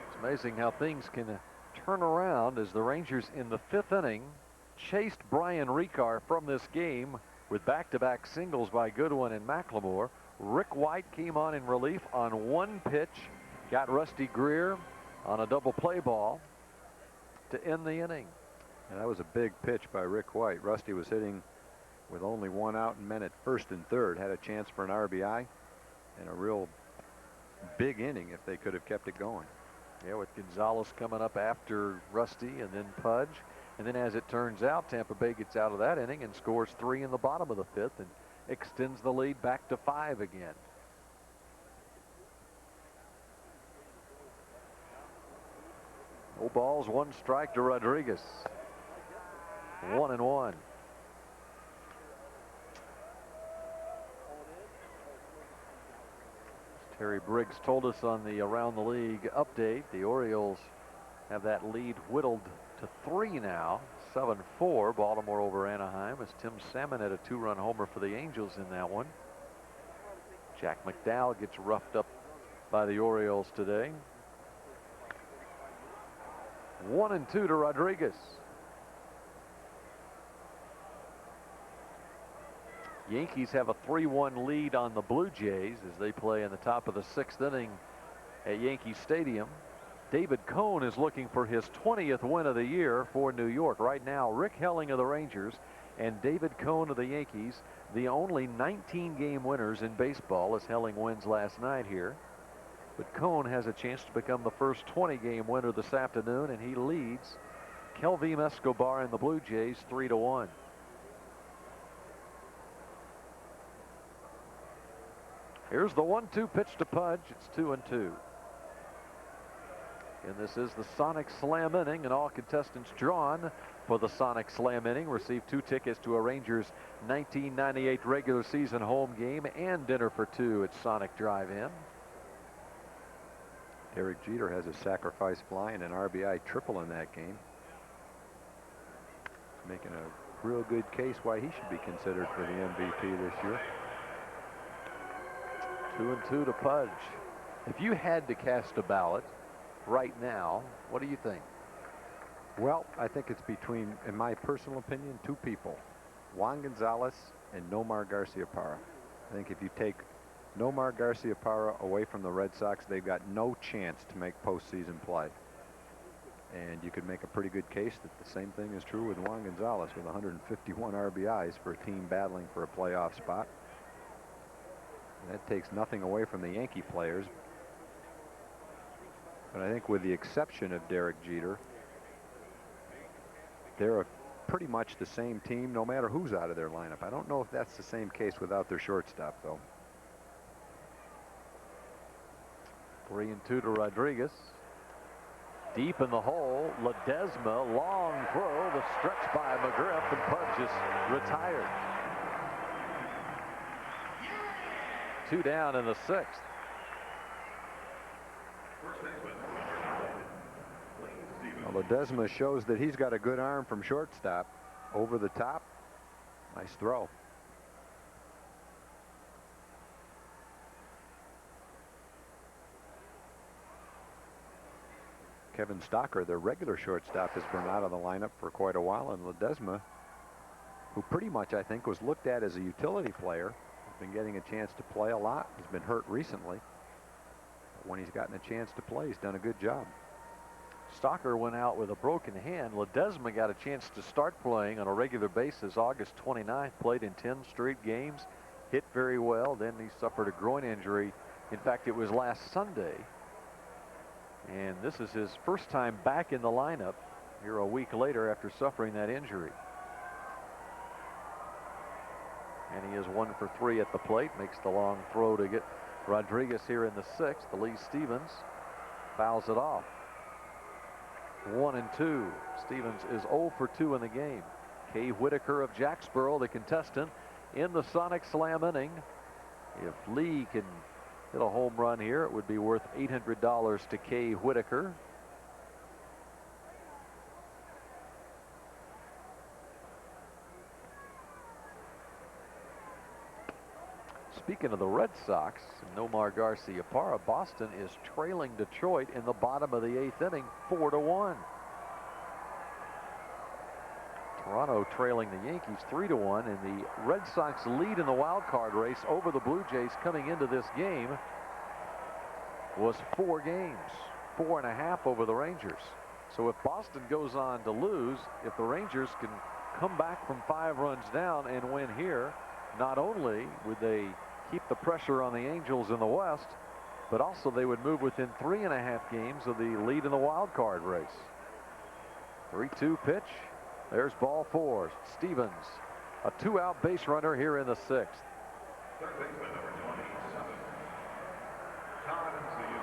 It's amazing how things can turn around as the Rangers in the 5th inning chased Brian Ricard from this game with back-to-back singles by Goodwin and McLemore. Rick White came on in relief on 1 pitch, got Rusty Greer on a double play ball to end the inning. And that was a big pitch by Rick White. Rusty was hitting with only 1 out and men at 1st and 3rd. Had a chance for an RBI and a real big inning if they could have kept it going. Yeah, with Gonzalez coming up after Rusty and then Pudge. And then, as it turns out, Tampa Bay gets out of that inning and scores 3 in the bottom of the 5th and extends the lead back to 5 again. No balls, 1 strike to Rodriguez. 1-1. Terry Briggs told us on the Around the League update, the Orioles have that lead whittled to 3 now, 7-4, Baltimore over Anaheim, as Tim Salmon had a 2-run homer for the Angels in that one. Jack McDowell gets roughed up by the Orioles today. 1-2 to Rodriguez. Yankees have a 3-1 lead on the Blue Jays as they play in the top of the 6th inning at Yankee Stadium. David Cone is looking for his 20th win of the year for New York. Right now, Rick Helling of the Rangers and David Cone of the Yankees, the only 19-game winners in baseball, as Helling wins last night here. But Cone has a chance to become the first 20-game winner this afternoon, and he leads Kelvin Escobar and the Blue Jays 3-1. Here's the 1-2 pitch to Pudge. It's 2-2. And this is the Sonic Slam inning, and all contestants drawn for the Sonic Slam inning receive 2 tickets to a Rangers 1998 regular season home game and dinner for 2 at Sonic Drive-In. Derek Jeter has a sacrifice fly and an RBI triple in that game. Making a real good case why he should be considered for the MVP this year. 2-2 to Pudge. If you had to cast a ballot right now, what do you think? Well, I think it's between, in my personal opinion, 2 people, Juan Gonzalez and Nomar Garciaparra. I think if you take Nomar Garciaparra away from the Red Sox, they've got no chance to make postseason play. And you could make a pretty good case that the same thing is true with Juan Gonzalez with 151 RBIs for a team battling for a playoff spot. And that takes nothing away from the Yankee players. But I think with the exception of Derek Jeter, they're pretty much the same team no matter who's out of their lineup. I don't know if that's the same case without their shortstop, though. 3-2 to Rodriguez. Deep in the hole, Ledesma, long throw, the stretch by McGriff, and Pudge is retired. 2 down in the 6th. Well, Ledesma shows that he's got a good arm from shortstop. Over the top. Nice throw. Kevin Stocker, their regular shortstop, has been out of the lineup for quite a while, and Ledesma, who pretty much I think was looked at as a utility player, has been getting a chance to play a lot. He's been hurt recently, but when he's gotten a chance to play, he's done a good job. Stocker went out with a broken hand. Ledesma got a chance to start playing on a regular basis August 29th, played in 10 straight games, hit very well. Then he suffered a groin injury. In fact, it was last Sunday. And this is his first time back in the lineup here a week later after suffering that injury. And he is 1 for 3 at the plate, makes the long throw to get Rodriguez here in the 6th. Lee Stevens fouls it off. 1-2. Stevens is 0 for 2 in the game. Kay Whitaker of Jacksboro, the contestant in the Sonic Slam inning. If Lee can hit a home run here, it would be worth $800 to Kay Whitaker. Speaking of the Red Sox, Nomar Garciaparra, Boston is trailing Detroit in the bottom of the 8th inning, 4-1. Toronto trailing the Yankees 3-1, and the Red Sox lead in the wild card race over the Blue Jays coming into this game was 4 games, 4.5 over the Rangers. So if Boston goes on to lose, if the Rangers can come back from 5 runs down and win here, not only would they keep the pressure on the Angels in the West, but also they would move within 3.5 games of the lead in the wild card race. 3-2 pitch. There's ball 4. Stevens, a 2-out base runner here in the 6th. Third baseman number 27, Todd Zeal.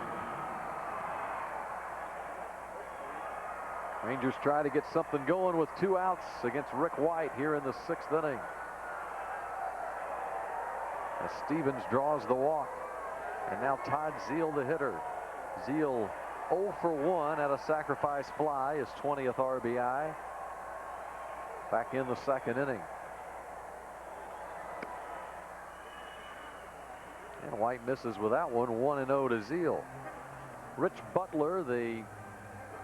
Rangers try to get something going with 2 outs against Rick White here in the 6th inning. As Stevens draws the walk, and now Todd Zeal, the hitter. Zeal 0 for 1 at a sacrifice fly, his 20th RBI. Back in the 2nd inning. And White misses with that one, 1-0 to Zeal. Rich Butler, the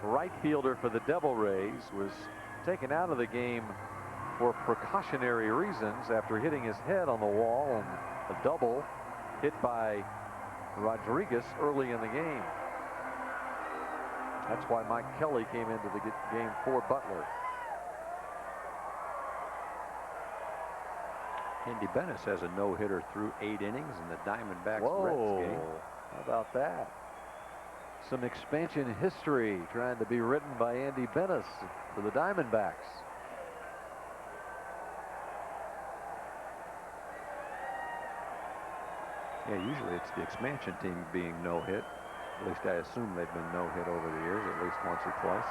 right fielder for the Devil Rays, was taken out of the game for precautionary reasons after hitting his head on the wall on a double hit by Rodriguez early in the game. That's why Mike Kelly came into the game for Butler. Andy Bennis has a no-hitter through 8 innings in the Diamondbacks Whoa, Reds game. how about that? Some expansion history trying to be written by Andy Bennis for the Diamondbacks. Yeah, usually it's the expansion team being no-hit. At least I assume they've been no-hit over the years, at least once or twice.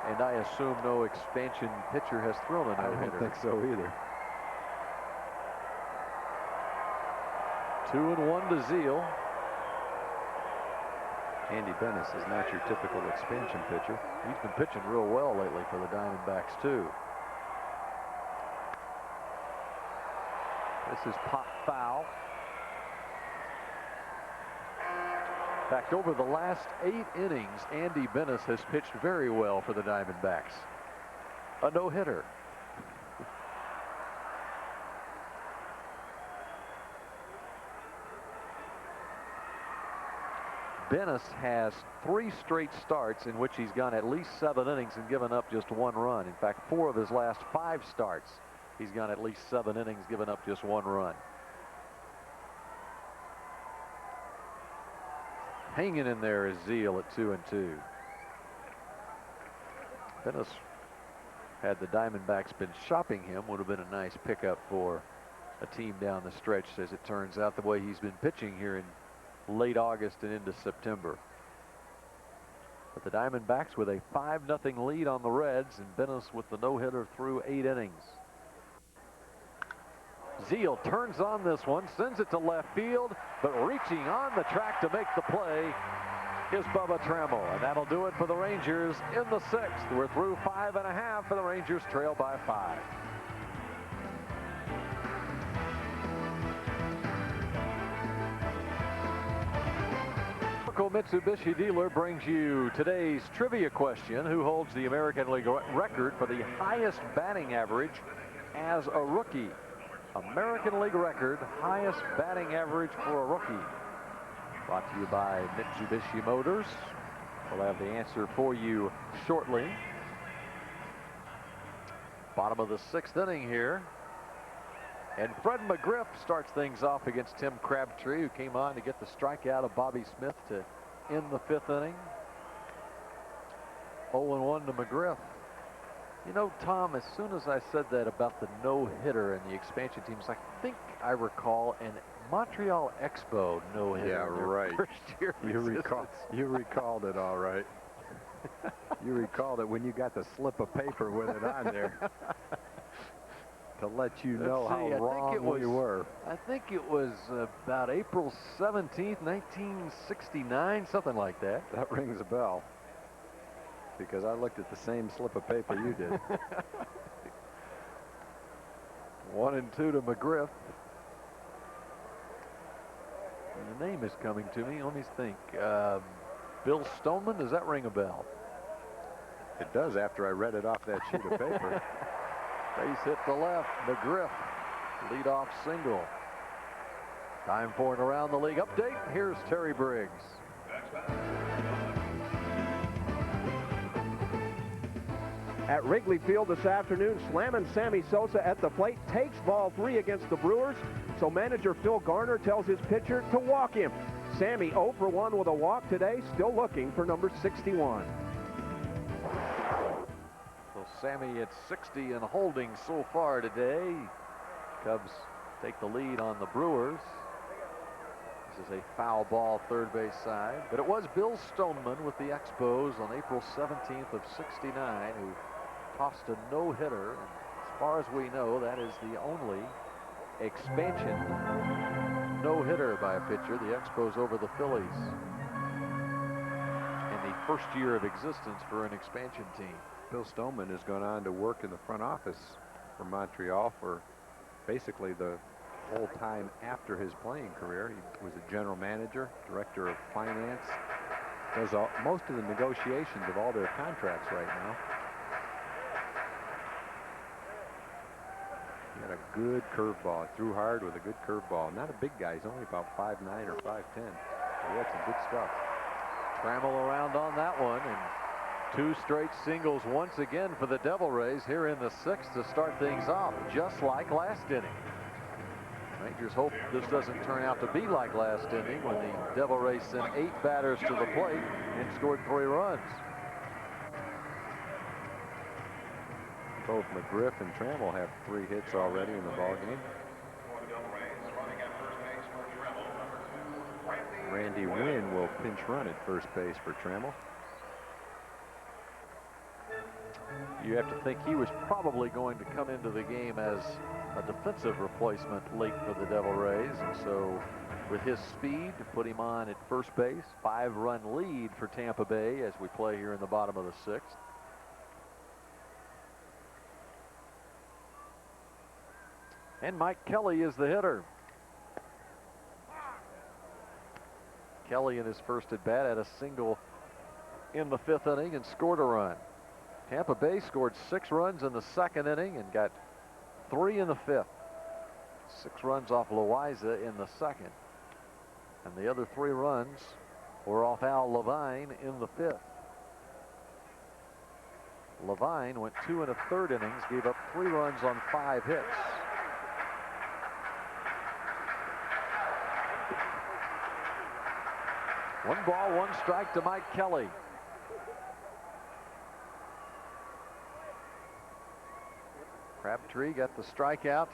And I assume no expansion pitcher has thrown a no-hitter. I don't think so either. 2-1 to Zeal. Andy Bennis is not your typical expansion pitcher. He's been pitching real well lately for the Diamondbacks too. This is pop foul. In fact, over the last 8 innings, Andy Bennis has pitched very well for the Diamondbacks. A no-hitter. Bennis has 3 straight starts in which he's gone at least 7 innings and given up just 1 run. In fact, 4 of his last 5 starts, he's gone at least 7 innings, given up just 1 run. Hanging in there is Zeal at 2-2. Bennis, had the Diamondbacks been shopping him, would have been a nice pickup for a team down the stretch, as it turns out, the way he's been pitching here in late August and into September. But the Diamondbacks with a 5-0 lead on the Reds, and Bennis with the no-hitter through 8 innings. Zeal turns on this one, sends it to left field, but reaching on the track to make the play is Bubba Trammell, and that'll do it for the Rangers in the 6th. We're through 5.5, and the Rangers trail by 5. Mitsubishi dealer brings you today's trivia question. Who holds the American League record for the highest batting average as a rookie? American League record, highest batting average for a rookie. Brought to you by Mitsubishi Motors. We'll have the answer for you shortly. Bottom of the 6th inning here. And Fred McGriff starts things off against Tim Crabtree, who came on to get the strikeout of Bobby Smith to end the 5th inning. 0-1 to McGriff. You know, Tom, as soon as I said that about the no-hitter and the expansion teams, I think I recall an Montreal Expo no-hitter. Yeah, right. First year you recalled it all right. You recalled it when you got the slip of paper with it on there. To let you know how wrong we were. I think it was about April 17th, 1969, something like that. That rings a bell, because I looked at the same slip of paper you did. 1-2 to McGriff. And the name is coming to me. Let me think. Bill Stoneman, does that ring a bell? It does, after I read it off that sheet of paper. Base hit to left. McGriff, leadoff single. Time for an Around the League update. Here's Terry Briggs. At Wrigley Field this afternoon, slamming Sammy Sosa at the plate, takes ball 3 against the Brewers. So manager Phil Garner tells his pitcher to walk him. Sammy 0 for 1 with a walk today, still looking for number 61. Sammy at 60 and holding so far today. Cubs take the lead on the Brewers. This is a foul ball third base side, but it was Bill Stoneman with the Expos on April 17th of '69 who tossed a no-hitter. As far as we know, that is the only expansion no-hitter by a pitcher. The Expos over the Phillies in the first year of existence for an expansion team. Bill Stoneman has gone on to work in the front office for Montreal for basically the whole time after his playing career. He was a general manager, director of finance, does most of the negotiations of all their contracts right now. Got a good curveball. Threw hard with a good curveball. Not a big guy. He's only about 5'9" or 5'10". He had some good stuff. Trammell around on that one, and 2 straight singles once again for the Devil Rays here in the 6th to start things off, just like last inning. Rangers hope this doesn't turn out to be like last inning when the Devil Rays sent 8 batters to the plate and scored 3 runs. Both McGriff and Trammell have 3 hits already in the ballgame. Randy Wynn will pinch run at first base for Trammell. You have to think he was probably going to come into the game as a defensive replacement late for the Devil Rays, and so with his speed to put him on at first base, 5-run lead for Tampa Bay as we play here in the bottom of the 6th. And Mike Kelly is the hitter. Kelly in his first at bat had a single in the 5th inning and scored a run. Tampa Bay scored 6 runs in the 2nd inning and got 3 in the 5th. 6 runs off Loaiza in the 2nd. And the other 3 runs were off Al Levine in the 5th. Levine went 2 1/3 innings, gave up 3 runs on 5 hits. One ball, 1 strike to Mike Kelly. Crabtree got the strikeout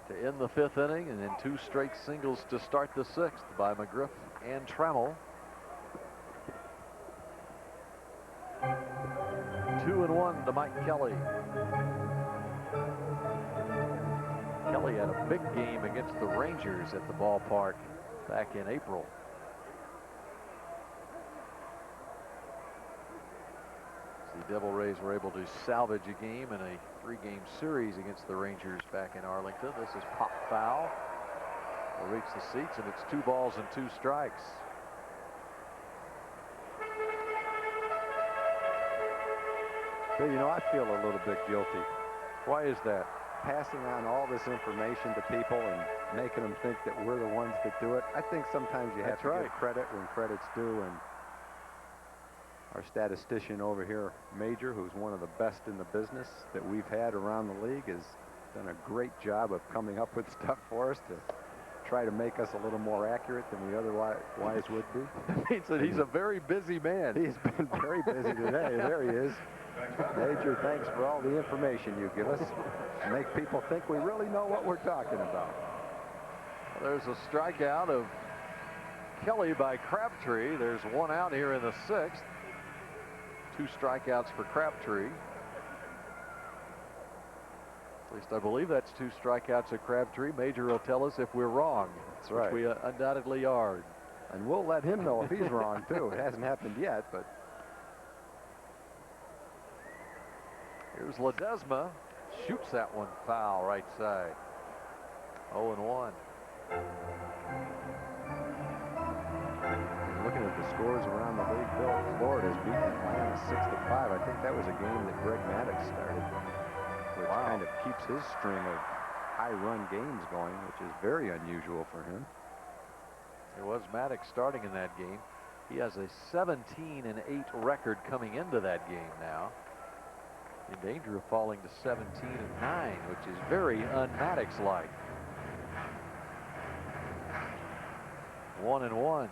to end the 5th inning, and then 2 straight singles to start the 6th by McGriff and Trammell. 2-1 to Mike Kelly. Kelly had a big game against the Rangers at the ballpark back in April. The Devil Rays were able to salvage a game in a 3-game series against the Rangers back in Arlington. This is pop foul. Will reach the seats, and it's 2 balls and 2 strikes. But, you know, I feel a little bit guilty. Why is that? Passing on all this information to people and making them think that we're the ones that do it. I think sometimes you have to give credit when credit's due, and our statistician over here, Major, who's one of the best in the business that we've had around the league, has done a great job of coming up with stuff for us to try to make us a little more accurate than we otherwise would be. It means that he's a very busy man. He's been very busy today. There he is. Major, thanks for all the information you give us. Make people think we really know what we're talking about. There's a strikeout of Kelly by Crabtree. There's 1 out here in the 6th. 2 strikeouts for Crabtree. At least I believe that's 2 strikeouts of Crabtree. Major will tell us if we're wrong. That's right. Which we undoubtedly are. And we'll let him know if he's wrong, too. It hasn't happened yet, but. Here's Ledesma. Shoots that one foul right side. 0-1. Looking at the scores around the league, Bill, Florida's beaten Atlanta 6-5. I think that was a game that Greg Maddux started, which kind of keeps his string of high-run games going, which is very unusual for him. It was Maddux starting in that game. He has a 17-8 record coming into that game now. In danger of falling to 17-9, which is very un-Maddux-like. 1-1.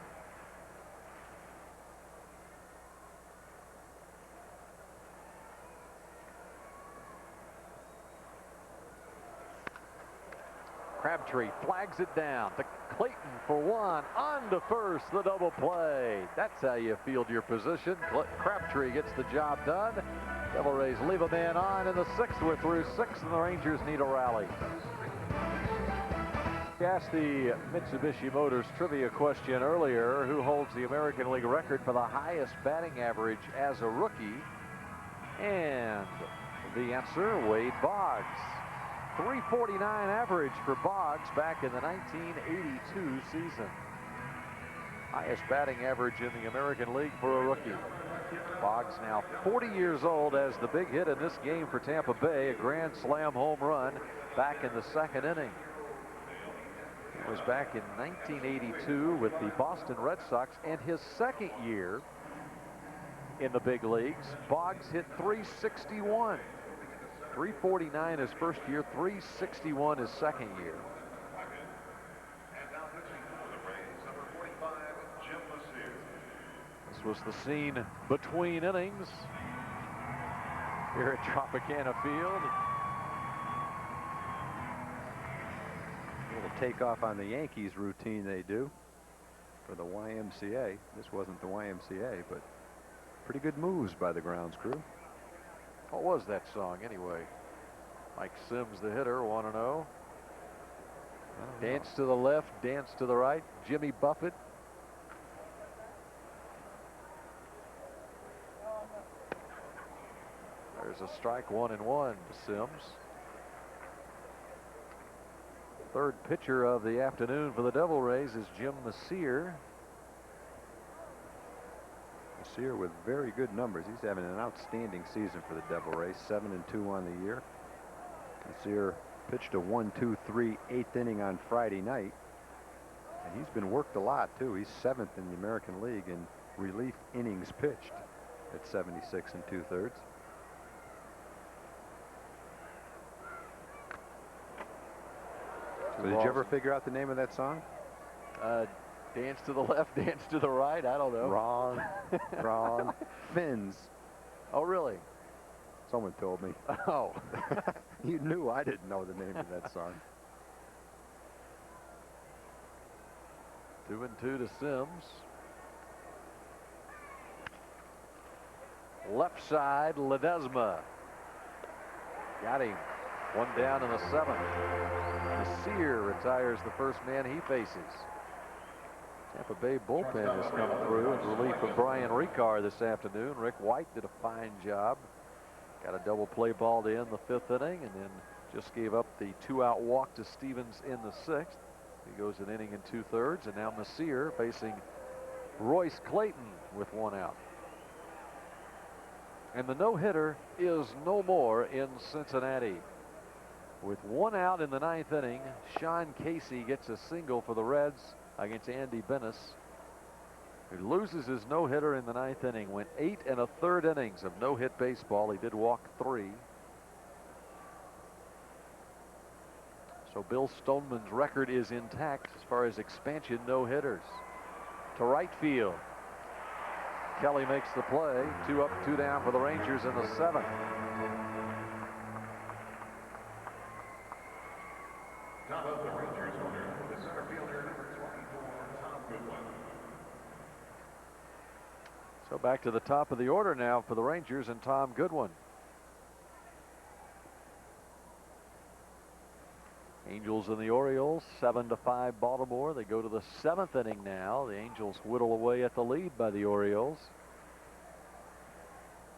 Crabtree flags it down to Clayton for 1. On to first, the double play. That's how you field your position. Crabtree gets the job done. Devil Rays leave a man on in the 6th. We're through 6, and the Rangers need a rally. We asked the Mitsubishi Motors trivia question earlier, who holds the American League record for the highest batting average as a rookie? And the answer, Wade Boggs. 349 average for Boggs back in the 1982 season. Highest batting average in the American League for a rookie. Boggs now 40 years old, as the big hit in this game for Tampa Bay, a grand slam home run back in the second inning. It was back in 1982 with the Boston Red Sox, and his second year in the big leagues, Boggs hit 361. 349 his first year, 361 his second year. This was the scene between innings here at Tropicana Field. A little takeoff on the Yankees routine they do for the YMCA. This wasn't the YMCA, but pretty good moves by the grounds crew. What was that song anyway? Mike Sims, the hitter, 1-0. Dance to the left, dance to the right. Jimmy Buffett. There's a strike, 1-1 to Sims. Third pitcher of the afternoon for the Devil Rays is Jim Messier. Messier with very good numbers. He's having an outstanding season for the Devil Rays, 7-2 on the year. Messier pitched a 1-2-3 eighth inning on Friday night, and he's been worked a lot too. He's 7th in the American League in relief innings pitched at 76 2/3. So did you ever figure out the name of that song? Dance to the left, dance to the right. I don't know. Wrong. Wrong. Fins. Oh, really? Someone told me. Oh. You knew I didn't know the name of that song. 2-2 to Sims. Left side, Ledesma. Got him. One down in the 7th. Messier retires the first man he faces. Tampa Bay bullpen has come through in relief of Brian Ricard this afternoon. Rick White did a fine job. Got a double play ball to end the 5th inning, and then just gave up the 2-out walk to Stevens in the 6th. He goes an inning and 2/3, and now Messier facing Royce Clayton with 1 out. And the no-hitter is no more in Cincinnati. With 1 out in the 9th inning, Sean Casey gets a single for the Reds against Andy Bennis, who loses his no-hitter in the 9th inning. Went 8 1/3 innings of no-hit baseball. He did walk 3. So Bill Stoneman's record is intact as far as expansion no-hitters. To right field. Kelly makes the play. 2 up, 2 down for the Rangers in the 7th. Top of the Rangers order, the center fielder, number 24, Tom Goodwin. So back to the top of the order now for the Rangers and Tom Goodwin. Angels and the Orioles, 7-5 Baltimore. They go to the 7th inning now. The Angels whittle away at the lead by the Orioles.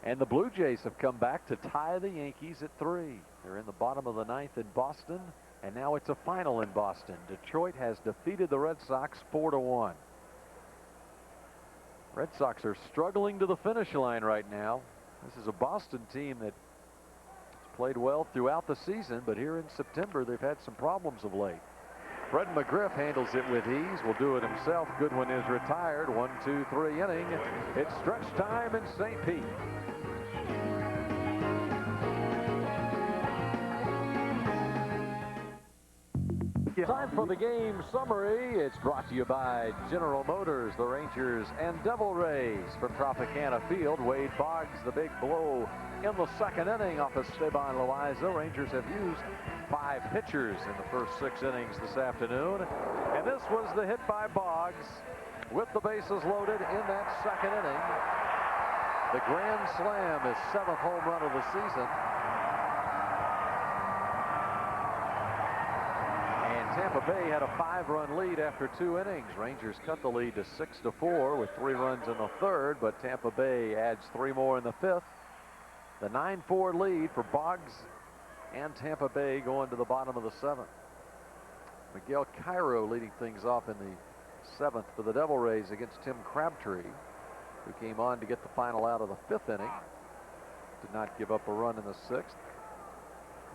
And the Blue Jays have come back to tie the Yankees at 3. They're in the bottom of the 9th in Boston, and now it's a final in Boston. Detroit has defeated the Red Sox 4-1. Red Sox are struggling to the finish line right now. This is a Boston team that played well throughout the season, but here in September they've had some problems of late. Fred McGriff handles it with ease. Will do it himself. Goodwin is retired. 1-2-3 inning. It's stretch time in St. Pete. Time for the game summary. It's brought to you by General Motors, the Rangers, and Devil Rays. From Tropicana Field, Wade Boggs, the big blow in the 2nd inning off of Esteban Loaiza. Rangers have used 5 pitchers in the first 6 innings this afternoon. And this was the hit by Boggs with the bases loaded in that 2nd inning. The grand slam, his 7th home run of the season. Tampa Bay had a 5-run lead after 2 innings. Rangers cut the lead to 6-4 with 3 runs in the 3rd, but Tampa Bay adds 3 more in the 5th. The 9-4 lead for Boggs and Tampa Bay going to the bottom of the 7th. Miguel Cairo leading things off in the 7th for the Devil Rays against Tim Crabtree. who came on to get the final out of the 5th inning. Did not give up a run in the 6th.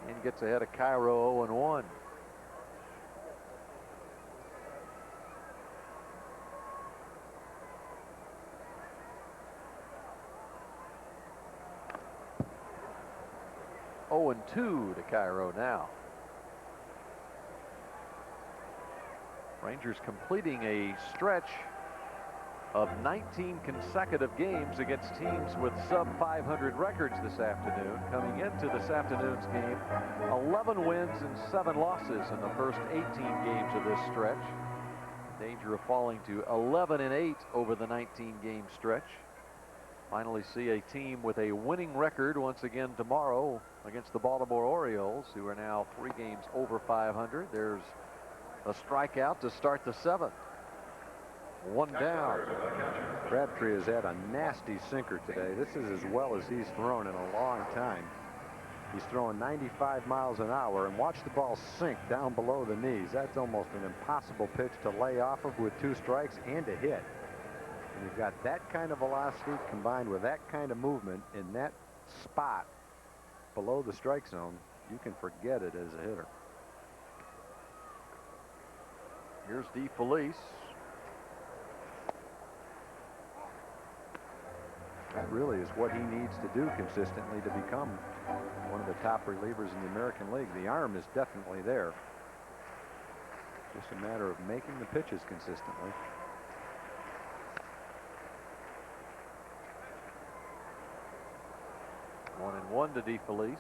And gets ahead of Cairo 0-1. Oh, 2 to Cairo now. Rangers completing a stretch of 19 consecutive games against teams with sub-500 records this afternoon. Coming into this afternoon's game, 11 wins and 7 losses in the first 18 games of this stretch. Danger of falling to 11-8 over the 19-game stretch. Finally see a team with a winning record once again tomorrow against the Baltimore Orioles, who are now 3 games over 500. There's a strikeout to start the 7th. 1 down. Crabtree has had a nasty sinker today. This is as well as he's thrown in a long time. He's throwing 95 miles an hour, and watch the ball sink down below the knees. That's almost an impossible pitch to lay off of with 2 strikes and a hit. And you've got that kind of velocity combined with that kind of movement in that spot below the strike zone, you can forget it as a hitter. Here's DeFelice. That really is what he needs to do consistently to become one of the top relievers in the American League. The arm is definitely there. Just a matter of making the pitches consistently. One and one to DeFelice.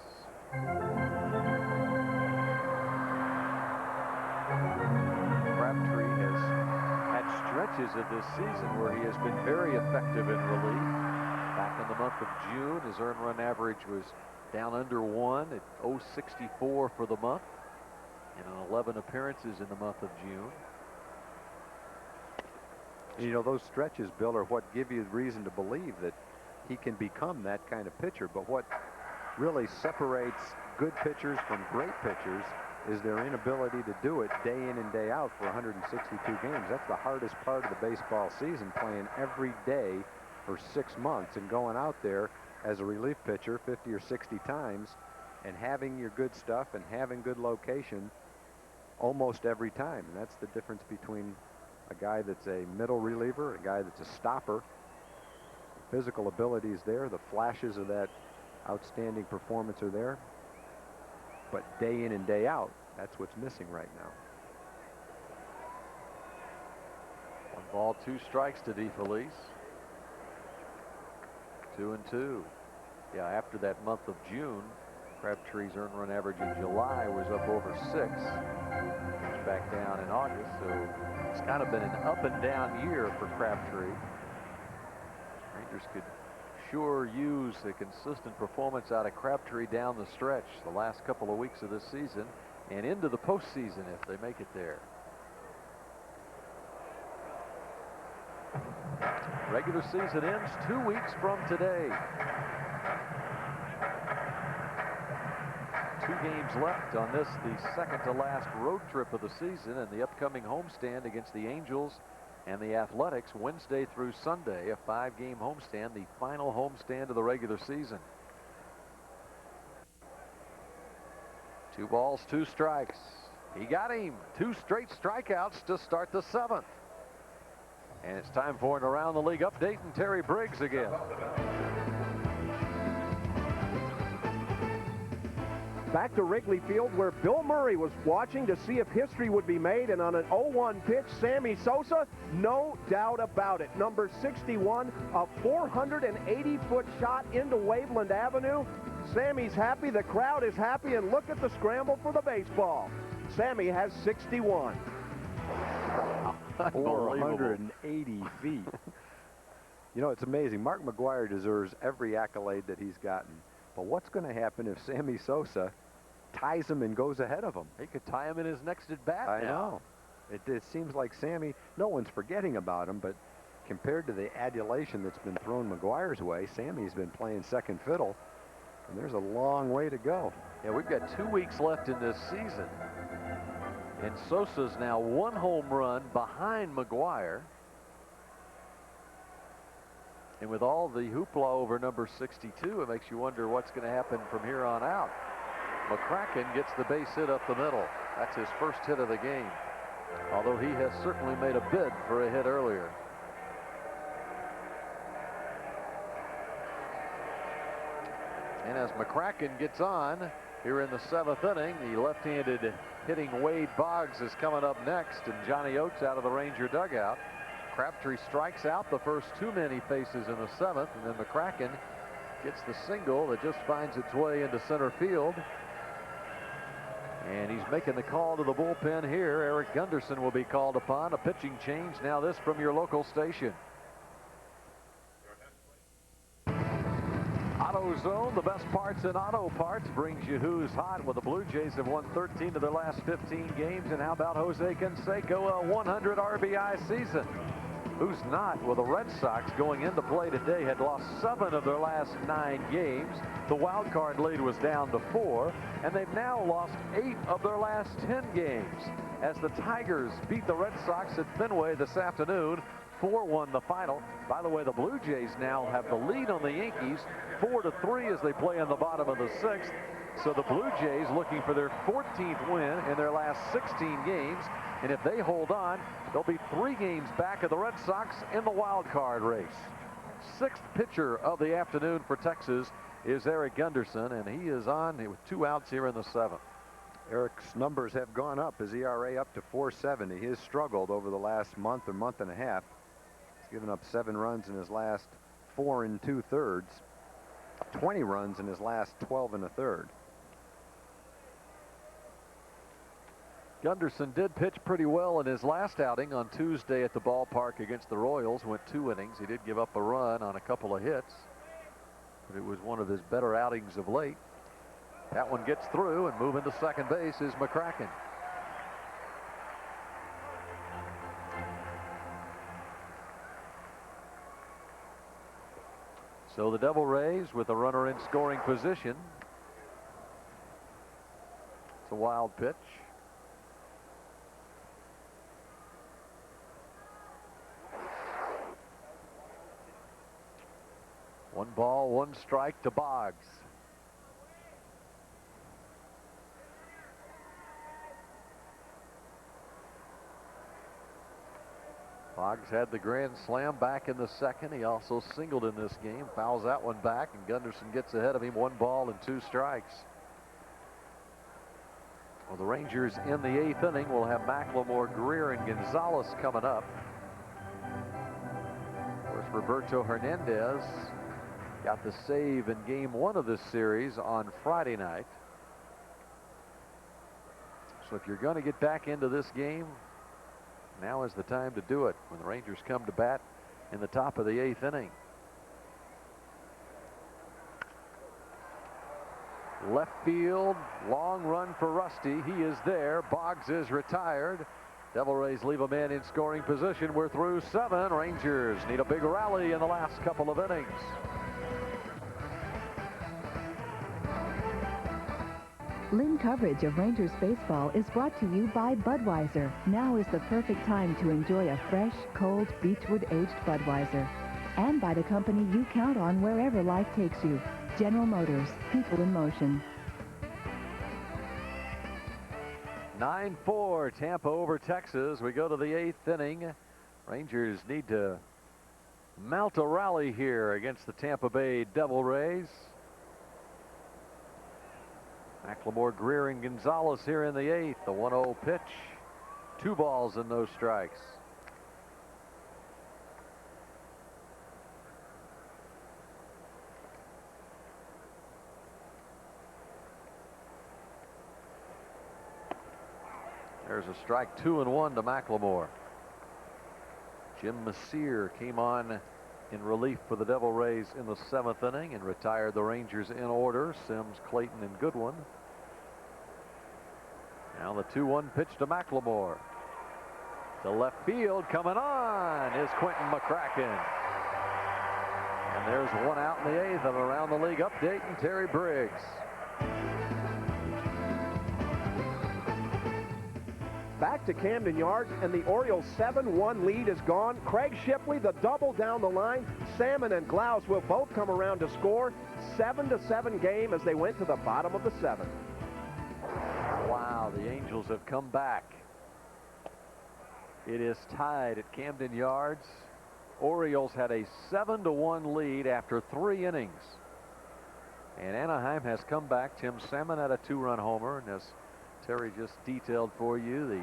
Crabtree has had stretches of this season where he has been very effective in relief. Back in the month of June, his earned run average was down under 1 at 0.64 for the month, and in 11 appearances in the month of June. And you know, those stretches, Bill, are what give you reason to believe that he can become that kind of pitcher. But what really separates good pitchers from great pitchers is their inability to do it day in and day out for 162 games. That's the hardest part of the baseball season, playing every day for 6 months and going out there as a relief pitcher 50 or 60 times and having your good stuff and having good location almost every time. And that's the difference between a guy that's a middle reliever, a guy that's a stopper. The physical ability is there. The flashes of that outstanding performance are there. But day in and day out, that's what's missing right now. 1 ball, 2 strikes to DeFelice. 2-2. Yeah, after that month of June, Crabtree's earned run average in July was up over 6. It's back down in August, so it's kind of been an up and down year for Crabtree. Rangers could sure use a consistent performance out of Crabtree down the stretch the last couple of weeks of this season and into the postseason if they make it there. Regular season ends 2 weeks from today. 2 games left on this, the second to last road trip of the season, and the upcoming homestand against the Angels and the Athletics Wednesday through Sunday. A 5-game homestand, the final homestand of the regular season. 2 balls, 2 strikes. He got him. 2 straight strikeouts to start the 7th. And it's time for an Around the League update, and Terry Briggs again. Back to Wrigley Field, where Bill Murray was watching to see if history would be made, and on an 0-1 pitch, Sammy Sosa, no doubt about it. Number 61, a 480-foot shot into Waveland Avenue. Sammy's happy, the crowd is happy, and look at the scramble for the baseball. Sammy has 61. 480 feet. You know, it's amazing. Mark McGwire deserves every accolade that he's gotten. But what's going to happen if Sammy Sosa ties him and goes ahead of him? He could tie him in his next at bat. I know. It seems like Sammy, no one's forgetting about him, but compared to the adulation that's been thrown McGwire's way, Sammy's been playing second fiddle, and there's a long way to go. Yeah, we've got 2 weeks left in this season. And Sosa's now 1 home run behind McGwire. And with all the hoopla over number 62, it makes you wonder what's going to happen from here on out. McCracken gets the base hit up the middle. That's his first hit of the game, although he has certainly made a bid for a hit earlier. And as McCracken gets on here in the 7th inning, the left-handed hitting Wade Boggs is coming up next, and Johnny Oates out of the Ranger dugout. Crabtree strikes out the first 2 men he faces in the 7th, and then McCracken gets the single that just finds its way into center field. And he's making the call to the bullpen here. Eric Gunderson will be called upon. A pitching change. Now this from your local station. AutoZone, the best parts in auto parts, brings you who's hot. Well, the Blue Jays have won 13 of their last 15 games. And how about Jose Canseco, a 100 RBI season? Who's not? Well, the Red Sox going into play today had lost 7 of their last 9 games. The wild card lead was down to 4, and they've now lost 8 of their last 10 games as the Tigers beat the Red Sox at Fenway this afternoon. 4-1 the final. By the way, the Blue Jays now have the lead on the Yankees 4-3 as they play in the bottom of the 6th. So the Blue Jays looking for their 14th win in their last 16 games. And if they hold on, they'll be 3 games back of the Red Sox in the wild card race. 6th pitcher of the afternoon for Texas is Eric Gunderson, and he is on with 2 outs here in the 7th. Eric's numbers have gone up. His ERA up to 4.70. He has struggled over the last month or month and a half. He's given up 7 runs in his last 4 2/3. 20 runs in his last 12 1/3. Gunderson did pitch pretty well in his last outing on Tuesday at the ballpark against the Royals. Went 2 innings. He did give up a run on a couple of hits, but it was one of his better outings of late. That one gets through, and moving to second base is McCracken. So the Devil Rays with a runner in scoring position. It's a wild pitch. One ball, 1 strike to Boggs. Boggs had the grand slam back in the 2nd. He also singled in this game, fouls that one back, and Gunderson gets ahead of him. 1 ball and 2 strikes. Well, the Rangers in the 8th inning will have McLemore, Greer, and Gonzalez coming up. Of course, Roberto Hernandez got the save in game 1 of this series on Friday night. So if you're going to get back into this game, now is the time to do it when the Rangers come to bat in the top of the 8th inning. Left field, long run for Rusty. He is there. Boggs is retired. Devil Rays leave a man in scoring position. We're through 7. Rangers need a big rally in the last couple of innings. Lynn coverage of Rangers baseball is brought to you by Budweiser. Now is the perfect time to enjoy a fresh, cold, Beechwood-aged Budweiser. And by the company you count on wherever life takes you. General Motors, people in motion. 9-4, Tampa over Texas. We go to the 8th inning. Rangers need to mount a rally here against the Tampa Bay Devil Rays. McLemore, Greer, and Gonzalez here in the 8th. The 1-0 pitch. 2 balls and no strikes. There's a strike. 2-1 to McLemore. Jim Messier came on in relief for the Devil Rays in the 7th inning and retired the Rangers in order. Sims, Clayton, and Goodwin. Now the 2-1 pitch to McLemore. To left field, coming on is Quentin McCracken. And there's 1 out in the 8th of Around the League update, and Terry Briggs. Back back to Camden Yards, and the Orioles' 7-1 lead is gone. Craig Shipley, the double down the line. Salmon and Glaus will both come around to score. 7-7 game as they went to the bottom of the 7th. Wow, the Angels have come back. It is tied at Camden Yards. Orioles had a 7-1 lead after 3 innings. And Anaheim has come back. Tim Salmon had a 2-run homer, and as Terry just detailed for you, the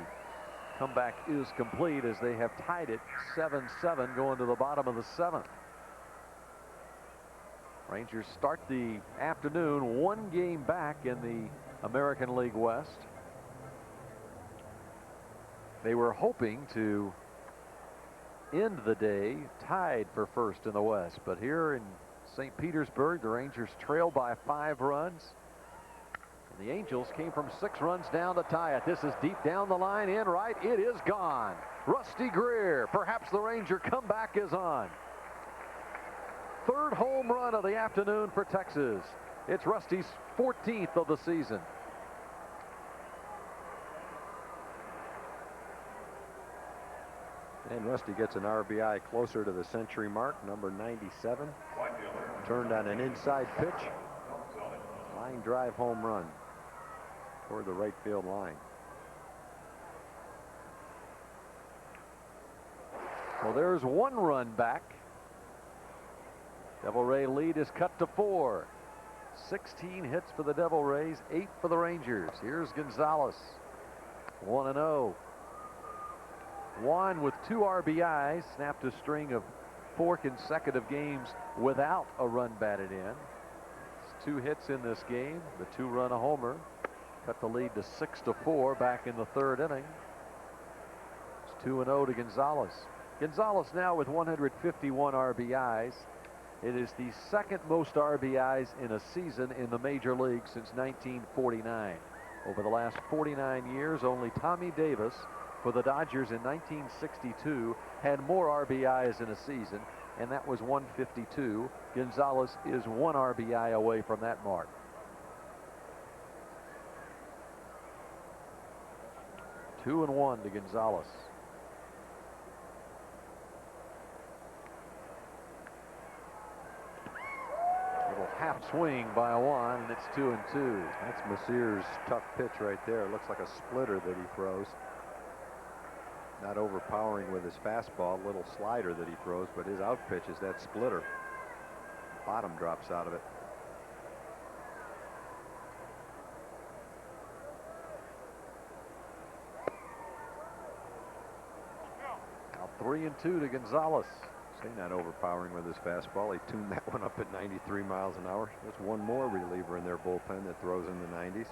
comeback is complete as they have tied it 7-7 going to the bottom of the 7th. Rangers start the afternoon 1 game back in the American League West. They were hoping to end the day tied for first in the West, but here in St. Petersburg, the Rangers trail by 5 runs. And the Angels came from 6 runs down to tie it. This is deep down the line, in right. It is gone. Rusty Greer, perhaps the Ranger comeback is on. 3rd home run of the afternoon for Texas. It's Rusty's 14th of the season. And Rusty gets an RBI closer to the century mark, number 97. Turned on an inside pitch. Line drive home run toward the right field line. Well, there's 1 run back. Devil Ray lead is cut to 4. 16 hits for the Devil Rays, 8 for the Rangers. Here's Gonzalez, 1-0. Juan with 2 RBIs, snapped a string of 4 consecutive games without a run batted in. 2 hits in this game, the 2-run homer cut the lead to 6-4 back in the 3rd inning. It's 2-0 to Gonzalez. Gonzalez now with 151 RBIs. It is the 2nd most RBIs in a season in the major league since 1949. Over the last 49 years, only Tommy Davis for the Dodgers in 1962 had more RBIs in a season, and that was 152. Gonzalez is 1 RBI away from that mark. Two and 1 to Gonzalez. Little half swing by Juan, and it's 2-2. That's Messier's tough pitch right there. It looks like a splitter that he throws. Not overpowering with his fastball, little slider that he throws, but his out pitch is that splitter. Bottom drops out of it. Now 3-2 to Gonzalez. Say not overpowering with his fastball. He tuned that one up at 93 miles an hour. There's one more reliever in their bullpen that throws in the 90s.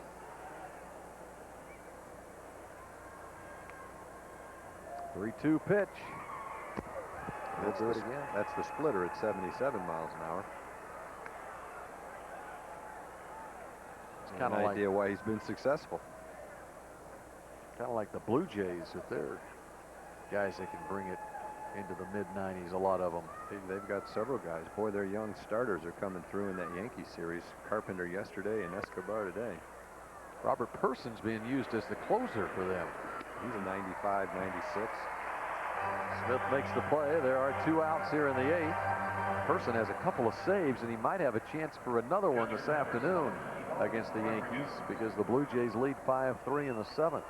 3-2 pitch. That's do it again. That's the splitter at 77 miles an hour. It's kind of an like idea why he's been successful. Kind of like the Blue Jays, if they're guys that can bring it into the mid-90s, a lot of them. They've got several guys. Boy, their young starters are coming through in that Yankee series. Carpenter yesterday and Escobar today. Robert Person's being used as the closer for them. He's a 95, 96. Smith makes the play. There are 2 outs here in the 8th. Person has a couple of saves, and he might have a chance for another one this afternoon against the Yankees because the Blue Jays lead 5-3 in the 7th.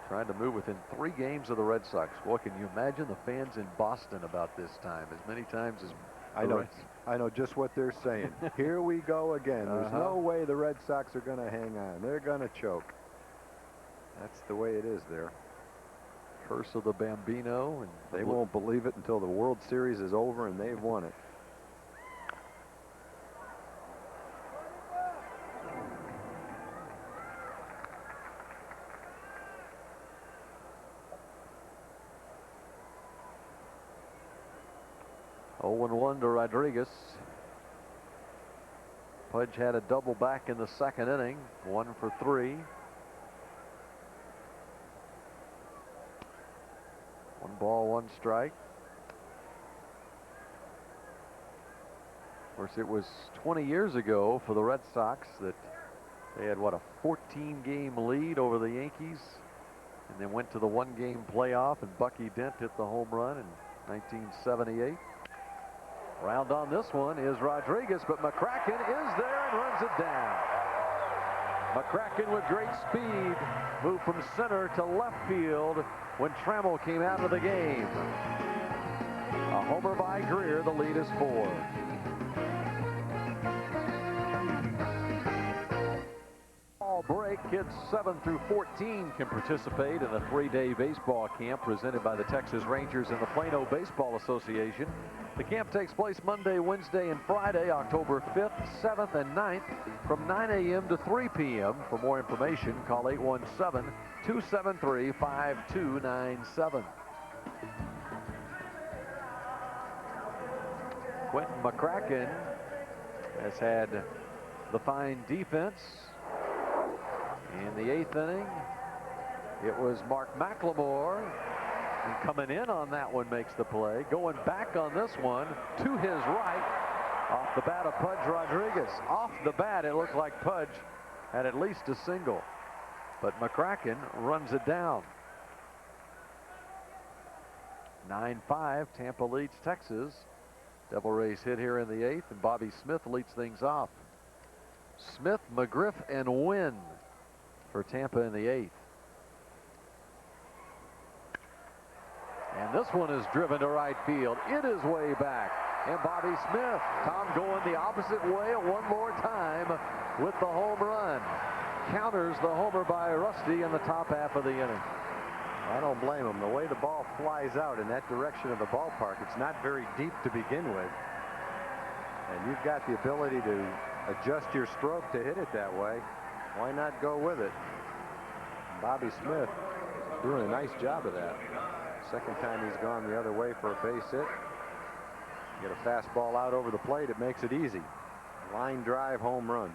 Trying to move within 3 games of the Red Sox. Well, can you imagine the fans in Boston about this time? As many times as I know just what they're saying. Here we go again. There's no way the Red Sox are going to hang on. They're going to choke. That's the way it is there. Curse of the Bambino. And they won't believe it until the World Series is over and they've won it. Oh, 1 to Rodriguez. Pudge had a double back in the 2nd inning. 1 for 3. 1 ball, 1 strike. Of course, it was 20 years ago for the Red Sox that They had, what, a 14-game lead over the Yankees, and then went to the one-game playoff, and Bucky Dent hit the home run in 1978. Round on this one is Rodriguez, but McCracken is there and runs it down. McCracken with great speed moved from center to left field when Trammell came out of the game. A homer by Greer. The lead is 4. Break. Kids 7 through 14 can participate in a 3-day baseball camp presented by the Texas Rangers and the Plano Baseball Association. The camp takes place Monday, Wednesday, and Friday, October 5th, 7th, and 9th from 9 a.m. to 3 p.m. For more information, call 817-273-5297. Quentin McCracken has had the fine defense. In the 8th inning, it was Mark McLemore, and coming in on that one makes the play. Going back on this one to his right, off the bat of Pudge Rodriguez. Off the bat, it looked like Pudge had at least a single, but McCracken runs it down. 9-5, Tampa leads Texas. Devil Rays hit here in the 8th, and Bobby Smith leads things off. Smith, McGriff, and Wynn for Tampa in the 8th. And this one is driven to right field. It is way back. And Bobby Smith, Tom going the opposite way one more time with the home run. Counters the homer by Rusty in the top half of the inning. I don't blame him. The way the ball flies out in that direction of the ballpark, it's not very deep to begin with. And you've got the ability to adjust your stroke to hit it that way. Why not go with it? Bobby Smith doing a nice job of that. Second time he's gone the other way for a base hit. Get a fastball out over the plate, it makes it easy. Line drive home run.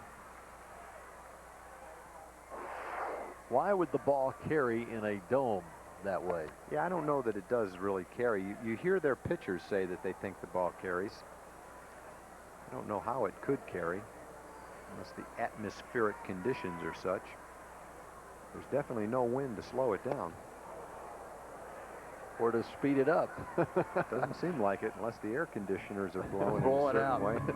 Why would the ball carry in a dome that way? Yeah, I don't know that it does really carry. You hear their pitchers say that they think the ball carries. I don't know how it could carry, unless the atmospheric conditions are such. There's definitely no wind to slow it down. Or to speed it up. Doesn't seem like it unless the air conditioners are blowing, blowing in a out. certain way.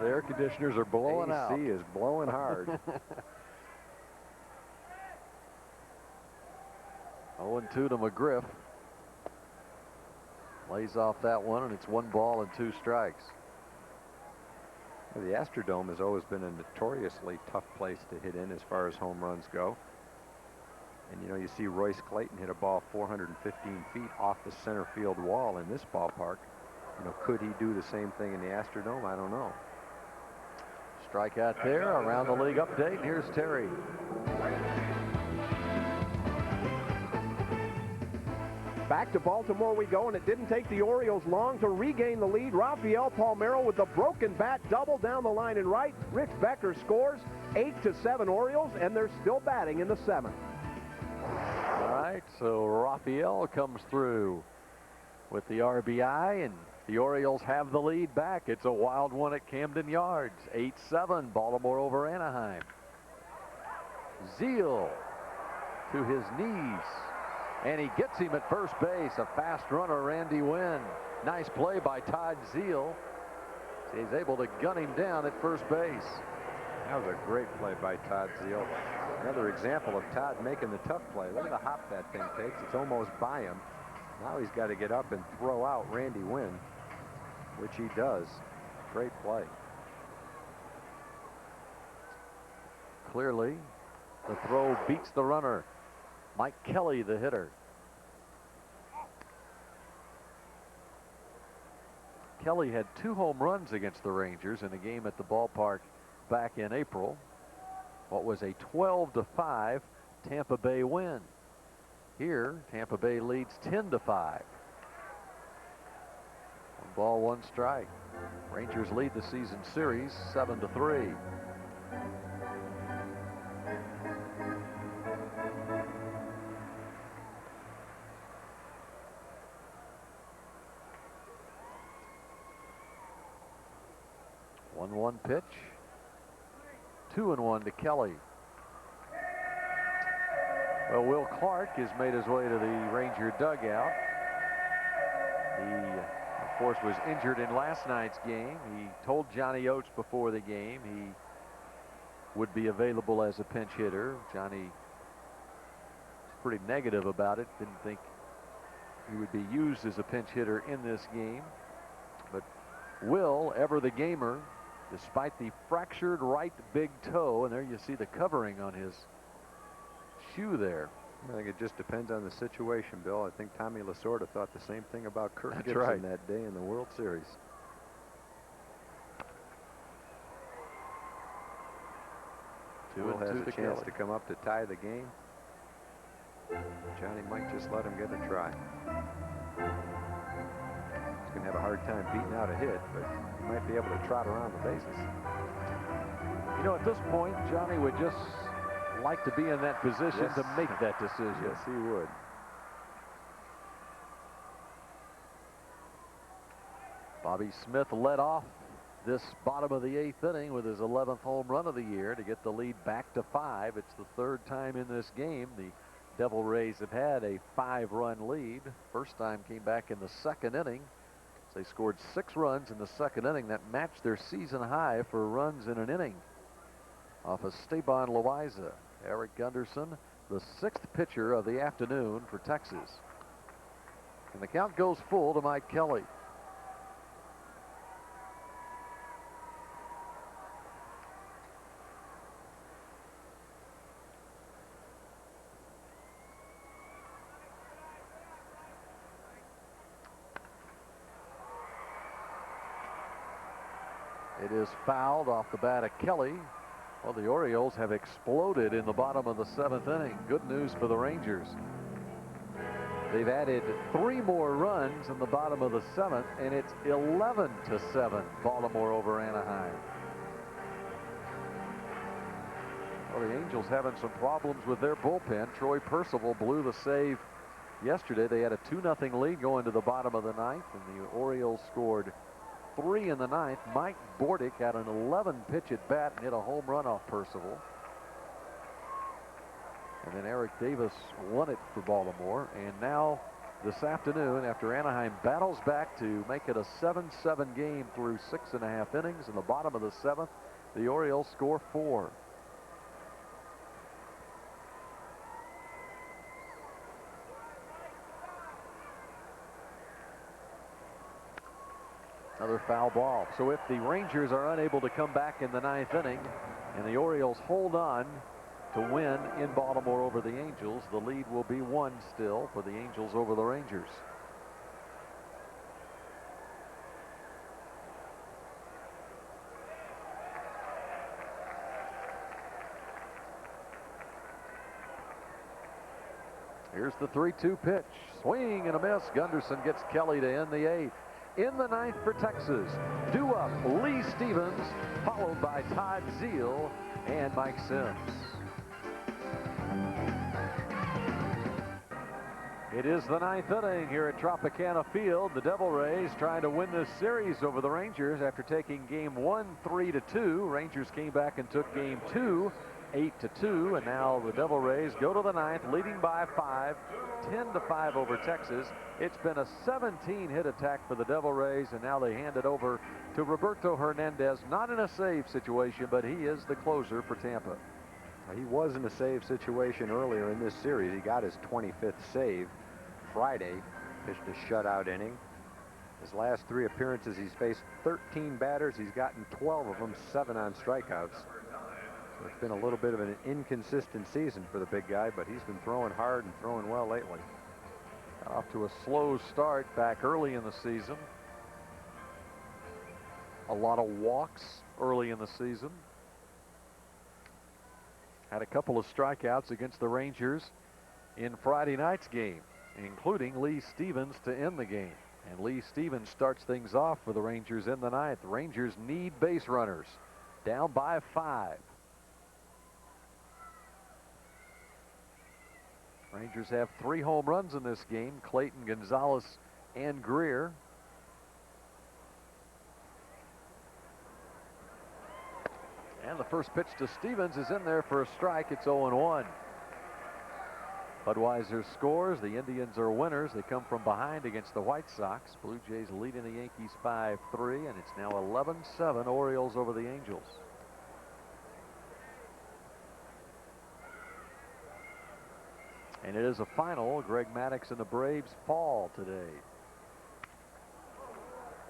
The air conditioners are blowing out. AC is blowing hard. 0-2 to McGriff. Lays off that one, and it's 1 ball and 2 strikes. The Astrodome has always been a notoriously tough place to hit in as far as home runs go. And you know, you see Royce Clayton hit a ball 415 feet off the center field wall in this ballpark. You know, could he do the same thing in the Astrodome? I don't know. Strikeout there. Around the league update. Here's Terry. Back to Baltimore we go, and it didn't take the Orioles long to regain the lead. Rafael Palmeiro with the broken bat double down the line in right. Rich Becker scores. 8-7 Orioles, and they're still batting in the 7th. All right, so Rafael comes through with the RBI, and the Orioles have the lead back. It's a wild one at Camden Yards. 8-7, Baltimore over Anaheim. Zeal to his knees, and he gets him at first base. A fast runner, Randy Wynn. Nice play by Todd Zeal. He's able to gun him down at first base. That was a great play by Todd Zeal. Another example of Todd making the tough play. Look at the hop that thing takes. It's almost by him. Now he's got to get up and throw out Randy Wynn, which he does. Great play. Clearly, the throw beats the runner. Mike Kelly, the hitter. Kelly had 2 home runs against the Rangers in a game at the ballpark back in April. What was a 12-5 Tampa Bay win. Here, Tampa Bay leads 10-5. 1 ball, 1 strike. Rangers lead the season series 7-3. One pitch. 2-1 to Kelly. Well, Will Clark has made his way to the Ranger dugout. He, of course, was injured in last night's game. He told Johnny Oates before the game he would be available as a pinch hitter. Johnny was pretty negative about it. Didn't think he would be used as a pinch hitter in this game. But Will, ever the gamer, despite the fractured right big toe, and there you see the covering on his shoe there. I think it just depends on the situation, Bill. I think Tommy Lasorda thought the same thing about Kirk That's Gibson right. that day in the World Series. Will has a chance to come up to tie the game. Johnny might just let him get a try. He's going to have a hard time beating out a hit, but he might be able to trot around the bases. You know, at this point, Johnny would just like to be in that position to make that decision. Yes, he would. Bobby Smith led off this bottom of the 8th inning with his 11th home run of the year to get the lead back to 5. It's the 3rd time in this game the Devil Rays have had a 5-run lead. First time came back in the 2nd inning. They scored 6 runs in the 2nd inning. That matched their season high for runs in an inning off of Esteban Loaiza. Eric Gunderson, the 6th pitcher of the afternoon for Texas. And the count goes full to Mike Kelly. It is fouled off the bat of Kelly. Well, the Orioles have exploded in the bottom of the 7th inning. Good news for the Rangers. They've added 3 more runs in the bottom of the 7th, and it's 11-7 Baltimore over Anaheim. Well, the Angels having some problems with their bullpen. Troy Percival blew the save yesterday. They had a 2-0 lead going to the bottom of the 9th, and the Orioles scored 3 in the 9th. Mike Bordick had an 11-pitch at bat and hit a home run off Percival. And then Eric Davis won it for Baltimore. And now this afternoon, after Anaheim battles back to make it a 7-7 game through 6.5 innings, in the bottom of the 7th, the Orioles score 4. Another foul ball. So if the Rangers are unable to come back in the 9th inning and the Orioles hold on to win in Baltimore over the Angels, the lead will be 1 still for the Angels over the Rangers. Here's the 3-2 pitch. Swing and a miss. Gunderson gets Kelly to end the 8th. In the 9th for Texas, due up Lee Stevens, followed by Todd Zeile and Mike Sims. It is the 9th inning here at Tropicana Field. The Devil Rays trying to win this series over the Rangers after taking game 1 3-2. Rangers came back and took game 2 8-2, and now the Devil Rays go to the 9th, leading by 5, 10-5 over Texas. It's been a 17-hit attack for the Devil Rays, and now they hand it over to Roberto Hernandez, not in a save situation, but he is the closer for Tampa. He was in a save situation earlier in this series. He got his 25th save Friday, pitched a shutout inning. His last 3 appearances, he's faced 13 batters. He's gotten 12 of them, 7 on strikeouts. So it's been a little bit of an inconsistent season for the big guy, but he's been throwing hard and throwing well lately. Got off to a slow start back early in the season. A lot of walks early in the season. Had a couple of strikeouts against the Rangers in Friday night's game, including Lee Stevens to end the game. And Lee Stevens starts things off for the Rangers in the 9th. The Rangers need base runners. Down by 5. Rangers have 3 home runs in this game. Clayton, Gonzalez, and Greer. And the first pitch to Stevens is in there for a strike. It's 0-1. Budweiser scores. The Indians are winners. They come from behind against the White Sox. Blue Jays leading the Yankees 5-3, and it's now 11-7 Orioles over the Angels. And it is a final. Greg Maddux and the Braves fall today.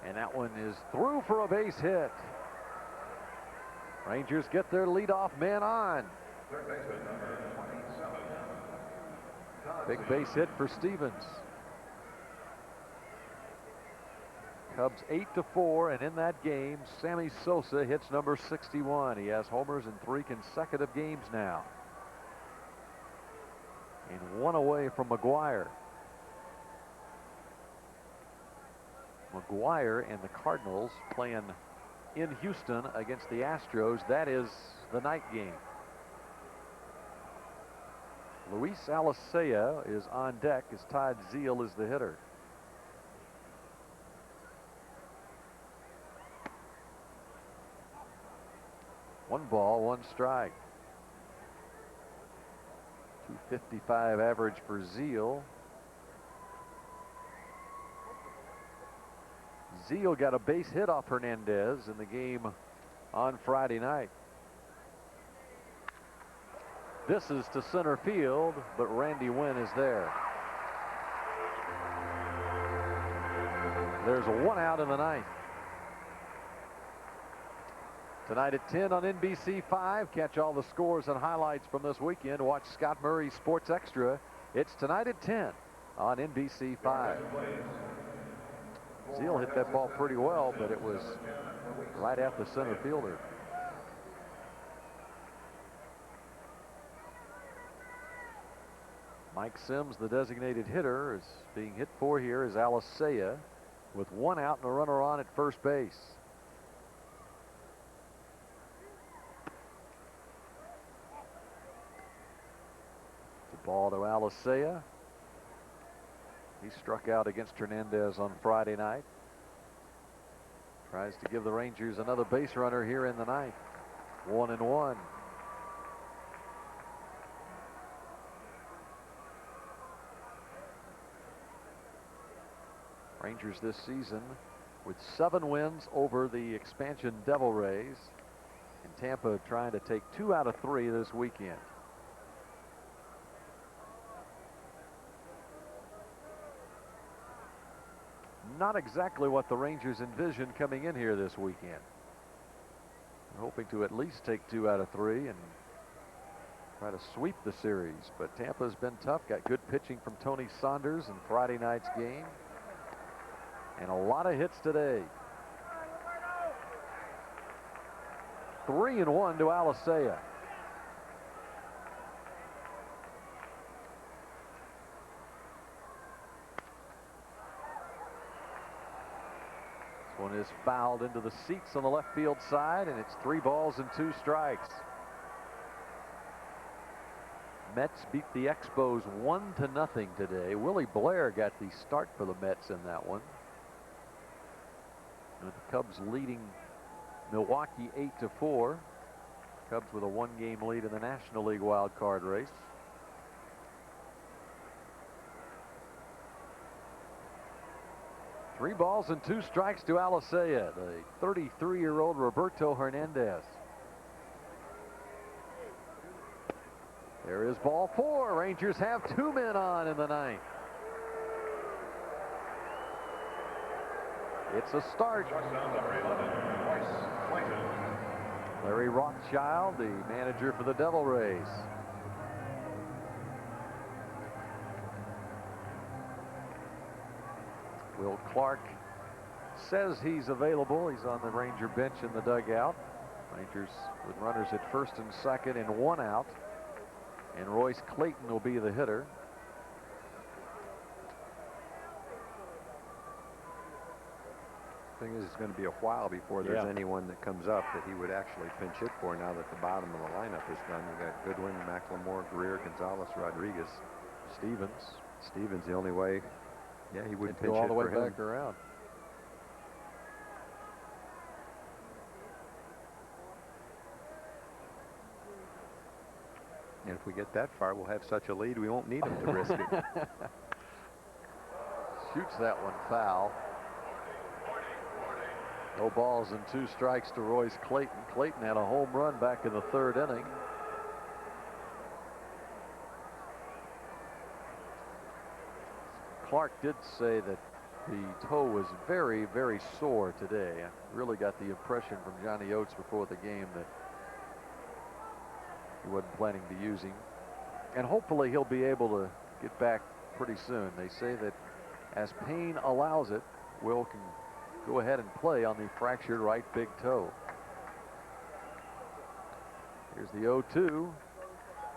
And that one is through for a base hit. Rangers get their leadoff man on. Big base hit for Stevens. Cubs 8-4, and in that game, Sammy Sosa hits number 61. He has homers in 3 consecutive games now. And 1 away from McGuire. McGuire and the Cardinals playing in Houston against the Astros. That is the night game. Luis Alicea is on deck as Todd Zeile is the hitter. One ball, one strike. 255 average for Zeile. Zeile got a base hit off Hernandez in the game on Friday night. This is to center field, but Randy Wynn is there. There's a 1 out in the ninth. Tonight at 10 on NBC5. Catch all the scores and highlights from this weekend. Watch Scott Murray's Sports Extra. It's tonight at 10 on NBC5. Zeile hit that ball pretty well, but it was right at the center fielder. Mike Sims, the designated hitter, is being hit for here is Alicea with 1 out and a runner on at first base. The ball to Alicea. He struck out against Hernandez on Friday night. Tries to give the Rangers another base runner here in the ninth. 1-1. Rangers this season with 7 wins over the expansion Devil Rays, and Tampa trying to take 2 out of 3 this weekend. Not exactly what the Rangers envisioned coming in here this weekend. They're hoping to at least take 2 out of 3 and try to sweep the series, but Tampa's been tough. Got good pitching from Tony Saunders in Friday night's game. And a lot of hits today. 3-1 to Alicea. This one is fouled into the seats on the left field side, and it's 3 balls and 2 strikes. Mets beat the Expos 1-0 today. Willie Blair got the start for the Mets in that one. With the Cubs leading Milwaukee 8-4. Cubs with a 1-game lead in the National League wild card race. Three balls and 2 strikes to Alicea, the 33-year-old Roberto Hernandez. There is ball 4. Rangers have 2 men on in the ninth. It's a start. Larry Rothschild, the manager for the Devil Rays. Will Clark says he's available. He's on the Ranger bench in the dugout. Rangers with runners at first and second and 1 out. And Royce Clayton will be the hitter. Thing is, it's going to be a while before there's anyone that comes up that he would actually pinch hit for now that the bottom of the lineup is done. You got Goodwin, McLemore, Greer, Gonzalez, Rodriguez, Stevens the only way. Yeah, he would pinch go all hit the way for him. back around. And if we get that far, we'll have such a lead we won't need him to risk it. Shoots that one foul. No balls and 2 strikes to Royce Clayton. Clayton had a home run back in the 3rd inning. Clark did say that the toe was very, very sore today. I really got the impression from Johnny Oates before the game that he wasn't planning to use him. And hopefully he'll be able to get back pretty soon. They say that as pain allows it, Will can go ahead and play on the fractured right big toe. Here's the 0-2.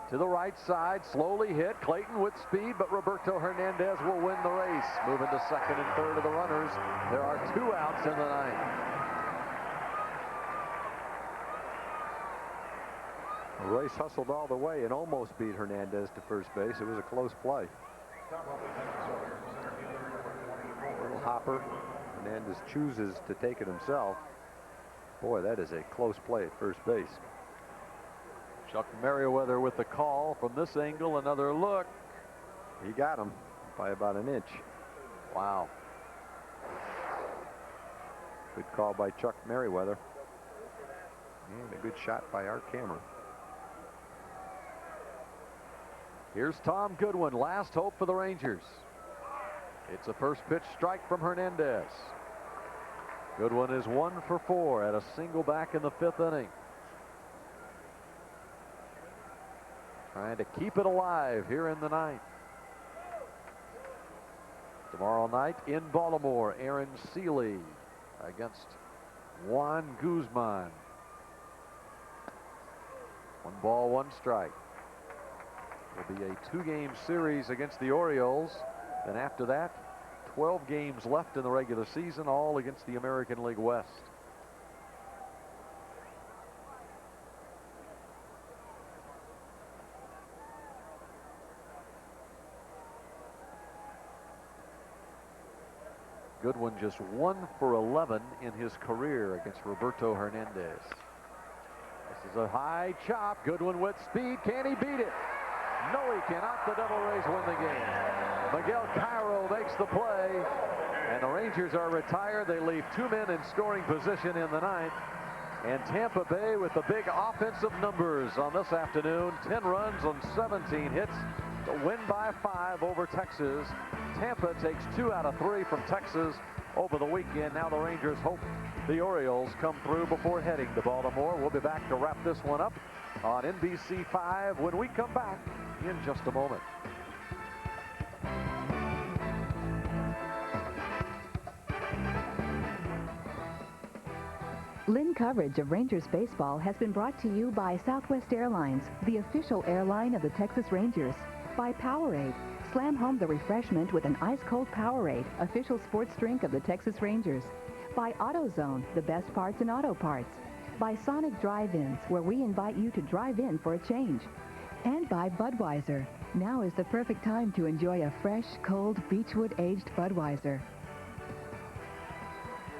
To the right side, slowly hit. Clayton with speed, but Roberto Hernandez will win the race. Moving to 2nd and 3rd of the runners. There are 2 outs in the 9th. Royce hustled all the way and almost beat Hernandez to first base. It was a close play. Little hopper. Hernandez chooses to take it himself. Boy, that is a close play at first base. Chuck Merriweather with the call from this angle. Another look. He got him by about an inch. Wow. Good call by Chuck Merriweather. And a good shot by our camera. Here's Tom Goodwin, last hope for the Rangers. It's a first pitch strike from Hernandez. Goodwin is 1 for 4 at a single back in the 5th inning. Trying to keep it alive here in the 9th. Tomorrow night in Baltimore, Aaron Seeley against Juan Guzman. 1 ball, 1 strike. It'll be a 2-game series against the Orioles. Then after that, 12 games left in the regular season, all against the American League West. Goodwin just 1 for 11 in his career against Roberto Hernandez. This is a high chop. Goodwin with speed. Can he beat it? No, he cannot. The Devil Rays win the game. Miguel Cairo makes the play, and the Rangers are retired. They leave 2 men in scoring position in the 9th. And Tampa Bay with the big offensive numbers on this afternoon. 10 runs on 17 hits. The win by 5 over Texas. Tampa takes 2 out of 3 from Texas over the weekend. Now the Rangers hope the Orioles come through before heading to Baltimore. We'll be back to wrap this one up on NBC5 when we come back in just a moment. Lynn coverage of Rangers baseball has been brought to you by Southwest Airlines, the official airline of the Texas Rangers. By Powerade. Slam home the refreshment with an ice-cold Powerade, official sports drink of the Texas Rangers. By AutoZone, the best parts in auto parts. By Sonic Drive-Ins, where we invite you to drive in for a change. And by Budweiser. Now is the perfect time to enjoy a fresh, cold, Beechwood-aged Budweiser.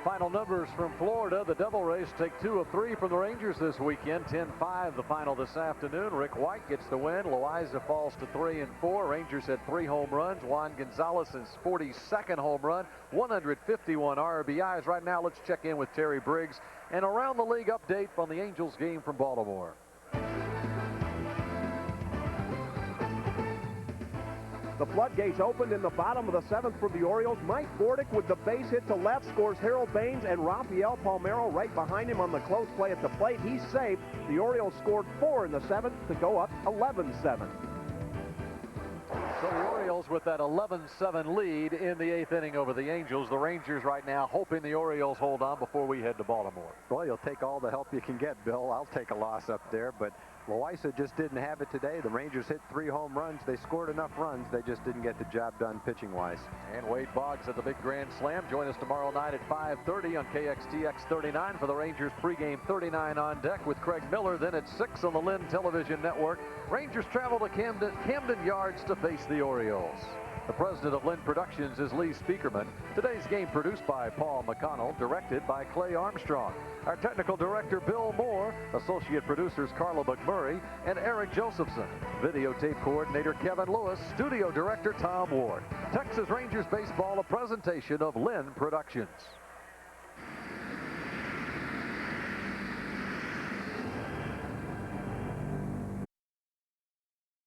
Final numbers from Florida. The Devil Rays take 2 of 3 from the Rangers this weekend. 10-5 the final this afternoon. Rick White gets the win. Loaiza falls to 3 and 4. Rangers had 3 home runs. Juan Gonzalez's 42nd home run. 151 RBIs. Right now, let's check in with Terry Briggs. And around the league update on the Angels game from Baltimore. The floodgates opened in the bottom of the 7th for the Orioles. Mike Bordick with the base hit to left scores Harold Baines, and Rafael Palmeiro right behind him on the close play at the plate. He's safe. The Orioles scored 4 in the 7th to go up 11-7. So the Orioles with that 11-7 lead in the 8th inning over the Angels. The Rangers right now hoping the Orioles hold on before we head to Baltimore. Well, you'll take all the help you can get, Bill. I'll take a loss up there, but Loaiza just didn't have it today. The Rangers hit 3 home runs. They scored enough runs. They just didn't get the job done pitching-wise. And Wade Boggs at the big grand slam. Join us tomorrow night at 5:30 on KXTX-39 for the Rangers pregame 39 on deck with Craig Miller. Then at 6 on the Lynn Television Network. Rangers travel to Camden Yards to face the Orioles. The president of Lynn Productions is Lee Speakerman. Today's game produced by Paul McConnell, directed by Clay Armstrong. Our technical director, Bill Moore, associate producers Carla McMurray and Eric Josephson. Videotape coordinator, Kevin Lewis. Studio director, Tom Ward. Texas Rangers Baseball, a presentation of Lynn Productions.